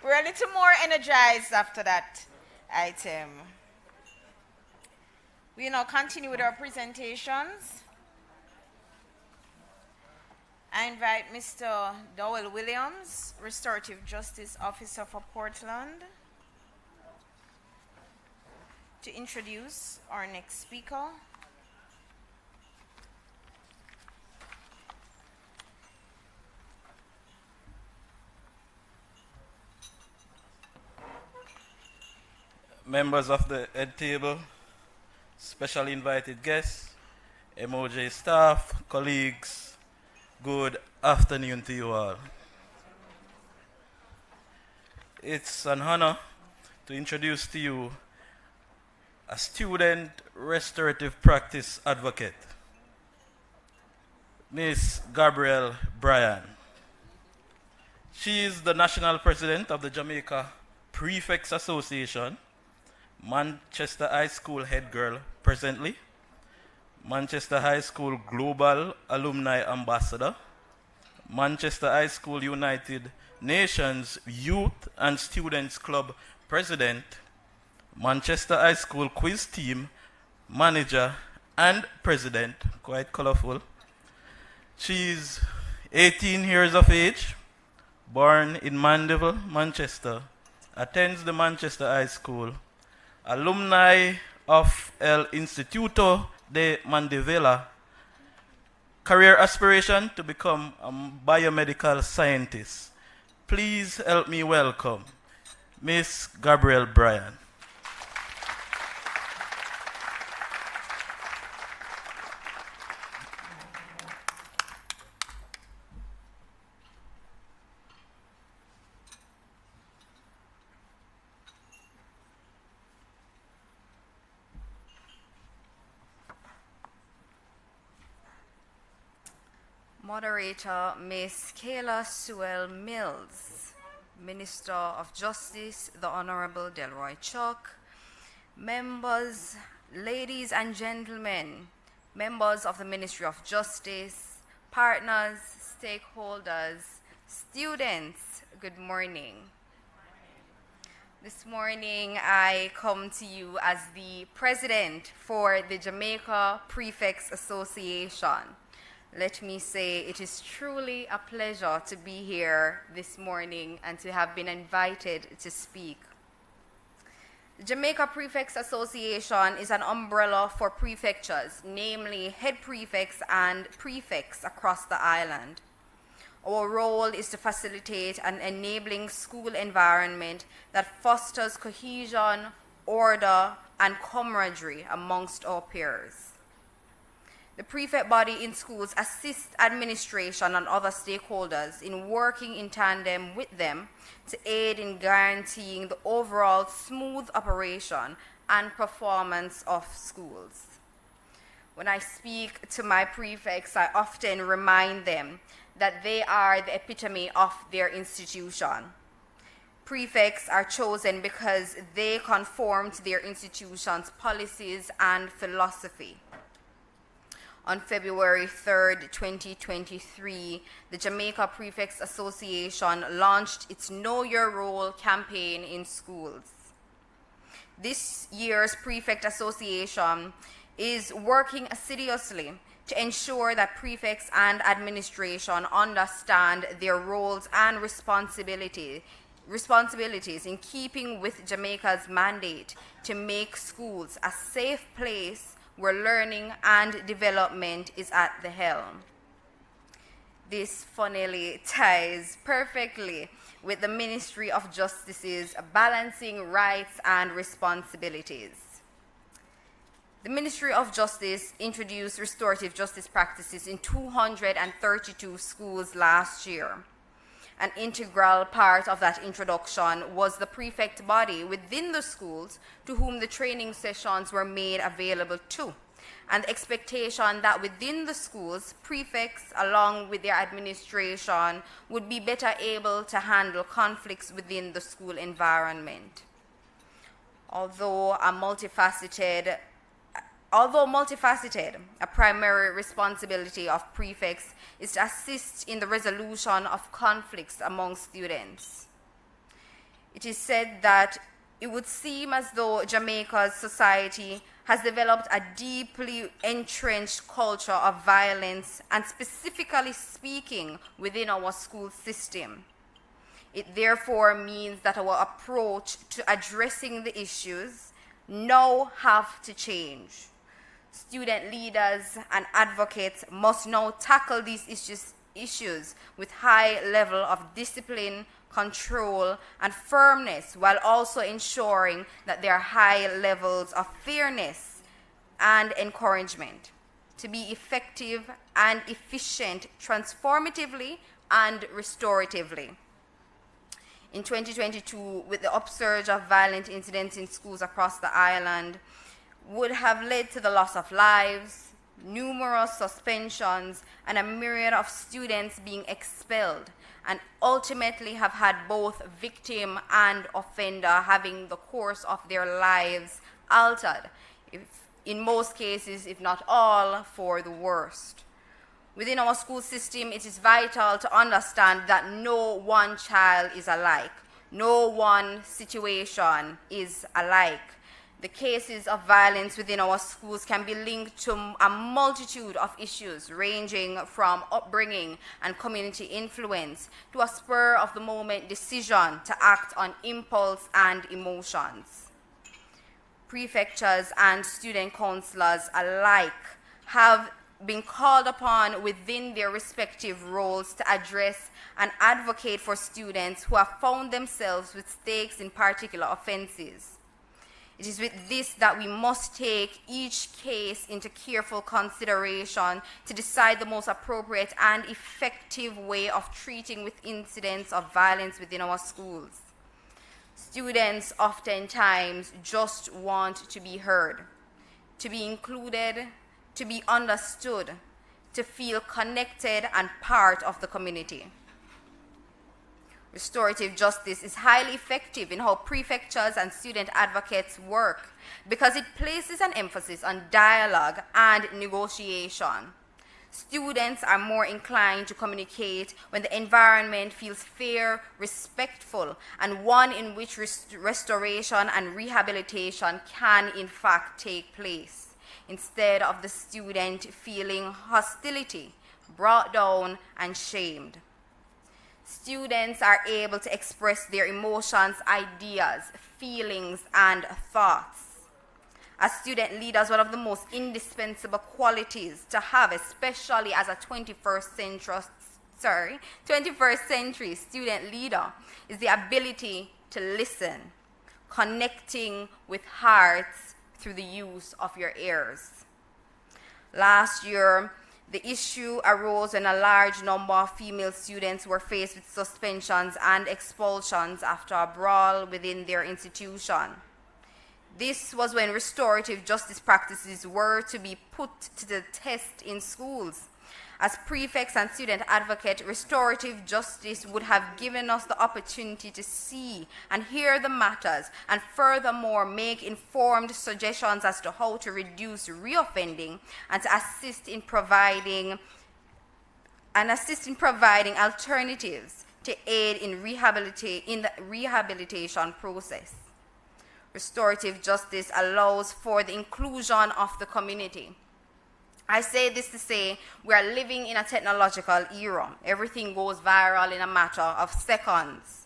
We're a little more energized after that item. We now continue with our presentations. I invite Mr. Dowell Williams, Restorative Justice Officer for Portland, to introduce our next speaker. Members of the head table, special invited guests, MOJ staff, colleagues, good afternoon to you all. It's an honor to introduce to you a student restorative practice advocate, Miss Gabrielle Bryan. She is the national president of the Jamaica Prefects Association, Manchester High School head girl presently, Manchester High School Global Alumni Ambassador, Manchester High School United Nations Youth and Students Club President, Manchester High School Quiz Team Manager and President, quite colorful. She's 18 years of age, born in Mandeville, Manchester, attends the Manchester High School, alumni of El Instituto de Mandevilla, career aspiration to become a biomedical scientist. Please help me welcome Miss Gabrielle Bryan. Moderator, Ms. Kayla Sewell Mills, Minister of Justice, the Honorable Delroy Chuck, members, ladies and gentlemen, members of the Ministry of Justice, partners, stakeholders, students, good morning. This morning I come to you as the president for the Jamaica Prefects Association. Let me say it is truly a pleasure to be here this morning and to have been invited to speak. The Jamaica Prefects Association is an umbrella for prefectures, namely head prefects and prefects across the island. Our role is to facilitate an enabling school environment that fosters cohesion, order, and camaraderie amongst our peers. The prefect body in schools assists administration and other stakeholders in working in tandem with them to aid in guaranteeing the overall smooth operation and performance of schools. When I speak to my prefects, I often remind them that they are the epitome of their institution. Prefects are chosen because they conform to their institution's policies and philosophy. On February 3rd, 2023, the Jamaica Prefects Association launched its Know Your Role campaign in schools. This year's Prefect Association is working assiduously to ensure that prefects and administration understand their roles and responsibilities in keeping with Jamaica's mandate to make schools a safe place where learning and development is at the helm. This funnily ties perfectly with the Ministry of Justice's balancing rights and responsibilities. The Ministry of Justice introduced restorative justice practices in 232 schools last year. An integral part of that introduction was the prefect body within the schools to whom the training sessions were made available to, and the expectation that within the schools, prefects, along with their administration, would be better able to handle conflicts within the school environment. Although a multifaceted Although multifaceted, a primary responsibility of prefects is to assist in the resolution of conflicts among students. It is said that it would seem as though Jamaica's society has developed a deeply entrenched culture of violence, and specifically speaking, within our school system. It therefore means that our approach to addressing the issues now have to change. Student leaders and advocates must now tackle these issues with high level of discipline, control, and firmness, while also ensuring that there are high levels of fairness and encouragement to be effective and efficient transformatively and restoratively. In 2022, with the upsurge of violent incidents in schools across the island, would have led to the loss of lives, numerous suspensions, and a myriad of students being expelled, and ultimately have had both victim and offender having the course of their lives altered, in most cases, if not all, for the worst. Within our school system, it is vital to understand that no one child is alike. No one situation is alike. The cases of violence within our schools can be linked to a multitude of issues, ranging from upbringing and community influence to a spur-of-the-moment decision to act on impulse and emotions. Prefectures and student councillors alike have been called upon within their respective roles to address and advocate for students who have found themselves with stakes in particular offenses. It is with this that we must take each case into careful consideration to decide the most appropriate and effective way of treating with incidents of violence within our schools. Students oftentimes just want to be heard, to be included, to be understood, to feel connected and part of the community. Restorative justice is highly effective in how prefectures and student advocates work because it places an emphasis on dialogue and negotiation. Students are more inclined to communicate when the environment feels fair, respectful, and one in which restoration and rehabilitation can in fact take place, instead of the student feeling hostility, brought down, and shamed. Students are able to express their emotions, ideas, feelings, and thoughts. As student leaders, one of the most indispensable qualities to have, especially as a 21st century student leader, is the ability to listen, connecting with hearts through the use of your ears. Last year, the issue arose when a large number of female students were faced with suspensions and expulsions after a brawl within their institution. This was when restorative justice practices were to be put to the test in schools. As prefects and student advocates, restorative justice would have given us the opportunity to see and hear the matters, and furthermore make informed suggestions as to how to reduce reoffending and to assist in providing alternatives to aid in the rehabilitation process. Restorative justice allows for the inclusion of the community. I say this to say we are living in a technological era. Everything goes viral in a matter of seconds.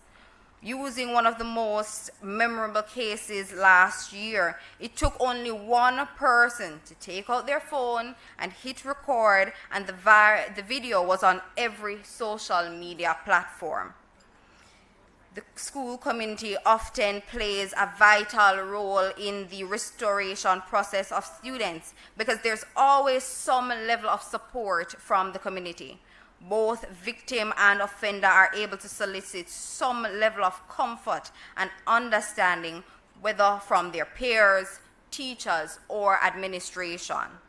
Using one of the most memorable cases last year, it took only one person to take out their phone and hit record, and the video was on every social media platform. The school community often plays a vital role in the restoration process of students because there's always some level of support from the community. Both victim and offender are able to solicit some level of comfort and understanding, whether from their peers, teachers, or administration.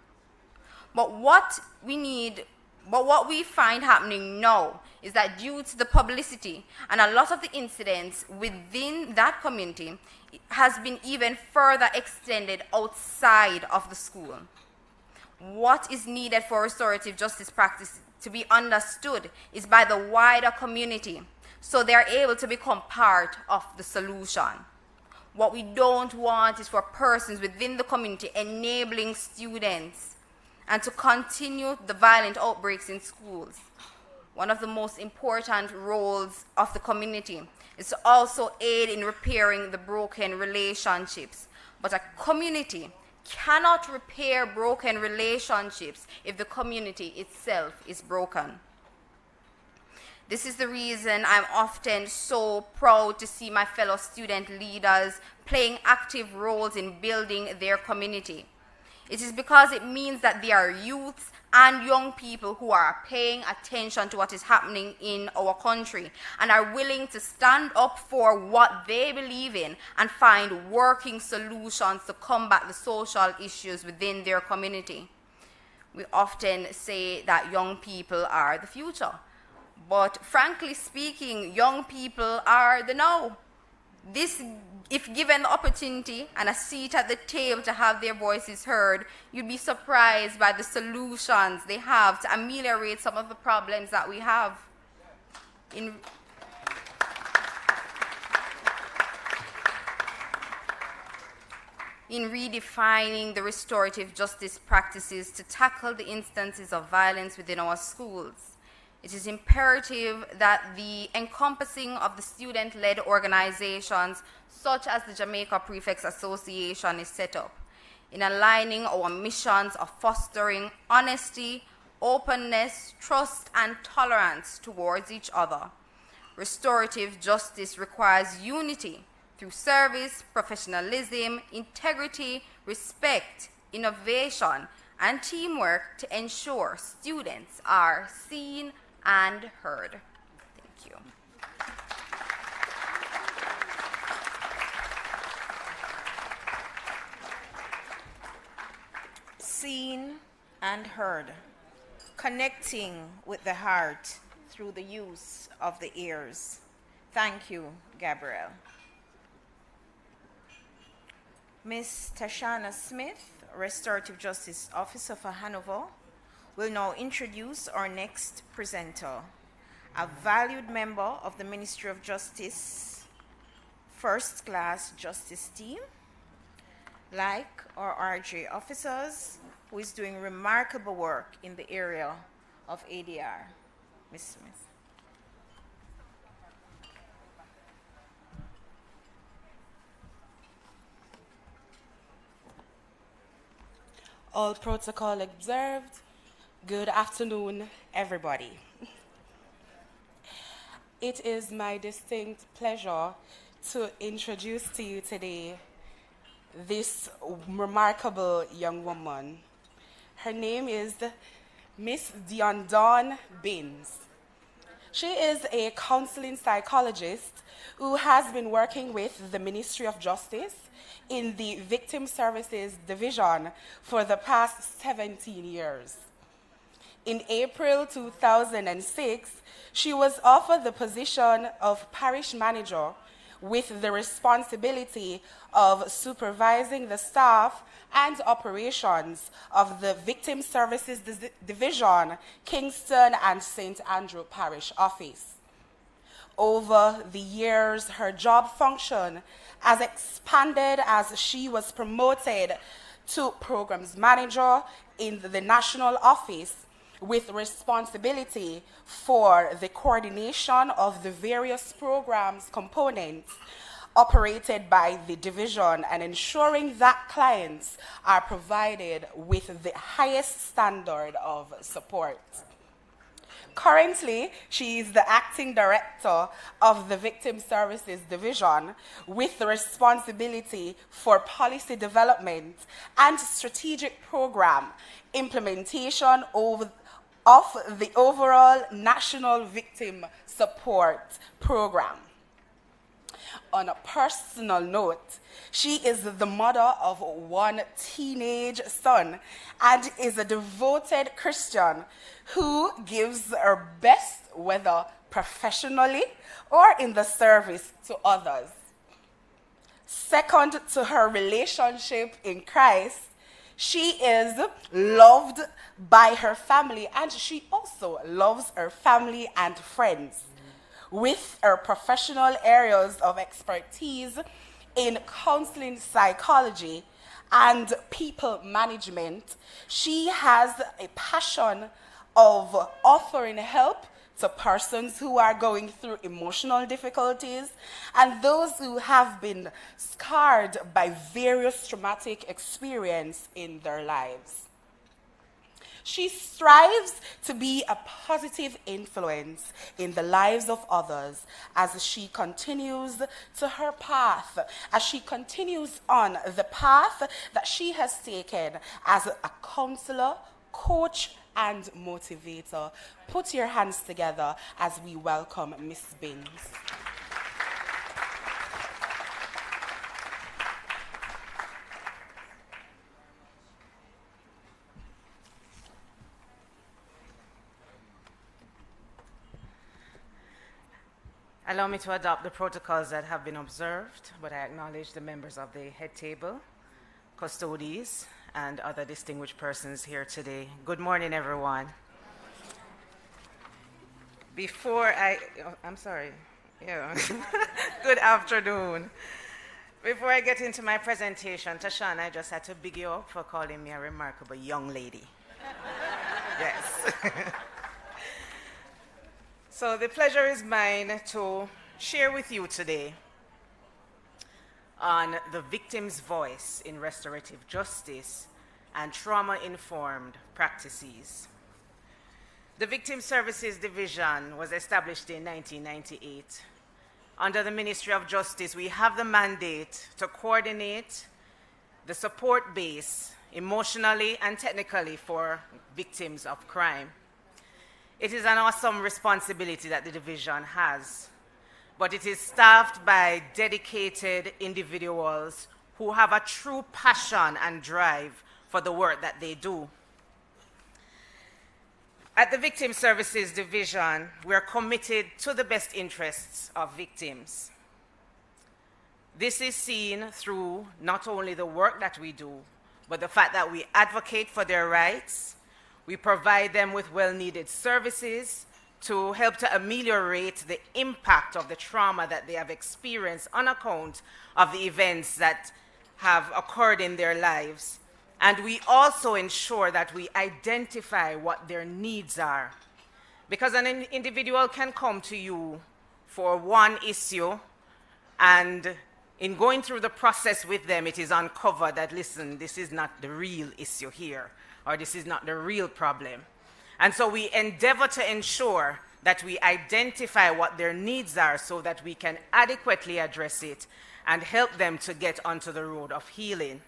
But what we need But what we find happening now is that due to the publicity and a lot of the incidents within that community has been even further extended outside of the school. What is needed for restorative justice practice to be understood is by the wider community, so they are able to become part of the solution. What we don't want is for persons within the community enabling students and to continue the violent outbreaks in schools. One of the most important roles of the community is to also aid in repairing the broken relationships. But a community cannot repair broken relationships if the community itself is broken. This is the reason I'm often so proud to see my fellow student leaders playing active roles in building their community. It is because it means that they are youths and young people who are paying attention to what is happening in our country and are willing to stand up for what they believe in and find working solutions to combat the social issues within their community. We often say that young people are the future, but frankly speaking, young people are the now. This, if given the opportunity and a seat at the table to have their voices heard, you'd be surprised by the solutions they have to ameliorate some of the problems that we have. In redefining the restorative justice practices to tackle the instances of violence within our schools, it is imperative that the encompassing of the student-led organizations, such as the Jamaica Prefects Association, is set up, in aligning our missions of fostering honesty, openness, trust, and tolerance towards each other. Restorative justice requires unity through service, professionalism, integrity, respect, innovation, and teamwork to ensure students are seen and heard. Thank you. Seen and heard, connecting with the heart through the use of the ears. Thank you, Gabrielle. Ms. Tashana Smith, Restorative Justice Officer for Hanover, will now introduce our next presenter, a valued member of the Ministry of Justice First Class Justice Team, like our RJ officers, who is doing remarkable work in the area of ADR. Ms. Smith. All protocol observed. Good afternoon, everybody. It is my distinct pleasure to introduce to you today this remarkable young woman. Her name is Miss Diondon Binns. She is a counseling psychologist who has been working with the Ministry of Justice in the Victim Services Division for the past 17 years. In April 2006, she was offered the position of parish manager with the responsibility of supervising the staff and operations of the Victim Services Division, Kingston and St. Andrew Parish Office. Over the years, her job function has expanded as she was promoted to programs manager in the national office with responsibility for the coordination of the various programs components operated by the division and ensuring that clients are provided with the highest standard of support. Currently, she is the acting director of the Victim Services Division with the responsibility for policy development and strategic program implementation of the overall National Victim Support Program. On a personal note, she is the mother of one teenage son and is a devoted Christian who gives her best, whether professionally or in the service to others. Second to her relationship in Christ, she is loved by her family, and she also loves her family and friends. With her professional areas of expertise in counseling psychology and people management, she has a passion of offering help to persons who are going through emotional difficulties and those who have been scarred by various traumatic experiences in their lives. She strives to be a positive influence in the lives of others as she continues to her path, as she continues on the path that she has taken as a counselor, coach, and motivator. Put your hands together as we welcome Miss Binns. Allow me to adopt the protocols that have been observed, but I acknowledge the members of the head table, custodies, and other distinguished persons here today. Good morning, everyone. I'm sorry. Yeah. Good afternoon. Before I get into my presentation, Tashawn, I just had to big you up for calling me a remarkable young lady. Yes. So the pleasure is mine to share with you today on the victim's voice in restorative justice and trauma-informed practices. The Victim Services Division was established in 1998. Under the Ministry of Justice, we have the mandate to coordinate the support base emotionally and technically for victims of crime. It is an awesome responsibility that the division has, but it is staffed by dedicated individuals who have a true passion and drive for the work that they do. At the Victim Services Division, we are committed to the best interests of victims. This is seen through not only the work that we do, but the fact that we advocate for their rights. We provide them with well-needed services to help to ameliorate the impact of the trauma that they have experienced on account of the events that have occurred in their lives. And we also ensure that we identify what their needs are. Because an individual can come to you for one issue, and in going through the process with them, it is uncovered that, listen, this is not the real issue here, or this is not the real problem. And so we endeavor to ensure that we identify what their needs are so that we can adequately address it and help them to get onto the road of healing.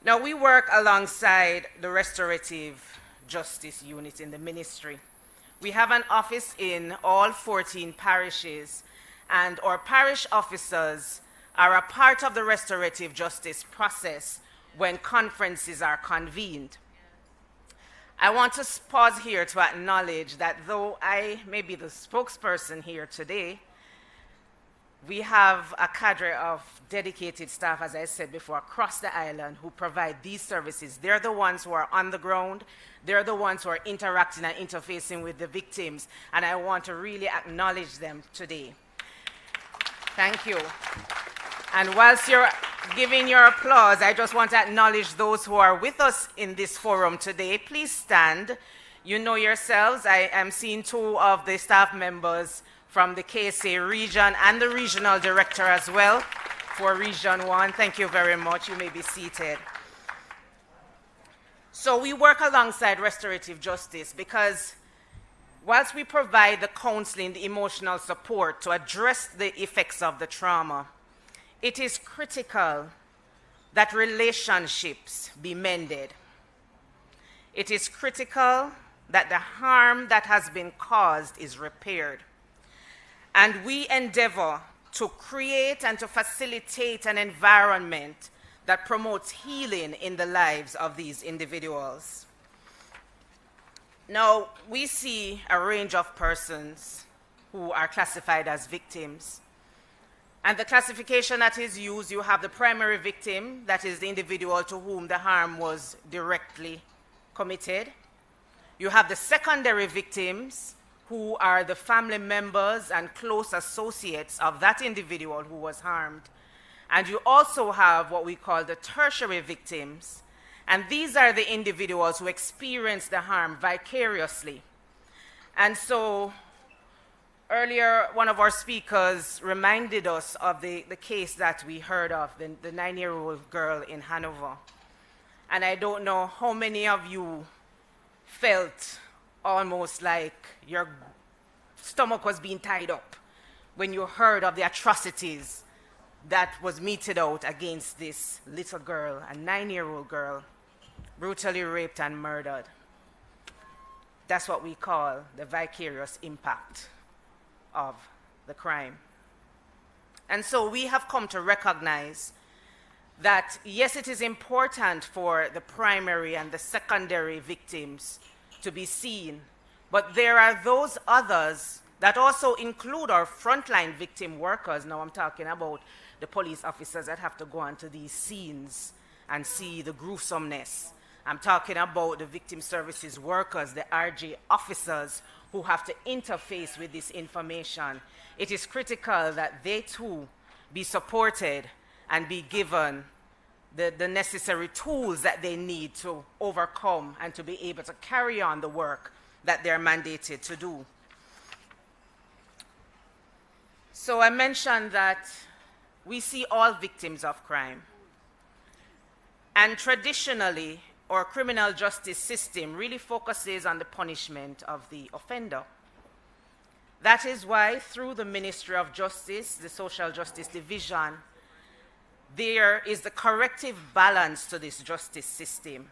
Now, we work alongside the Restorative Justice Unit in the ministry. We have an office in all 14 parishes, and our parish officers are a part of the restorative justice process when conferences are convened. I want to pause here to acknowledge that though I may be the spokesperson here today, we have a cadre of dedicated staff, as I said before, across the island who provide these services. They're the ones who are on the ground. They're the ones who are interacting and interfacing with the victims, and I want to really acknowledge them today. Thank you. And whilst you're giving your applause, I just want to acknowledge those who are with us in this forum today. Please stand. You know yourselves. I am seeing two of the staff members from the KSA region and the regional director as well for Region 1. Thank you very much. You may be seated. So we work alongside restorative justice because whilst we provide the counseling, the emotional support to address the effects of the trauma, it is critical that relationships be mended. It is critical that the harm that has been caused is repaired. And we endeavor to create and to facilitate an environment that promotes healing in the lives of these individuals. Now, we see a range of persons who are classified as victims. And the classification that is used, you have the primary victim, that is the individual to whom the harm was directly committed. You have the secondary victims, who are the family members and close associates of that individual who was harmed. And you also have what we call the tertiary victims. And these are the individuals who experience the harm vicariously. And so earlier, one of our speakers reminded us of the case that we heard of, the 9-year-old girl in Hanover. And I don't know how many of you felt almost like your stomach was being tied up when you heard of the atrocities that was meted out against this little girl, a 9-year-old girl, brutally raped and murdered. That's what we call the vicarious impact of the crime. And so we have come to recognize that, yes, it is important for the primary and the secondary victims to be seen, but there are those others that also include our frontline victim workers. Now I'm talking about the police officers that have to go onto these scenes and see the gruesomeness. I'm talking about the victim services workers, the RJ officers who have to interface with this information. It is critical that they too be supported and be given the necessary tools that they need to overcome and to be able to carry on the work that they're mandated to do. So I mentioned that we see all victims of crime. And traditionally, our criminal justice system really focuses on the punishment of the offender. That is why through the Ministry of Justice, the Social Justice Division, there is the corrective balance to this justice system.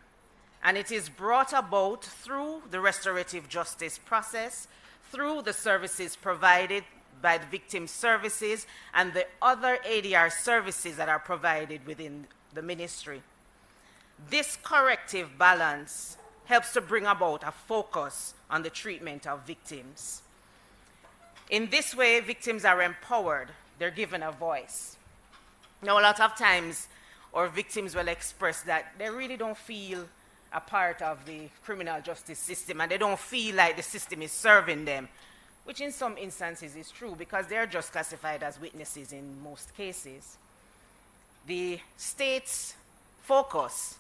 And it is brought about through the restorative justice process, through the services provided by the victim services and the other ADR services that are provided within the ministry. This corrective balance helps to bring about a focus on the treatment of victims. In this way, victims are empowered, they're given a voice. Now, a lot of times, our victims will express that they really don't feel a part of the criminal justice system and they don't feel like the system is serving them, which in some instances is true because they're just classified as witnesses in most cases. The state's focus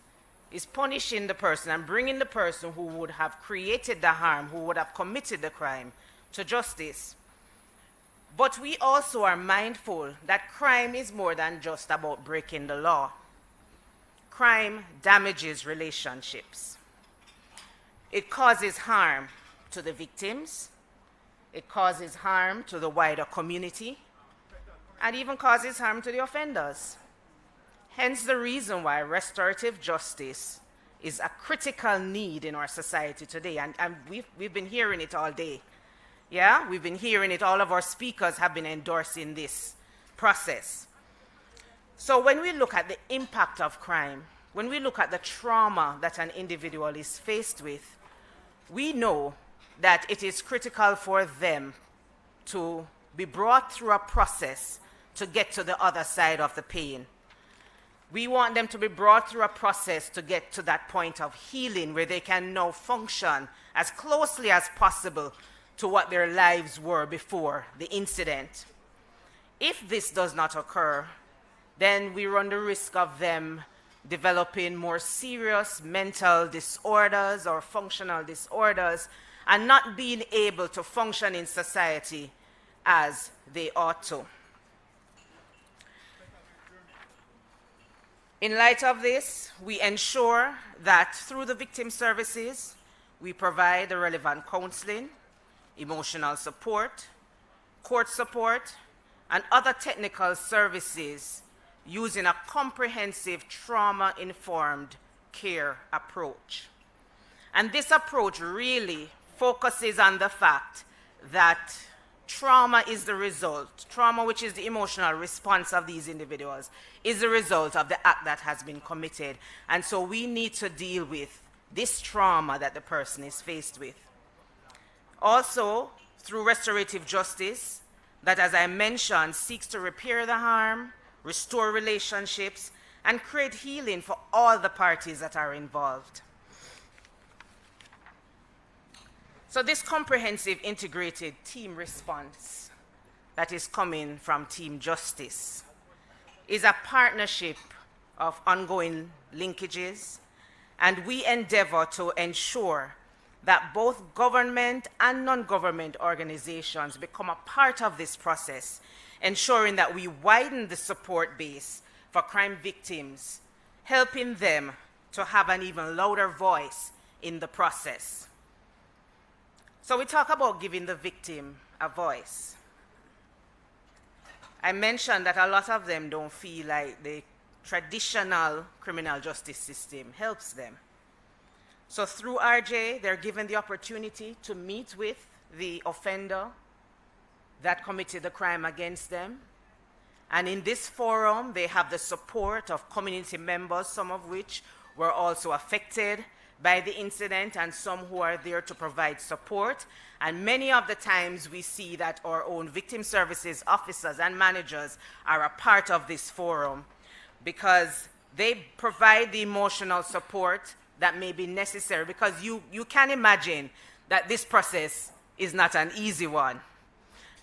is punishing the person and bringing the person who would have created the harm, who would have committed the crime, to justice. But we also are mindful that crime is more than just about breaking the law. Crime damages relationships. It causes harm to the victims, it causes harm to the wider community, and even causes harm to the offenders. Hence the reason why restorative justice is a critical need in our society today. And we've been hearing it all day. Yeah, we've been hearing it. All of our speakers have been endorsing this process. So when we look at the impact of crime, when we look at the trauma that an individual is faced with, we know that it is critical for them to be brought through a process to get to the other side of the pain. We want them to be brought through a process to get to that point of healing where they can now function as closely as possible to what their lives were before the incident. If this does not occur, then we run the risk of them developing more serious mental disorders or functional disorders and not being able to function in society as they ought to. In light of this, we ensure that through the victim services, we provide the relevant counseling, emotional support, court support, and other technical services using a comprehensive trauma-informed care approach. And this approach really focuses on the fact that trauma is the result. Trauma, which is the emotional response of these individuals, is the result of the act that has been committed. And so we need to deal with this trauma that the person is faced with. Also, through restorative justice, that, as I mentioned, seeks to repair the harm, restore relationships, and create healing for all the parties that are involved. So this comprehensive integrated team response that is coming from Team Justice is a partnership of ongoing linkages, and we endeavor to ensure that both government and non-government organizations become a part of this process, ensuring that we widen the support base for crime victims, helping them to have an even louder voice in the process. So we talk about giving the victim a voice. I mentioned that a lot of them don't feel like the traditional criminal justice system helps them. So through RJ, they're given the opportunity to meet with the offender that committed the crime against them. And in this forum, they have the support of community members, some of which were also affected by the incident, and some who are there to provide support. And many of the times we see that our own victim services officers and managers are a part of this forum because they provide the emotional support that may be necessary, because you can imagine that this process is not an easy one.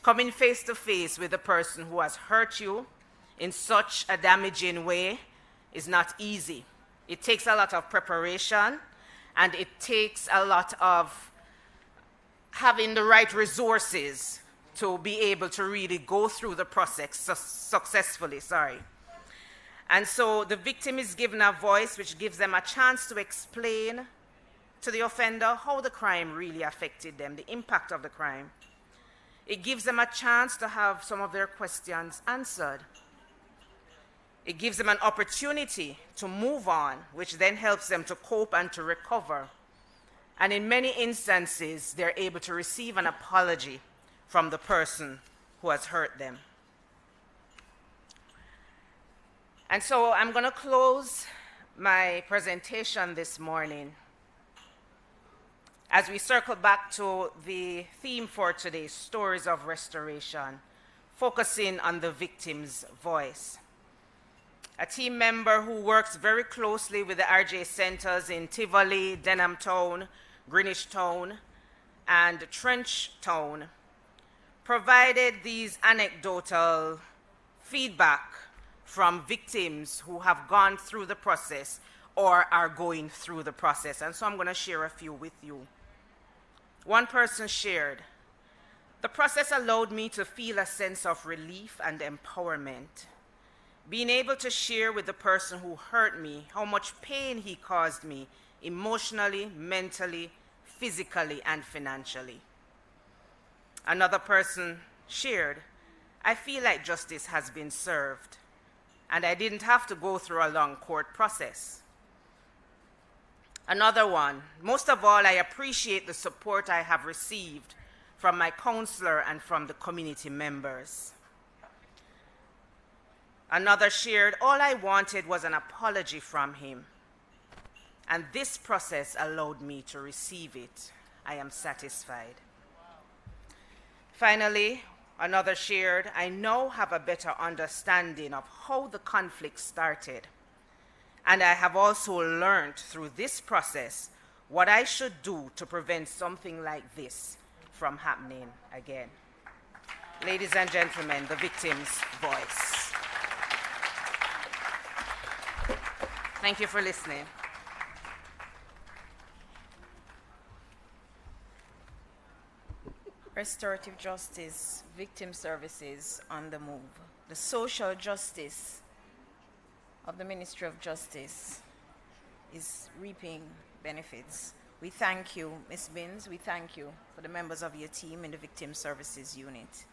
Coming face to face with a person who has hurt you in such a damaging way is not easy. It takes a lot of preparation, and it takes a lot of having the right resources to be able to really go through the process successfully. And so the victim is given a voice which gives them a chance to explain to the offender how the crime really affected them, the impact of the crime. It gives them a chance to have some of their questions answered. It gives them an opportunity to move on, which then helps them to cope and to recover. And in many instances, they're able to receive an apology from the person who has hurt them. And so I'm going to close my presentation this morning as we circle back to the theme for today, Stories of Restoration, focusing on the victim's voice. A team member who works very closely with the RJ centers in Tivoli, Denham Town, Greenwich Town, and Trench Town provided these anecdotal feedback from victims who have gone through the process or are going through the process. And so I'm going to share a few with you. One person shared, "The process allowed me to feel a sense of relief and empowerment. Being able to share with the person who hurt me how much pain he caused me emotionally, mentally, physically, and financially." Another person shared, "I feel like justice has been served, and I didn't have to go through a long court process." Another one, "Most of all, I appreciate the support I have received from my counselor and from the community members." Another shared, "All I wanted was an apology from him, and this process allowed me to receive it. I am satisfied." Finally, another shared, "I now have a better understanding of how the conflict started, and I have also learned through this process what I should do to prevent something like this from happening again." Ladies and gentlemen, the victim's voice. Thank you for listening. Restorative justice, victim services on the move. The social justice of the Ministry of Justice is reaping benefits. We thank you, Ms. Binns. We thank you for the members of your team in the Victim Services Unit.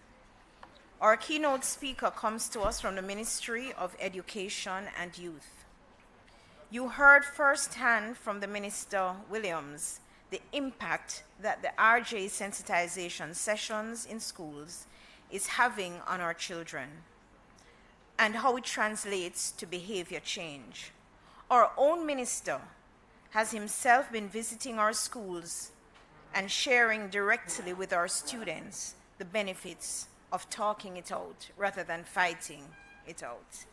Our keynote speaker comes to us from the Ministry of Education and Youth. You heard firsthand from the Minister Williams the impact that the RJ sensitization sessions in schools is having on our children and how it translates to behavior change. Our own minister has himself been visiting our schools and sharing directly with our students the benefits of talking it out rather than fighting it out.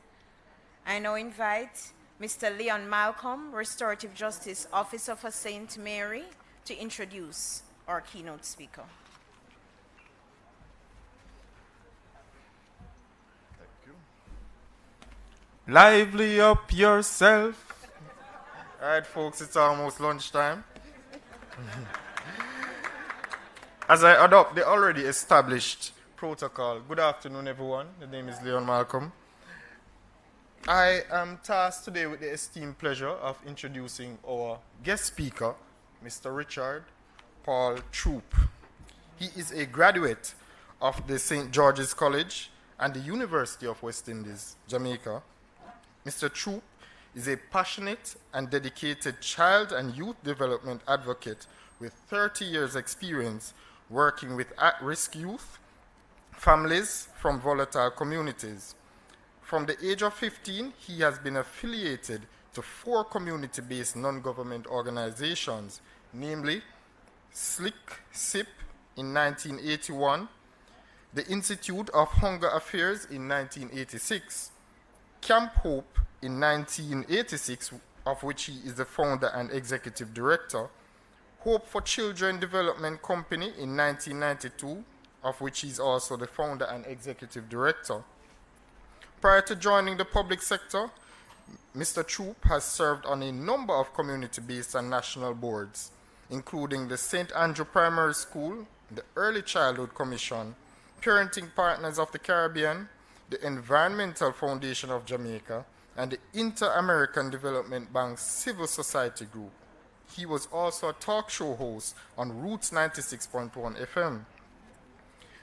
I now invite Mr. Leon Malcolm, Restorative Justice Officer for St. Mary, to introduce our keynote speaker. Lively up yourself. All right, folks, it's almost lunchtime. As I adopt the already established protocol, good afternoon, everyone. The name is Leon Malcolm. I am tasked today with the esteemed pleasure of introducing our guest speaker, Mr. Richard Paul Troop. He is a graduate of the St. George's College and the University of West Indies, Jamaica. Mr. Troop is a passionate and dedicated child and youth development advocate with 30 years' experience working with at-risk youth, families from volatile communities. From the age of 15, he has been affiliated to 4 community-based non-government organizations, namely SIP in 1981, the Institute of Hunger Affairs in 1986, Camp Hope in 1986, of which he is the founder and executive director, Hope for Children Development Company in 1992, of which he is also the founder and executive director. Prior to joining the public sector, Mr. Troop has served on a number of community-based and national boards, including the St. Andrew Primary School, the Early Childhood Commission, Parenting Partners of the Caribbean, the Environmental Foundation of Jamaica, and the Inter-American Development Bank Civil Society Group. He was also a talk show host on Roots 96.1 FM.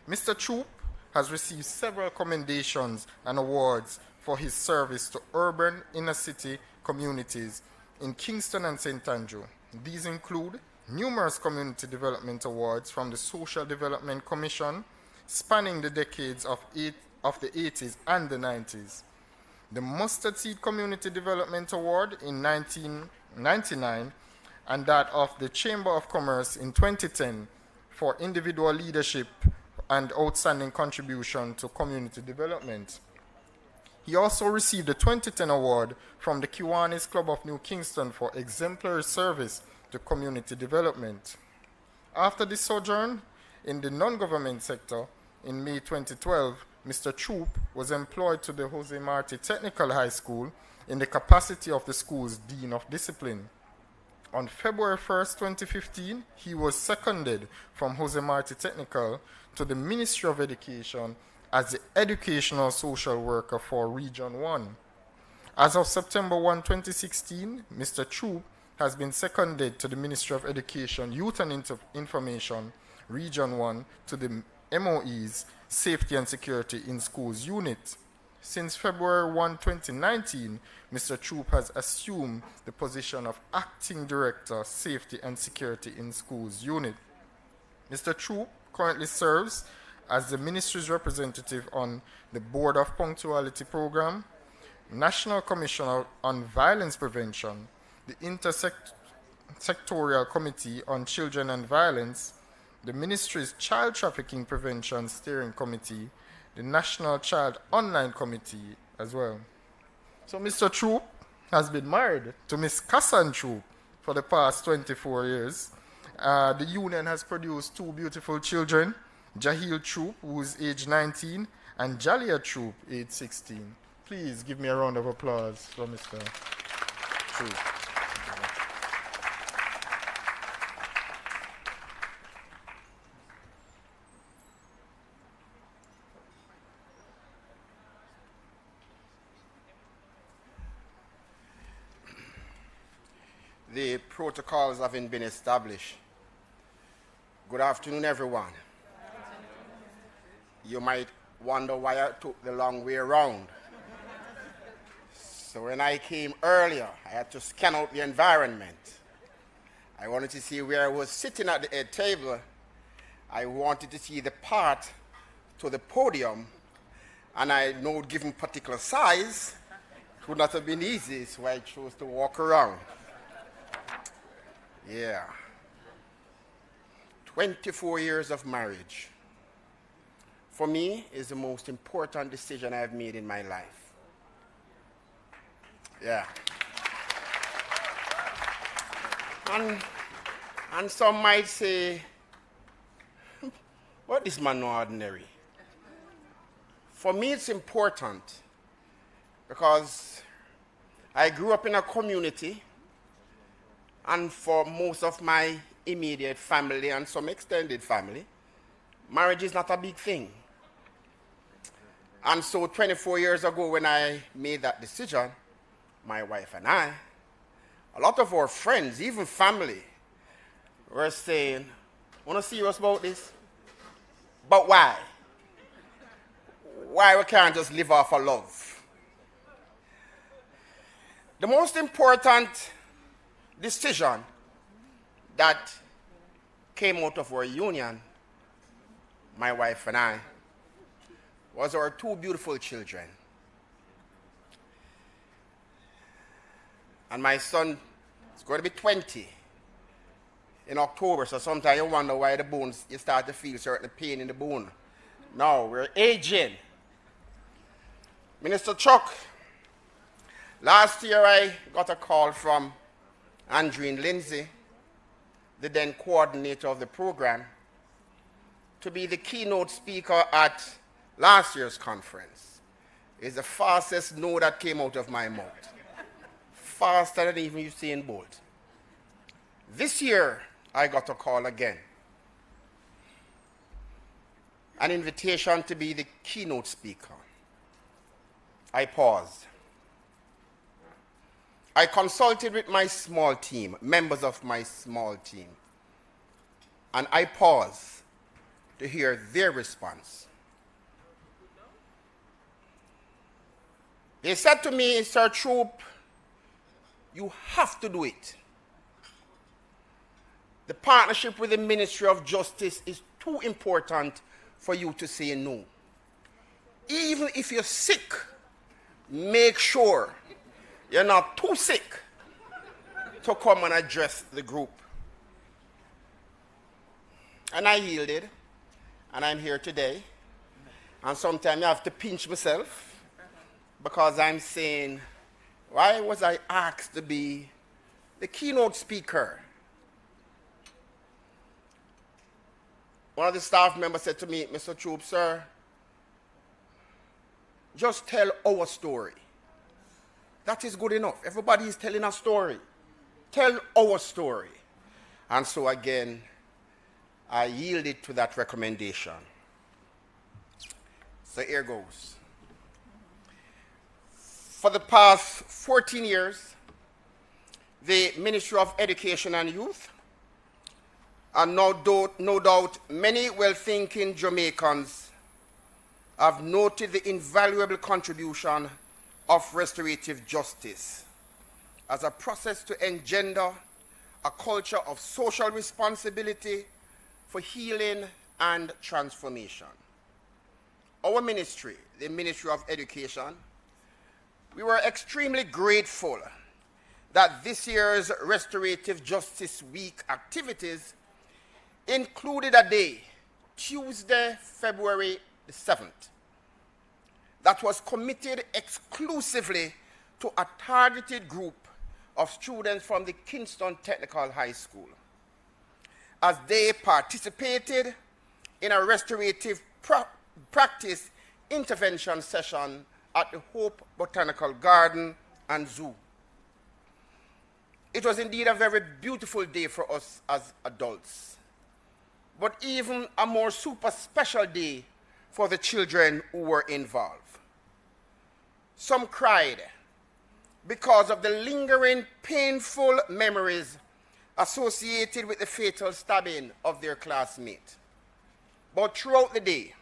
Mr. Troop has received several commendations and awards for his service to urban inner-city communities in Kingston and St. Andrew. These include numerous community development awards from the Social Development Commission, spanning the decades of the 80s and the 90s. The Mustard Seed Community Development Award in 1999, and that of the Chamber of Commerce in 2010 for individual leadership and outstanding contribution to community development. He also received the 2010 award from the Kiwanis Club of New Kingston for exemplary service to community development. After this sojourn in the non-government sector, in May 2012, Mr. Troop was employed to the Jose Marti Technical High School in the capacity of the school's Dean of Discipline. On February 1st, 2015, he was seconded from Jose Marti Technical to the Ministry of Education as the Educational Social Worker for Region 1. As of September 1, 2016, Mr. Troop has been seconded to the Ministry of Education, Youth and Information, Region 1, to the MOE's Safety and Security in Schools Unit. Since February 1, 2019, Mr. Troop has assumed the position of Acting Director, Safety and Security in Schools Unit. Mr. Troop currently serves as the Ministry's representative on the Board of Punctuality Program, National Commission on Violence Prevention, the Intersectorial Committee on Children and Violence, the Ministry's Child Trafficking Prevention Steering Committee, the National Child Online Committee as well. So Mr. Troop has been married to Miss Kassan Troop for the past 24 years. The union has produced 2 beautiful children, Jahil Troop, who is age 19, and Jalia Troop, age 16. Please give me a round of applause for Mr. Troop. The protocols having been established. Good afternoon, everyone. You might wonder why I took the long way around. So when I came earlier, I had to scan out the environment. I wanted to see where I was sitting at the head table. I wanted to see the path to the podium, and I know given particular size, it would not have been easy, so I chose to walk around. Yeah. 24 years of marriage, for me, is the most important decision I've made in my life. Yeah. And some might say, what is man ordinary? For me, it's important because I grew up in a community, and for most of my immediate family and some extended family, marriage is not a big thing. And so 24 years ago when I made that decision, my wife and I, a lot of our friends, even family, were saying, "Wanna serious about this? But why? Why we can't just live off of love?" The most important decision that came out of our union, my wife and I, was our two beautiful children. And my son is going to be 20 in October, so sometimes you wonder why the bones, you start to feel certain pain in the bone. No, we're aging. Minister Chuck, last year I got a call from Andreen Lindsay, the then coordinator of the program, to be the keynote speaker at last year's conference. It's the fastest no that came out of my mouth. Faster than even Usain Bolt. This year, I got a call again. An invitation to be the keynote speaker. I paused. I consulted with my small team, members of my small team, and I paused to hear their response. They said to me, "Sir Troop, you have to do it. The partnership with the Ministry of Justice is too important for you to say no. Even if you're sick, make sure you're not too sick to come and address the group." And I yielded, and I'm here today. And sometimes I have to pinch myself because I'm saying, why was I asked to be the keynote speaker? One of the staff members said to me, "Mr. Troop, sir, just tell our story. That is good enough. Everybody is telling a story. Tell our story." And so again, I yielded to that recommendation. So here goes. For the past 14 years, the Ministry of Education and Youth, and no doubt many well-thinking Jamaicans, have noted the invaluable contribution of restorative justice as a process to engender a culture of social responsibility for healing and transformation. Our ministry, the Ministry of Education, we were extremely grateful that this year's Restorative Justice Week activities included a day, Tuesday, February the 7th, that was committed exclusively to a targeted group of students from the Kingston Technical High School, as they participated in a restorative practice intervention session at the Hope Botanical Garden and Zoo. It was indeed a very beautiful day for us as adults, but even a more super special day for the children who were involved. Some cried because of the lingering painful memories associated with the fatal stabbing of their classmate. But throughout the day,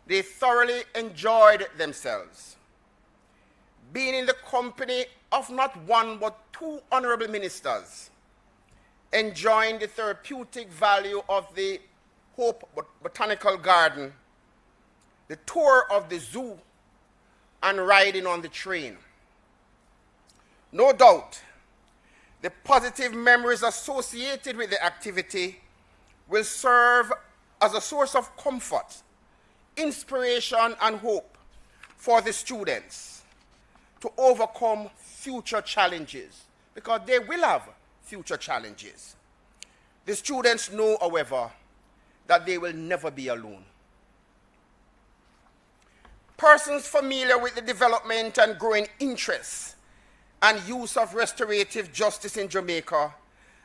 they thoroughly enjoyed themselves, being in the company of not one but two honorable ministers, enjoying the therapeutic value of the Hope Botanical Garden, the tour of the zoo, and riding on the train. No doubt, the positive memories associated with the activity will serve as a source of comfort, inspiration, and hope for the students to overcome future challenges, because they will have future challenges. The students know, however, that they will never be alone. Persons familiar with the development and growing interest and use of restorative justice in Jamaica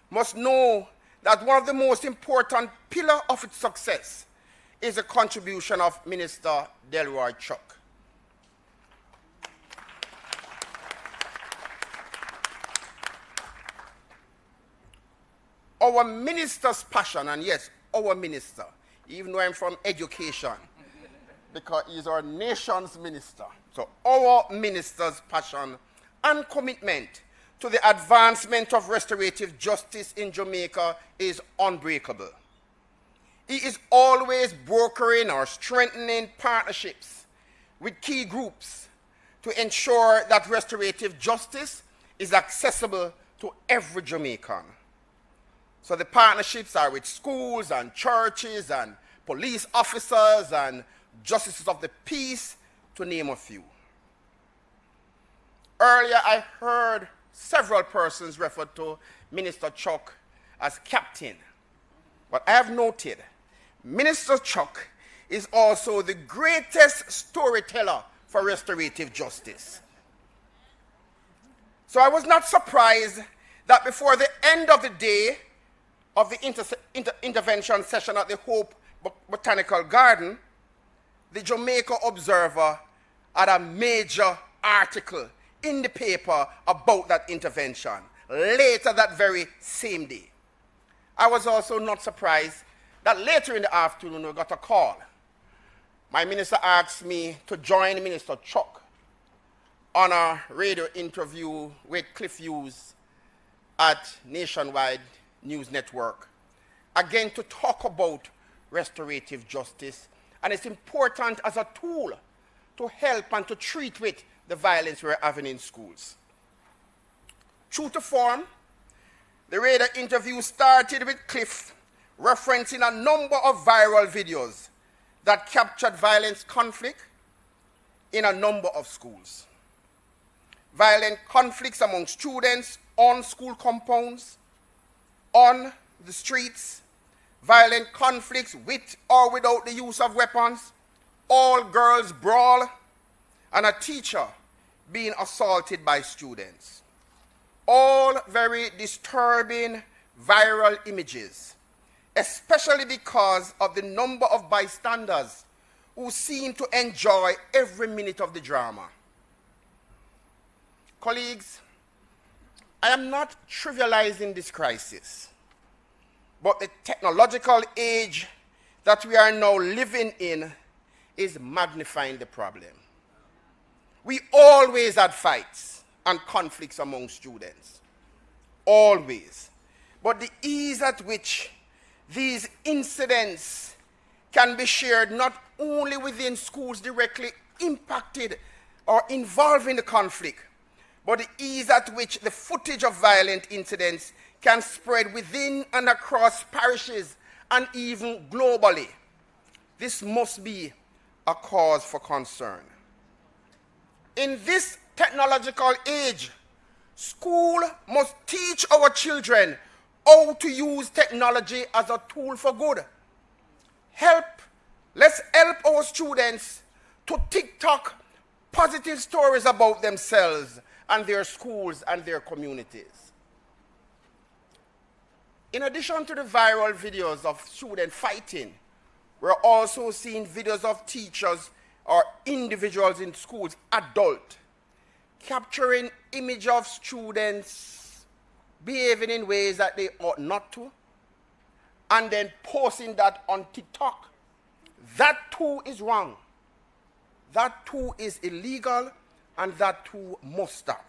must know that one of the most important pillars of its success is the contribution of Minister Delroy Chuck. Our minister's passion, and yes, our minister, even though I'm from education, because he's our nation's minister. So our minister's passion and commitment to the advancement of restorative justice in Jamaica is unbreakable. He is always brokering or strengthening partnerships with key groups to ensure that restorative justice is accessible to every Jamaican. So the partnerships are with schools and churches and police officers and justices of the peace, to name a few. Earlier, I heard several persons refer to Minister Chuck as captain. But I have noted, Minister Chuck is also the greatest storyteller for restorative justice. So I was not surprised that before the end of the day of the intervention session at the Hope Botanical Garden, the Jamaica Observer had a major article in the paper about that intervention later that very same day. I was also not surprised that later in the afternoon we got a call. My minister asked me to join Minister Chuck on a radio interview with Cliff Hughes at Nationwide News Network, again to talk about restorative justice, and it's important as a tool to help and to treat with the violence we're having in schools. True to form, the radio interview started with Cliff referencing a number of viral videos that captured violence conflict in a number of schools. Violent conflicts among students on school compounds, on the streets, violent conflicts with or without the use of weapons, all girls brawl, and a teacher being assaulted by students. All very disturbing viral images, especially because of the number of bystanders who seem to enjoy every minute of the drama. Colleagues, I am not trivializing this crisis, but the technological age that we are now living in is magnifying the problem. We always had fights and conflicts among students, always. But the ease at which these incidents can be shared not only within schools directly impacted or involved in the conflict, but the ease at which the footage of violent incidents can spread within and across parishes and even globally. This must be a cause for concern. In this technological age, school must teach our children how to use technology as a tool for good. Let's help our students to TikTok positive stories about themselves and their schools and their communities. In addition to the viral videos of students fighting, we're also seeing videos of teachers or individuals in schools, adults, capturing image of students behaving in ways that they ought not to, and then posting that on TikTok. That too is wrong. That too is illegal, and that too must stop.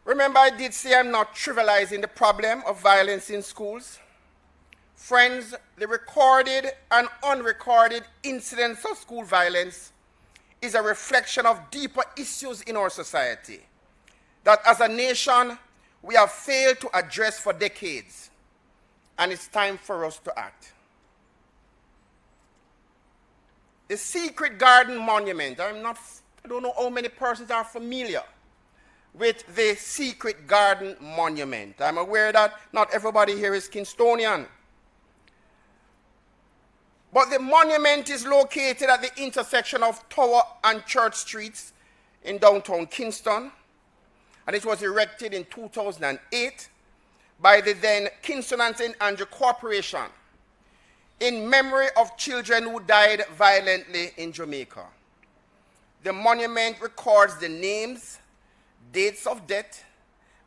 Remember, I did say I'm not trivializing the problem of violence in schools. Friends, the recorded and unrecorded incidents of school violence is a reflection of deeper issues in our society that as a nation we have failed to address for decades, and it's time for us to act. The Secret Garden Monument, I don't know how many persons are familiar with the Secret Garden Monument. I'm aware that not everybody here is Kingstonian. But the monument is located at the intersection of Tower and Church Streets in downtown Kingston, and it was erected in 2008 by the then Kingston and St. Andrew Corporation in memory of children who died violently in Jamaica. The monument records the names, dates of death,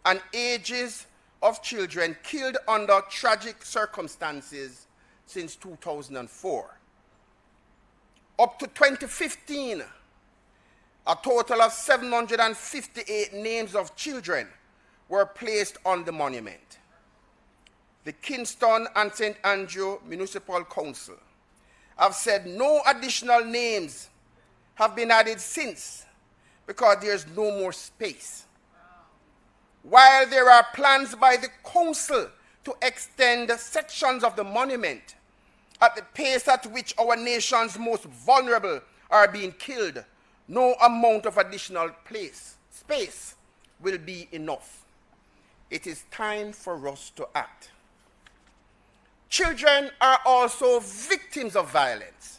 and ages of children killed under tragic circumstances since 2004. Up to 2015, a total of 758 names of children were placed on the monument. The Kingston and St. Andrew Municipal Council have said no additional names have been added since because there's no more space. While there are plans by the council to extend sections of the monument at the pace at which our nation's most vulnerable are being killed, no amount of additional space will be enough. It is time for us to act. Children are also victims of violence.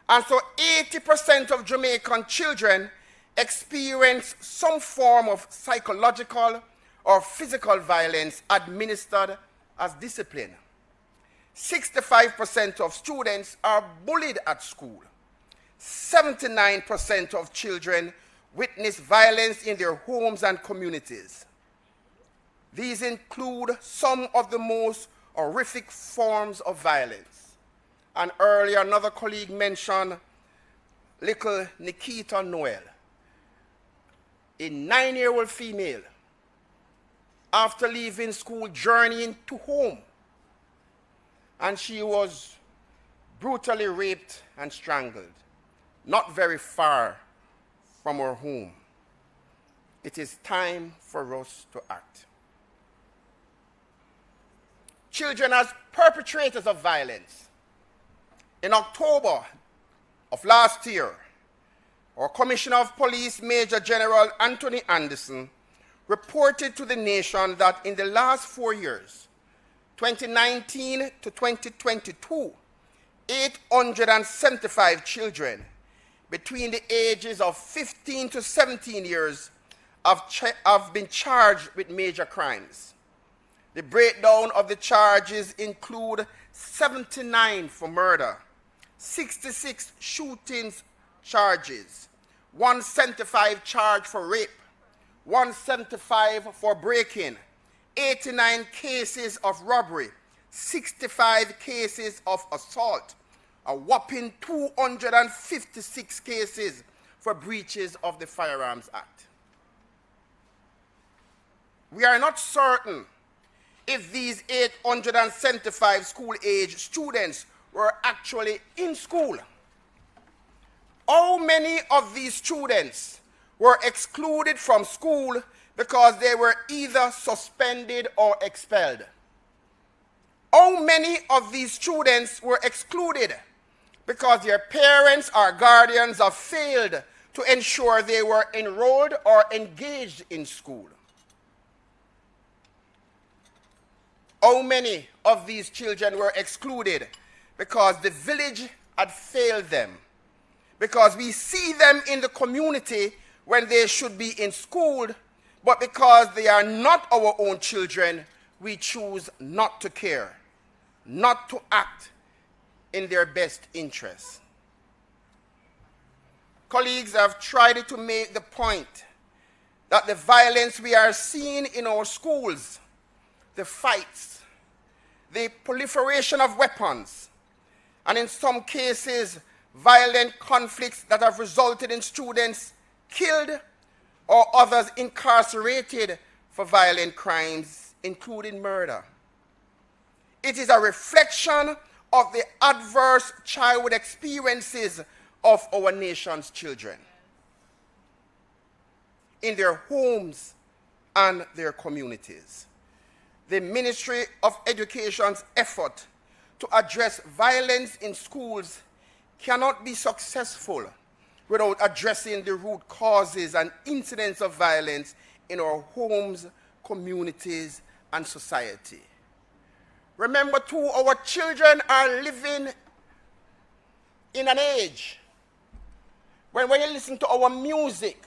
And so 80% of Jamaican children experience some form of psychological or physical violence administered as discipline. 65% of students are bullied at school. 79% of children witness violence in their homes and communities. These include some of the most horrific forms of violence. And earlier, another colleague mentioned little Nikita Noel, a 9-year-old female, after leaving school, journeying to home, and she was brutally raped and strangled, not very far from her home. It is time for us to act. Children as perpetrators of violence. In October of last year, our Commissioner of Police, Major General Anthony Anderson, reported to the nation that in the last 4 years, 2019 to 2022, 875 children between the ages of 15 to 17 years have been charged with major crimes. The breakdown of the charges include 79 for murder, 66 shootings charges, 175 charged for rape, 175 for break-in, 89 cases of robbery, 65 cases of assault, a whopping 256 cases for breaches of the Firearms Act. We are not certain if these 875 school-age students were actually in school. How many of these students were excluded from school because they were either suspended or expelled? How many of these students were excluded because their parents or guardians have failed to ensure they were enrolled or engaged in school? How many of these children were excluded because the village had failed them? Because we see them in the community when they should be in school, but because they are not our own children, we choose not to care, not to act in their best interests. Colleagues have tried to make the point that the violence we are seeing in our schools, the fights, the proliferation of weapons, and in some cases, violent conflicts that have resulted in students killed or others incarcerated for violent crimes, including murder. It is a reflection of the adverse childhood experiences of our nation's children in their homes and their communities. The Ministry of Education's effort to address violence in schools cannot be successful without addressing the root causes and incidents of violence in our homes, communities, and society. Remember too, our children are living in an age when you listen to our music,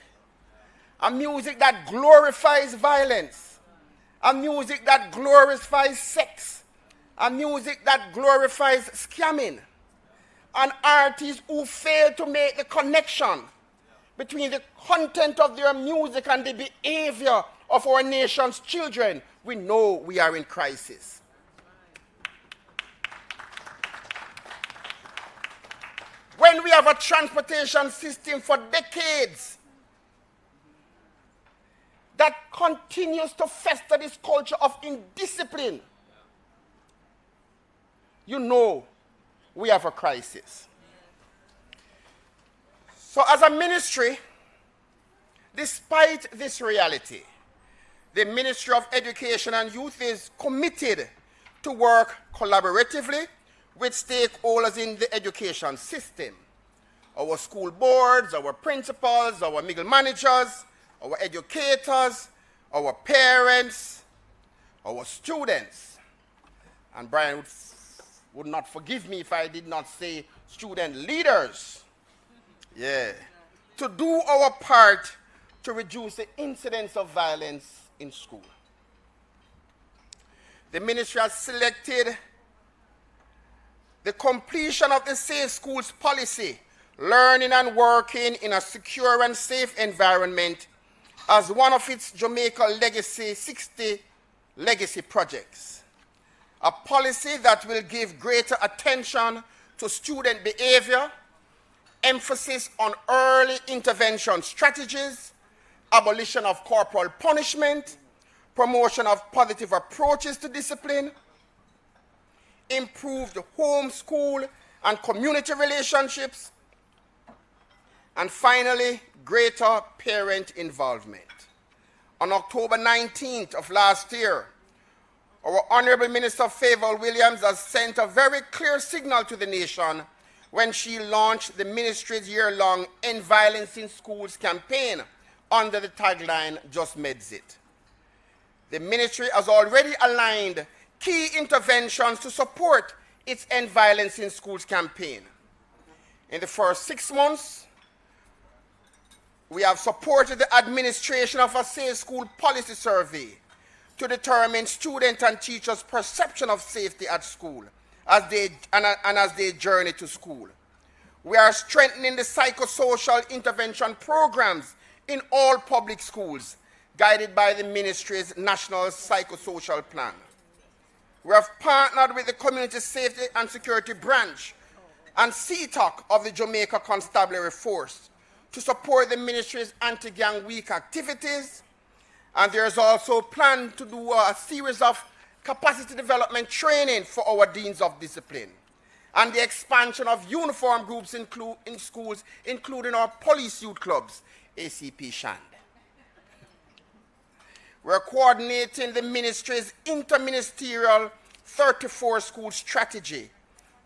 a music that glorifies violence, a music that glorifies sex, a music that glorifies scamming, and artists who fail to make the connection between the content of their music and the behavior of our nation's children, we know we are in crisis. When we have a transportation system for decades that continues to fester this culture of indiscipline, you know we have a crisis. So as a ministry, despite this reality, the Ministry of Education and Youth is committed to work collaboratively with stakeholders in the education system. Our school boards, our principals, our middle managers, our educators, our parents, our students. And Brian would not forgive me if I did not say student leaders. Yeah. To do our part to reduce the incidence of violence in school. The ministry has selected the completion of the Safe Schools policy, learning and working in a secure and safe environment, as one of its Jamaica Legacy 60 legacy projects. A policy that will give greater attention to student behavior, emphasis on early intervention strategies, abolition of corporal punishment, promotion of positive approaches to discipline, improved home, school, and community relationships, and finally, greater parent involvement. On October 19th of last year, our Honorable Minister Favour Williams has sent a very clear signal to the nation when she launched the ministry's year-long End Violence in Schools campaign under the tagline, Just Meds It. The ministry has already aligned key interventions to support its End Violence in Schools campaign. In the first 6 months, we have supported the administration of a Safe School policy survey to determine student and teachers' perception of safety at school as they journey to school. We are strengthening the psychosocial intervention programs in all public schools, guided by the ministry's National Psychosocial Plan. We have partnered with the Community Safety and Security Branch and CTOC of the Jamaica Constabulary Force to support the ministry's anti-gang week activities, and there is also a plan to do a series of capacity development training for our deans of discipline, and the expansion of uniform groups in schools, including our police youth clubs, ACP Shand. We're coordinating the ministry's interministerial 34-school strategy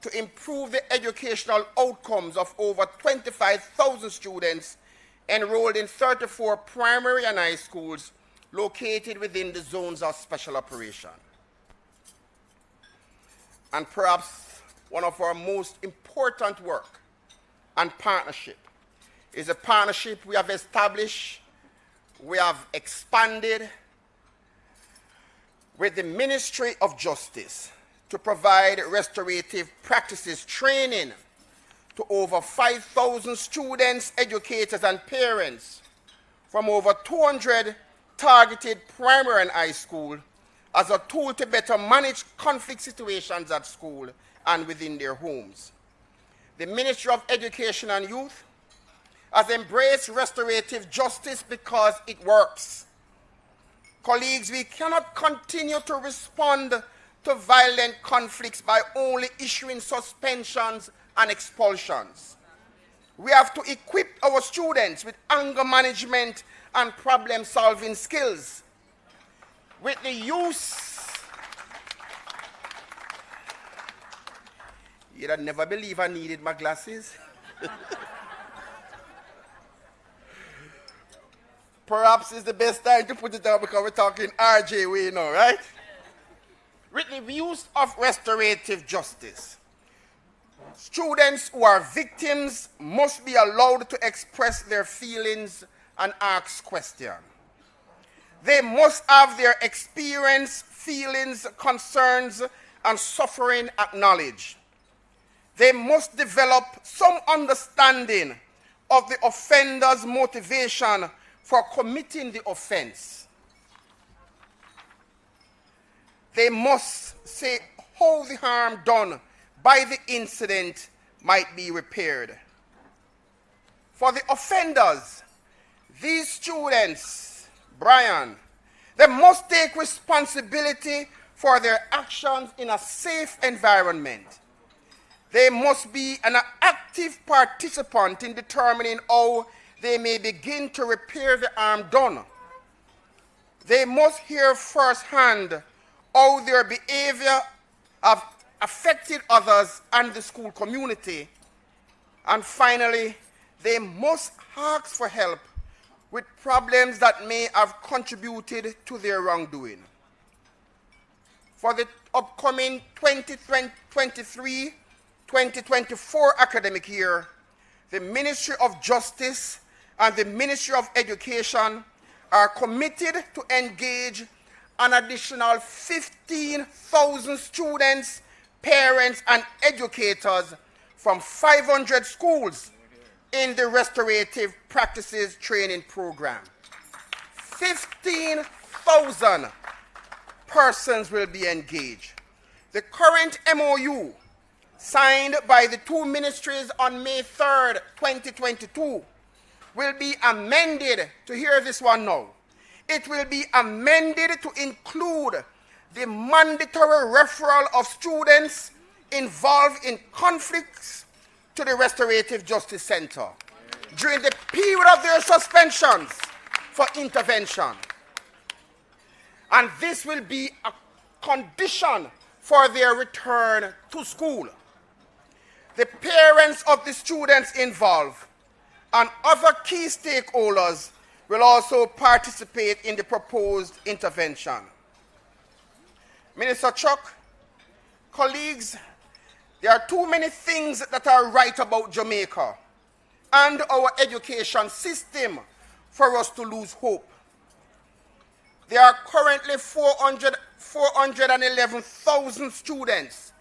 to improve the educational outcomes of over 25,000 students enrolled in 34 primary and high schools located within the zones of special operation. And perhaps one of our most important work and partnership is a partnership we have established, we have expanded with the Ministry of Justice to provide restorative practices training to over 5,000 students, educators, and parents from over 200 targeted primary and high school as a tool to better manage conflict situations at school and within their homes. The Ministry of Education and Youth has embraced restorative justice because it works. Colleagues, we cannot continue to respond to violent conflicts by only issuing suspensions and expulsions. We have to equip our students with anger management and problem-solving skills. With the use, you'd never believe I needed my glasses. Perhaps it's the best time to put it down because we're talking RJ way now, right? With the use of restorative justice, students who are victims must be allowed to express their feelings and ask questions. They must have their experience, feelings, concerns, and suffering acknowledged. They must develop some understanding of the offender's motivation for committing the offense. They must say how the harm done by the incident might be repaired. For the offenders, these students, Brian, they must take responsibility for their actions in a safe environment. They must be an active participant in determining how they may begin to repair the harm done. They must hear firsthand how their behavior have affected others and the school community. And finally, they must ask for help with problems that may have contributed to their wrongdoing. For the upcoming 2023-2024 academic year, the Ministry of Justice and the Ministry of Education are committed to engage an additional 15,000 students, parents, and educators from 500 schools in the Restorative Practices Training Program. 15,000 persons will be engaged. The current MOU, signed by the two ministries on May 3rd, 2022, will be amended, to hear this one now, it will be amended to include the mandatory referral of students involved in conflicts to the Restorative Justice Center during the period of their suspensions for intervention. And this will be a condition for their return to school. The parents of the students involved and other key stakeholders will also participate in the proposed intervention. Minister Chuck, colleagues, there are too many things that are right about Jamaica and our education system for us to lose hope. There are currently 411,000 students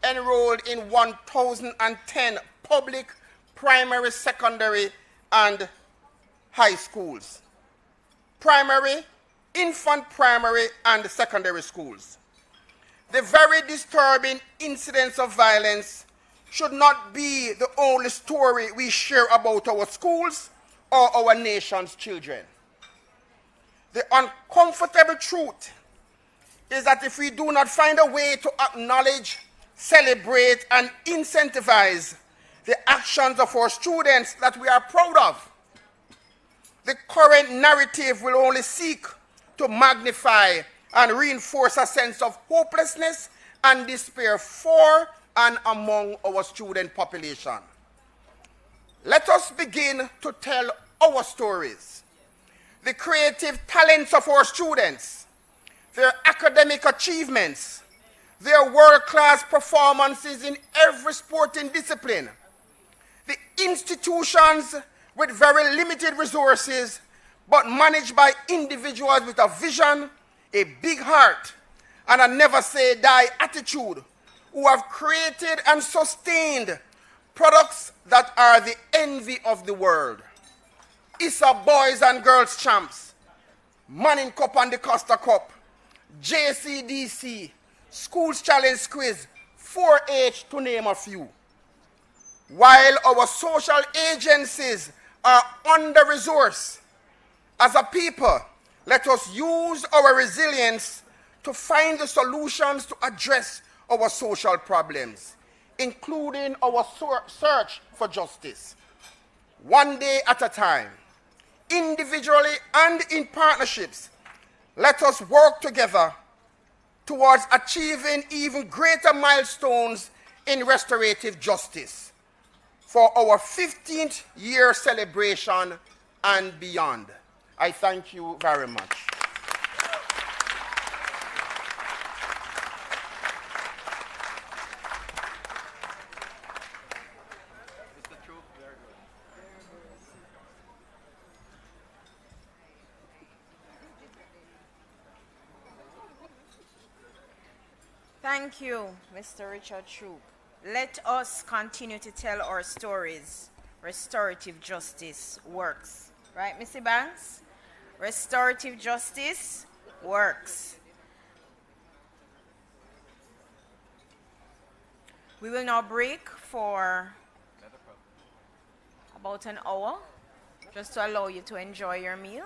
enrolled in 1,010 public, primary, secondary, and high schools. Primary, infant primary, and secondary schools. The very disturbing incidents of violence should not be the only story we share about our schools or our nation's children. The uncomfortable truth is that if we do not find a way to acknowledge, celebrate, and incentivize the actions of our students that we are proud of, the current narrative will only seek to magnify and reinforce a sense of hopelessness and despair for and among our student population. Let us begin to tell our stories, the creative talents of our students, their academic achievements, their world-class performances in every sporting discipline, the institutions with very limited resources, but managed by individuals with a vision, a big heart, and a never-say-die attitude, who have created and sustained products that are the envy of the world. ISA Boys and Girls Champs, Manning Cup and the Costa Cup, JCDC, Schools Challenge Quiz, 4-H to name a few. While our social agencies are under-resourced. As a people, let us use our resilience to find the solutions to address our social problems, including our search for justice. One day at a time, individually and in partnerships, let us work together towards achieving even greater milestones in restorative justice for our 15th year celebration and beyond. I thank you very much. Thank you, Mr. Richard Troop. Let us continue to tell our stories. Restorative justice works. Right, Missy Banks? Restorative justice works. We will now break for about an hour, just to allow you to enjoy your meal.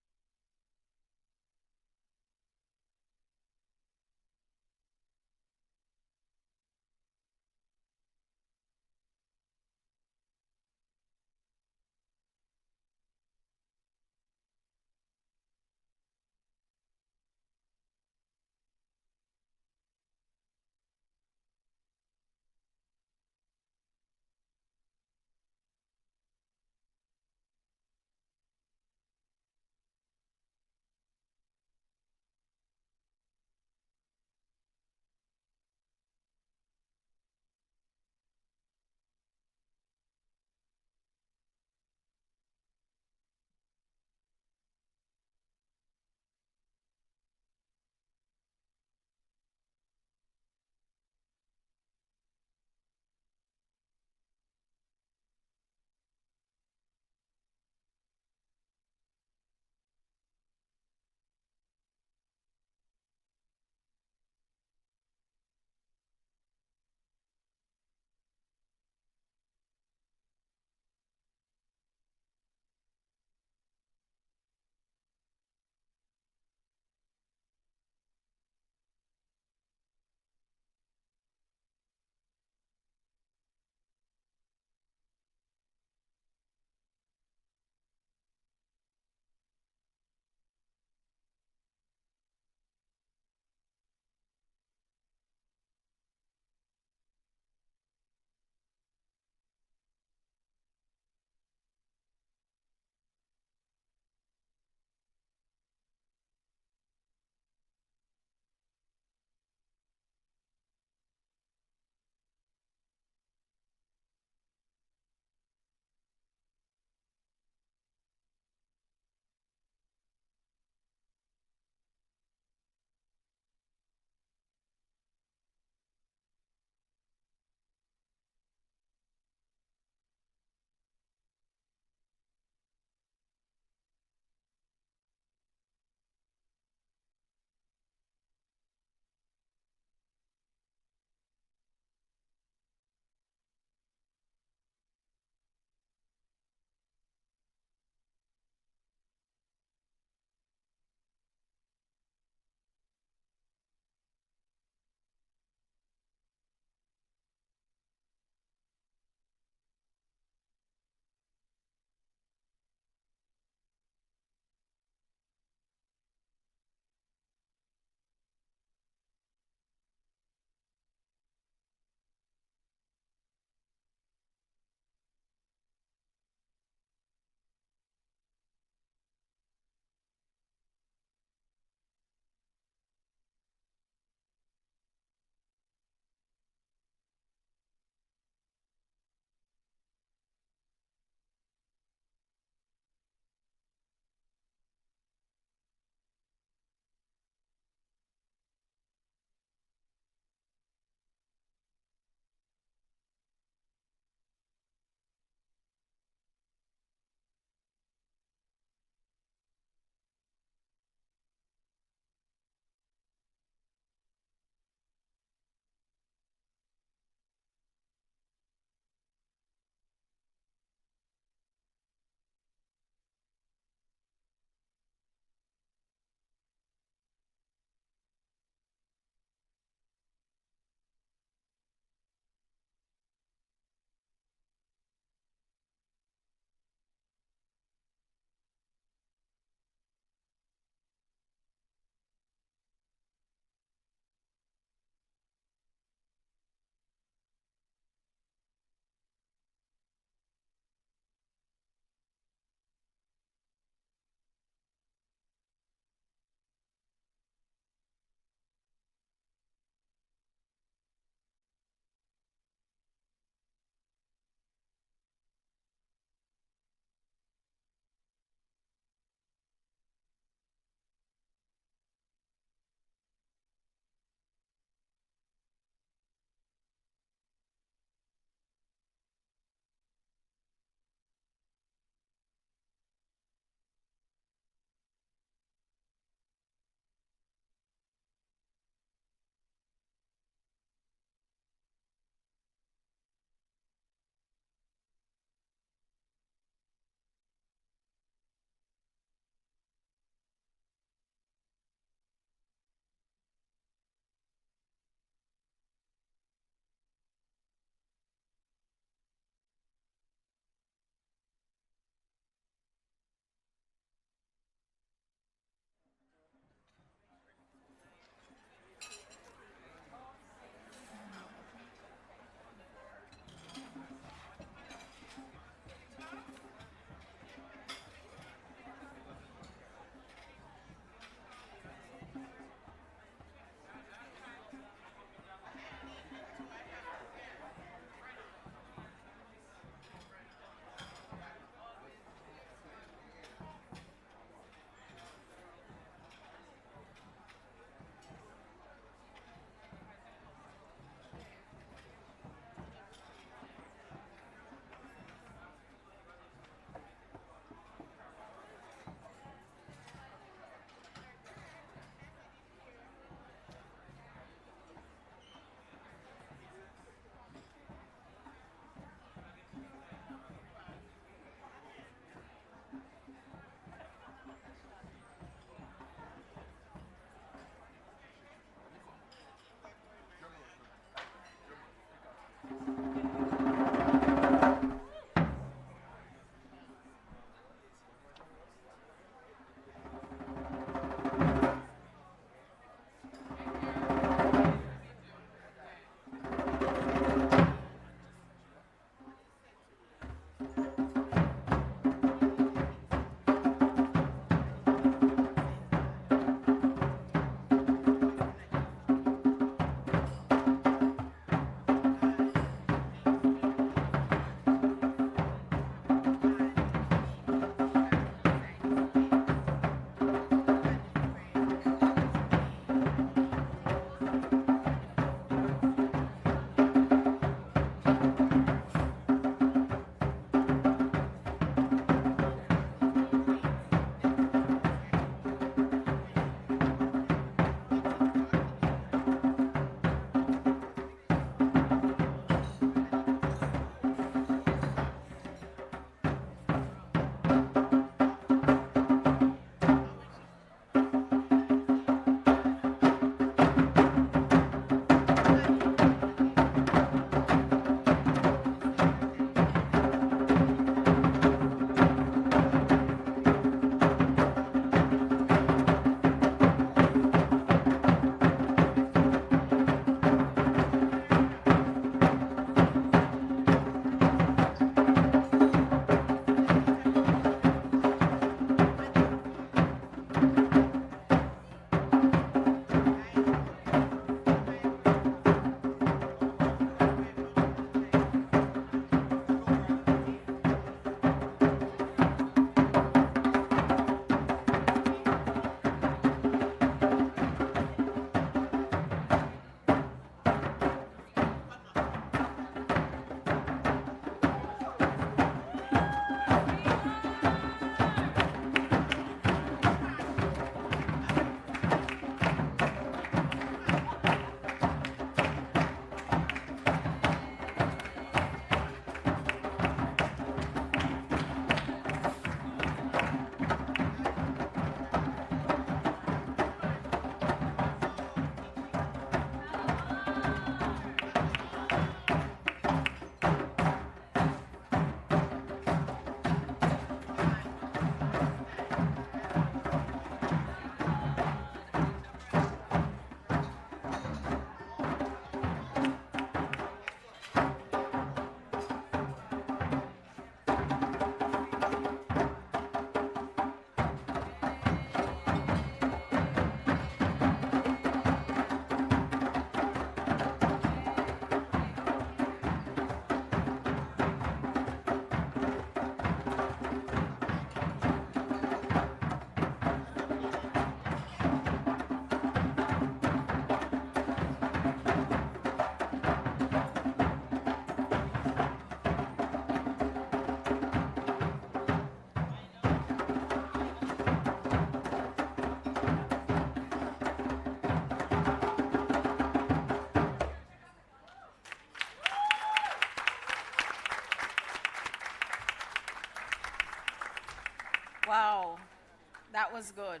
That was good.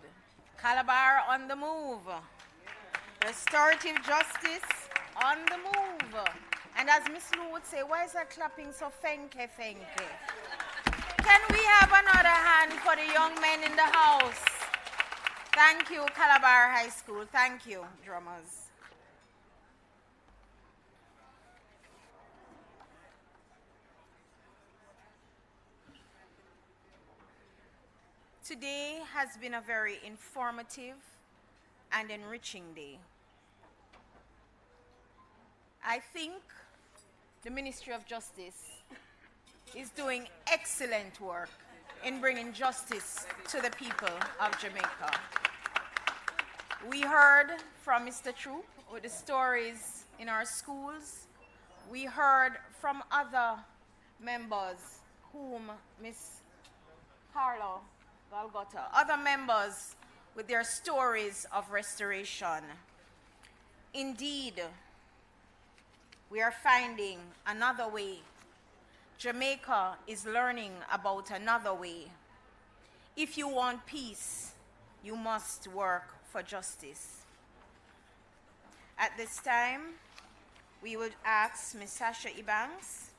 Calabar on the move. Restorative justice on the move. And as Miss Lou would say, why is that clapping so fenke fenke? Can we have another hand for the young men in the house? Thank you, Calabar High School. Thank you, drummers. Today has been a very informative and enriching day. I think the Ministry of Justice is doing excellent work in bringing justice to the people of Jamaica. We heard from Mr. Troop with the stories in our schools. We heard from other members whom Miss Carlo Golgota, other members with their stories of restoration. Indeed, we are finding another way. Jamaica is learning about another way. If you want peace, you must work for justice. At this time, we would ask Ms. Sasha Ebanks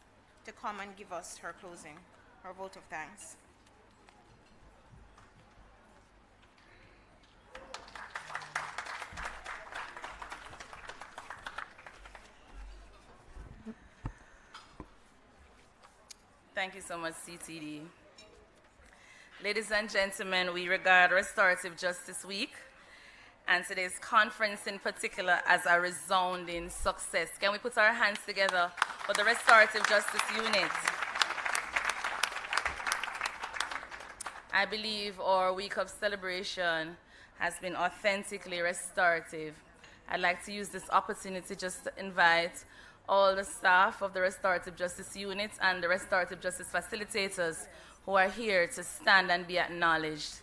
to come and give us her vote of thanks. Thank you so much, CTD. Ladies and gentlemen, we regard Restorative Justice Week and today's conference in particular as a resounding success. Can we put our hands together for the Restorative Justice Unit? I believe our week of celebration has been authentically restorative. I'd like to use this opportunity just to invite all the staff of the Restorative Justice Unit and the Restorative Justice Facilitators who are here to stand and be acknowledged.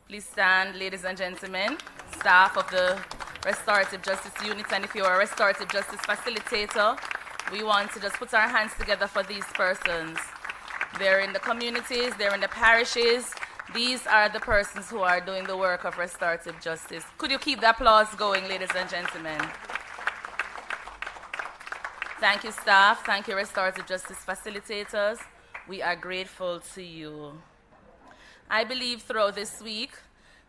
Please stand, ladies and gentlemen, staff of the Restorative Justice Unit, and if you are a Restorative Justice Facilitator, we want to just put our hands together for these persons. They're in the communities, they're in the parishes. These are the persons who are doing the work of restorative justice. Could you keep the applause going, ladies and gentlemen? Thank you, staff. Thank you, Restorative Justice Facilitators. We are grateful to you. I believe throughout this week,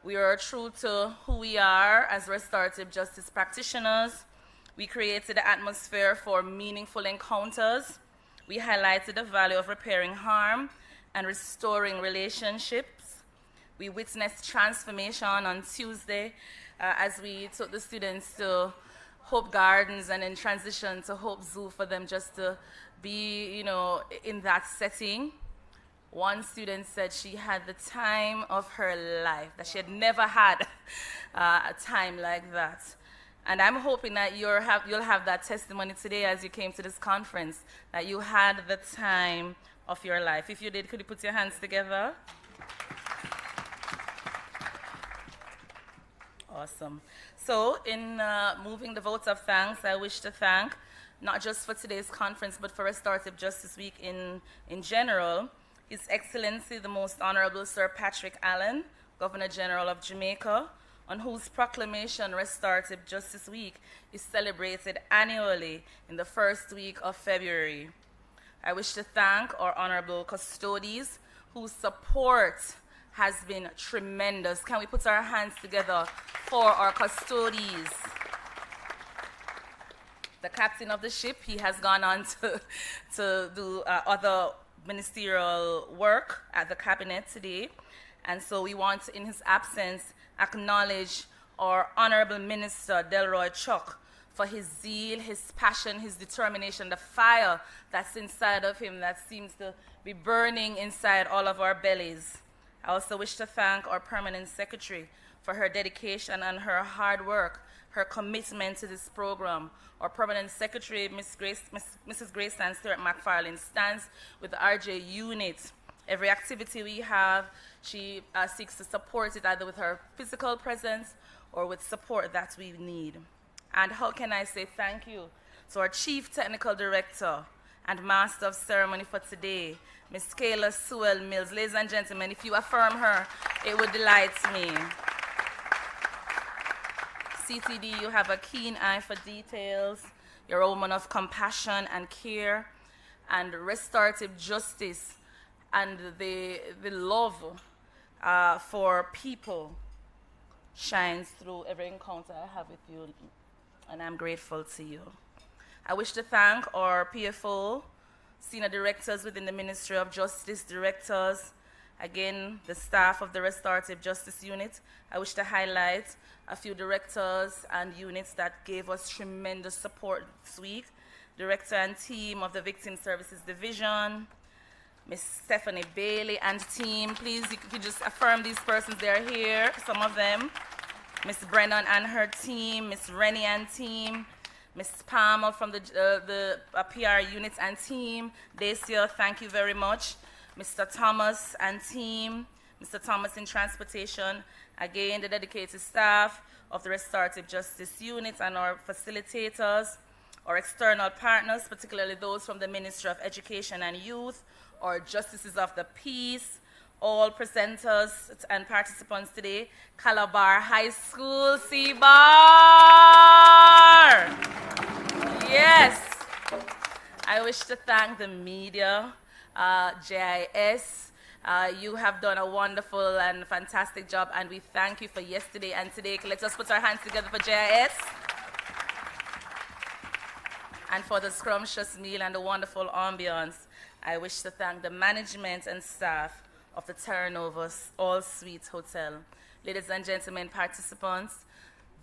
we are true to who we are as restorative justice practitioners. We created an atmosphere for meaningful encounters. We highlighted the value of repairing harm and restoring relationships. We witnessed transformation on Tuesday as we took the students to Hope Gardens and then transition to Hope Zoo for them just to be, in that setting. One student said she had the time of her life, that she had never had a time like that. And I'm hoping that you'll have that testimony today as you came to this conference, that you had the time of your life. If you did, could you put your hands together? Awesome. So in moving the votes of thanks, I wish to thank, not just for today's conference, but for Restorative Justice Week in general, His Excellency, the Most Honorable Sir Patrick Allen, Governor General of Jamaica, on whose proclamation Restorative Justice Week is celebrated annually in the first week of February. I wish to thank our honorable custodies whose support has been tremendous. Can we put our hands together for our custodies? The captain of the ship, he has gone on to do other ministerial work at the cabinet today. And so we want to, in his absence, acknowledge our Honorable Minister, Delroy Chuck, for his zeal, his passion, his determination, the fire that's inside of him that seems to be burning inside all of our bellies. I also wish to thank our Permanent Secretary for her dedication and her hard work, her commitment to this program. Our Permanent Secretary, Mrs. Grace and Stuart McFarlane, stands with the RJ unit. Every activity we have, she seeks to support it either with her physical presence or with support that we need. And how can I say thank you to our Chief Technical Director and Master of Ceremony for today, Miss Kayla Sewell Mills. Ladies and gentlemen, if you affirm her, it would delight me. CTD, you have a keen eye for details. You're a woman of compassion and care and restorative justice and the love for people shines through every encounter I have with you, and I'm grateful to you. I wish to thank our PFO, senior directors within the Ministry of Justice, directors, again, the staff of the Restorative Justice Unit. I wish to highlight a few directors and units that gave us tremendous support this week. Director and team of the Victim Services Division, Miss Stephanie Bailey and team. Please, if you just affirm these persons, they're here, some of them. Miss Brennan and her team, Miss Rennie and team, Miss Palmer from the PR units and team. Dacia, thank you very much. Mr. Thomas and team, Mr. Thomas in transportation. Again, the dedicated staff of the Restorative Justice Unit and our facilitators, our external partners, particularly those from the Ministry of Education and Youth, our Justices of the Peace, all presenters and participants today, Calabar High School, C-Bar! Yes! I wish to thank the media, JIS. You have done a wonderful and fantastic job, and we thank you for yesterday and today. Let us put our hands together for JIS. And for the scrumptious meal and the wonderful ambience. I wish to thank the management and staff of the Terranova All Suites Hotel. Ladies and gentlemen, participants,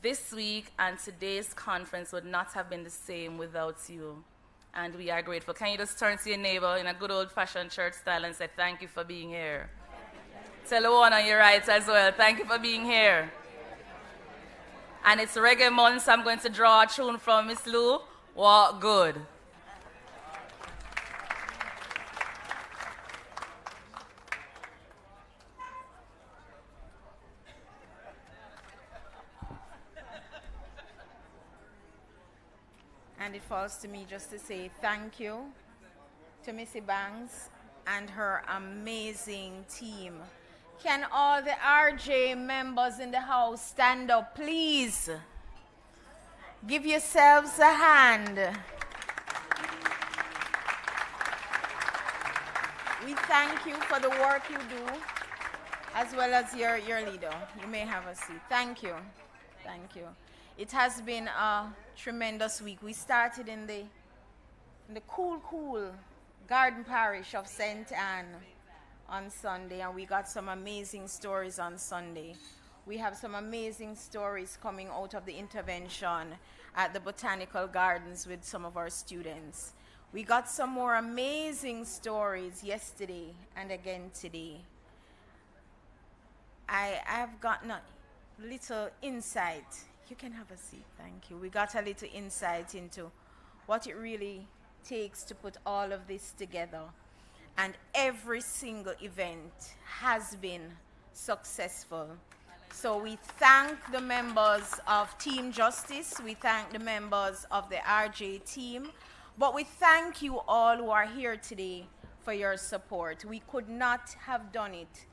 this week and today's conference would not have been the same without you. And we are grateful. Can you just turn to your neighbor in a good old-fashioned church style and say, thank you for being here? Tell the one on your right as well, thank you for being here. And it's reggae month, so I'm going to draw a tune from Miss Lou. What good? And it falls to me just to say thank you to Missy Banks and her amazing team. Can all the RJ members in the house stand up, please? Give yourselves a hand. We thank you for the work you do, as well as your leader. You may have a seat. Thank you. Thank you. It has been a tremendous week. We started in the cool Garden Parish of St. Anne on Sunday, and we got some amazing stories on Sunday. We have some amazing stories coming out of the intervention at the Botanical Gardens with some of our students. We got some more amazing stories yesterday and again today. I've gotten a little insight. You can have a seat, thank you. We got a little insight into what it really takes to put all of this together. And every single event has been successful. So we thank the members of Team Justice, we thank the members of the RJ team, but we thank you all who are here today for your support. We could not have done it,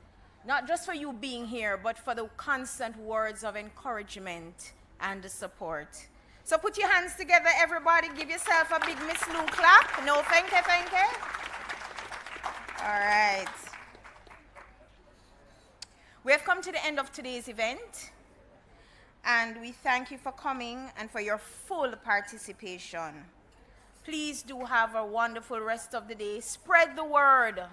not just for you being here, but for the constant words of encouragement and the support. So put your hands together, everybody. Give yourself a big Miss Lou clap. No, thank you. All right. We have come to the end of today's event, and we thank you for coming and for your full participation. Please do have a wonderful rest of the day. Spread the word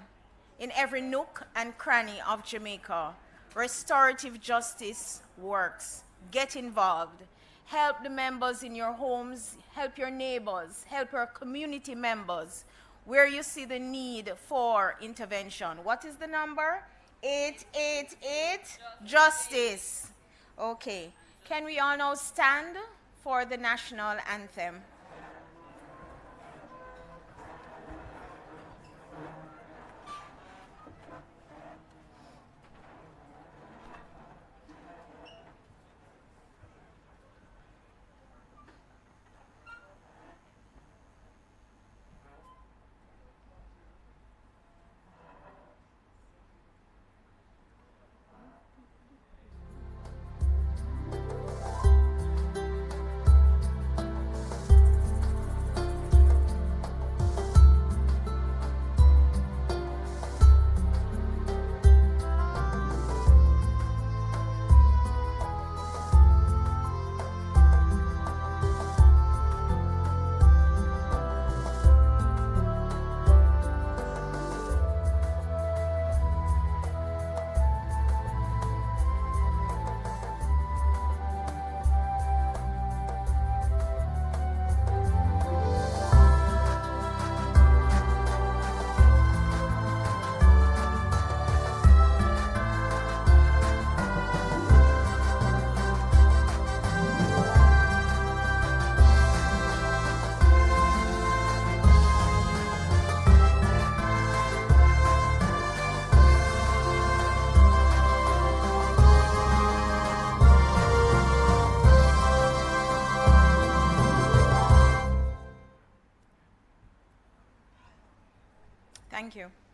in every nook and cranny of Jamaica. Restorative justice works. Get involved. Help the members in your homes, help your neighbors, help your community members where you see the need for intervention. What is the number? 888 Justice. Okay. Can we all now stand for the national anthem? you.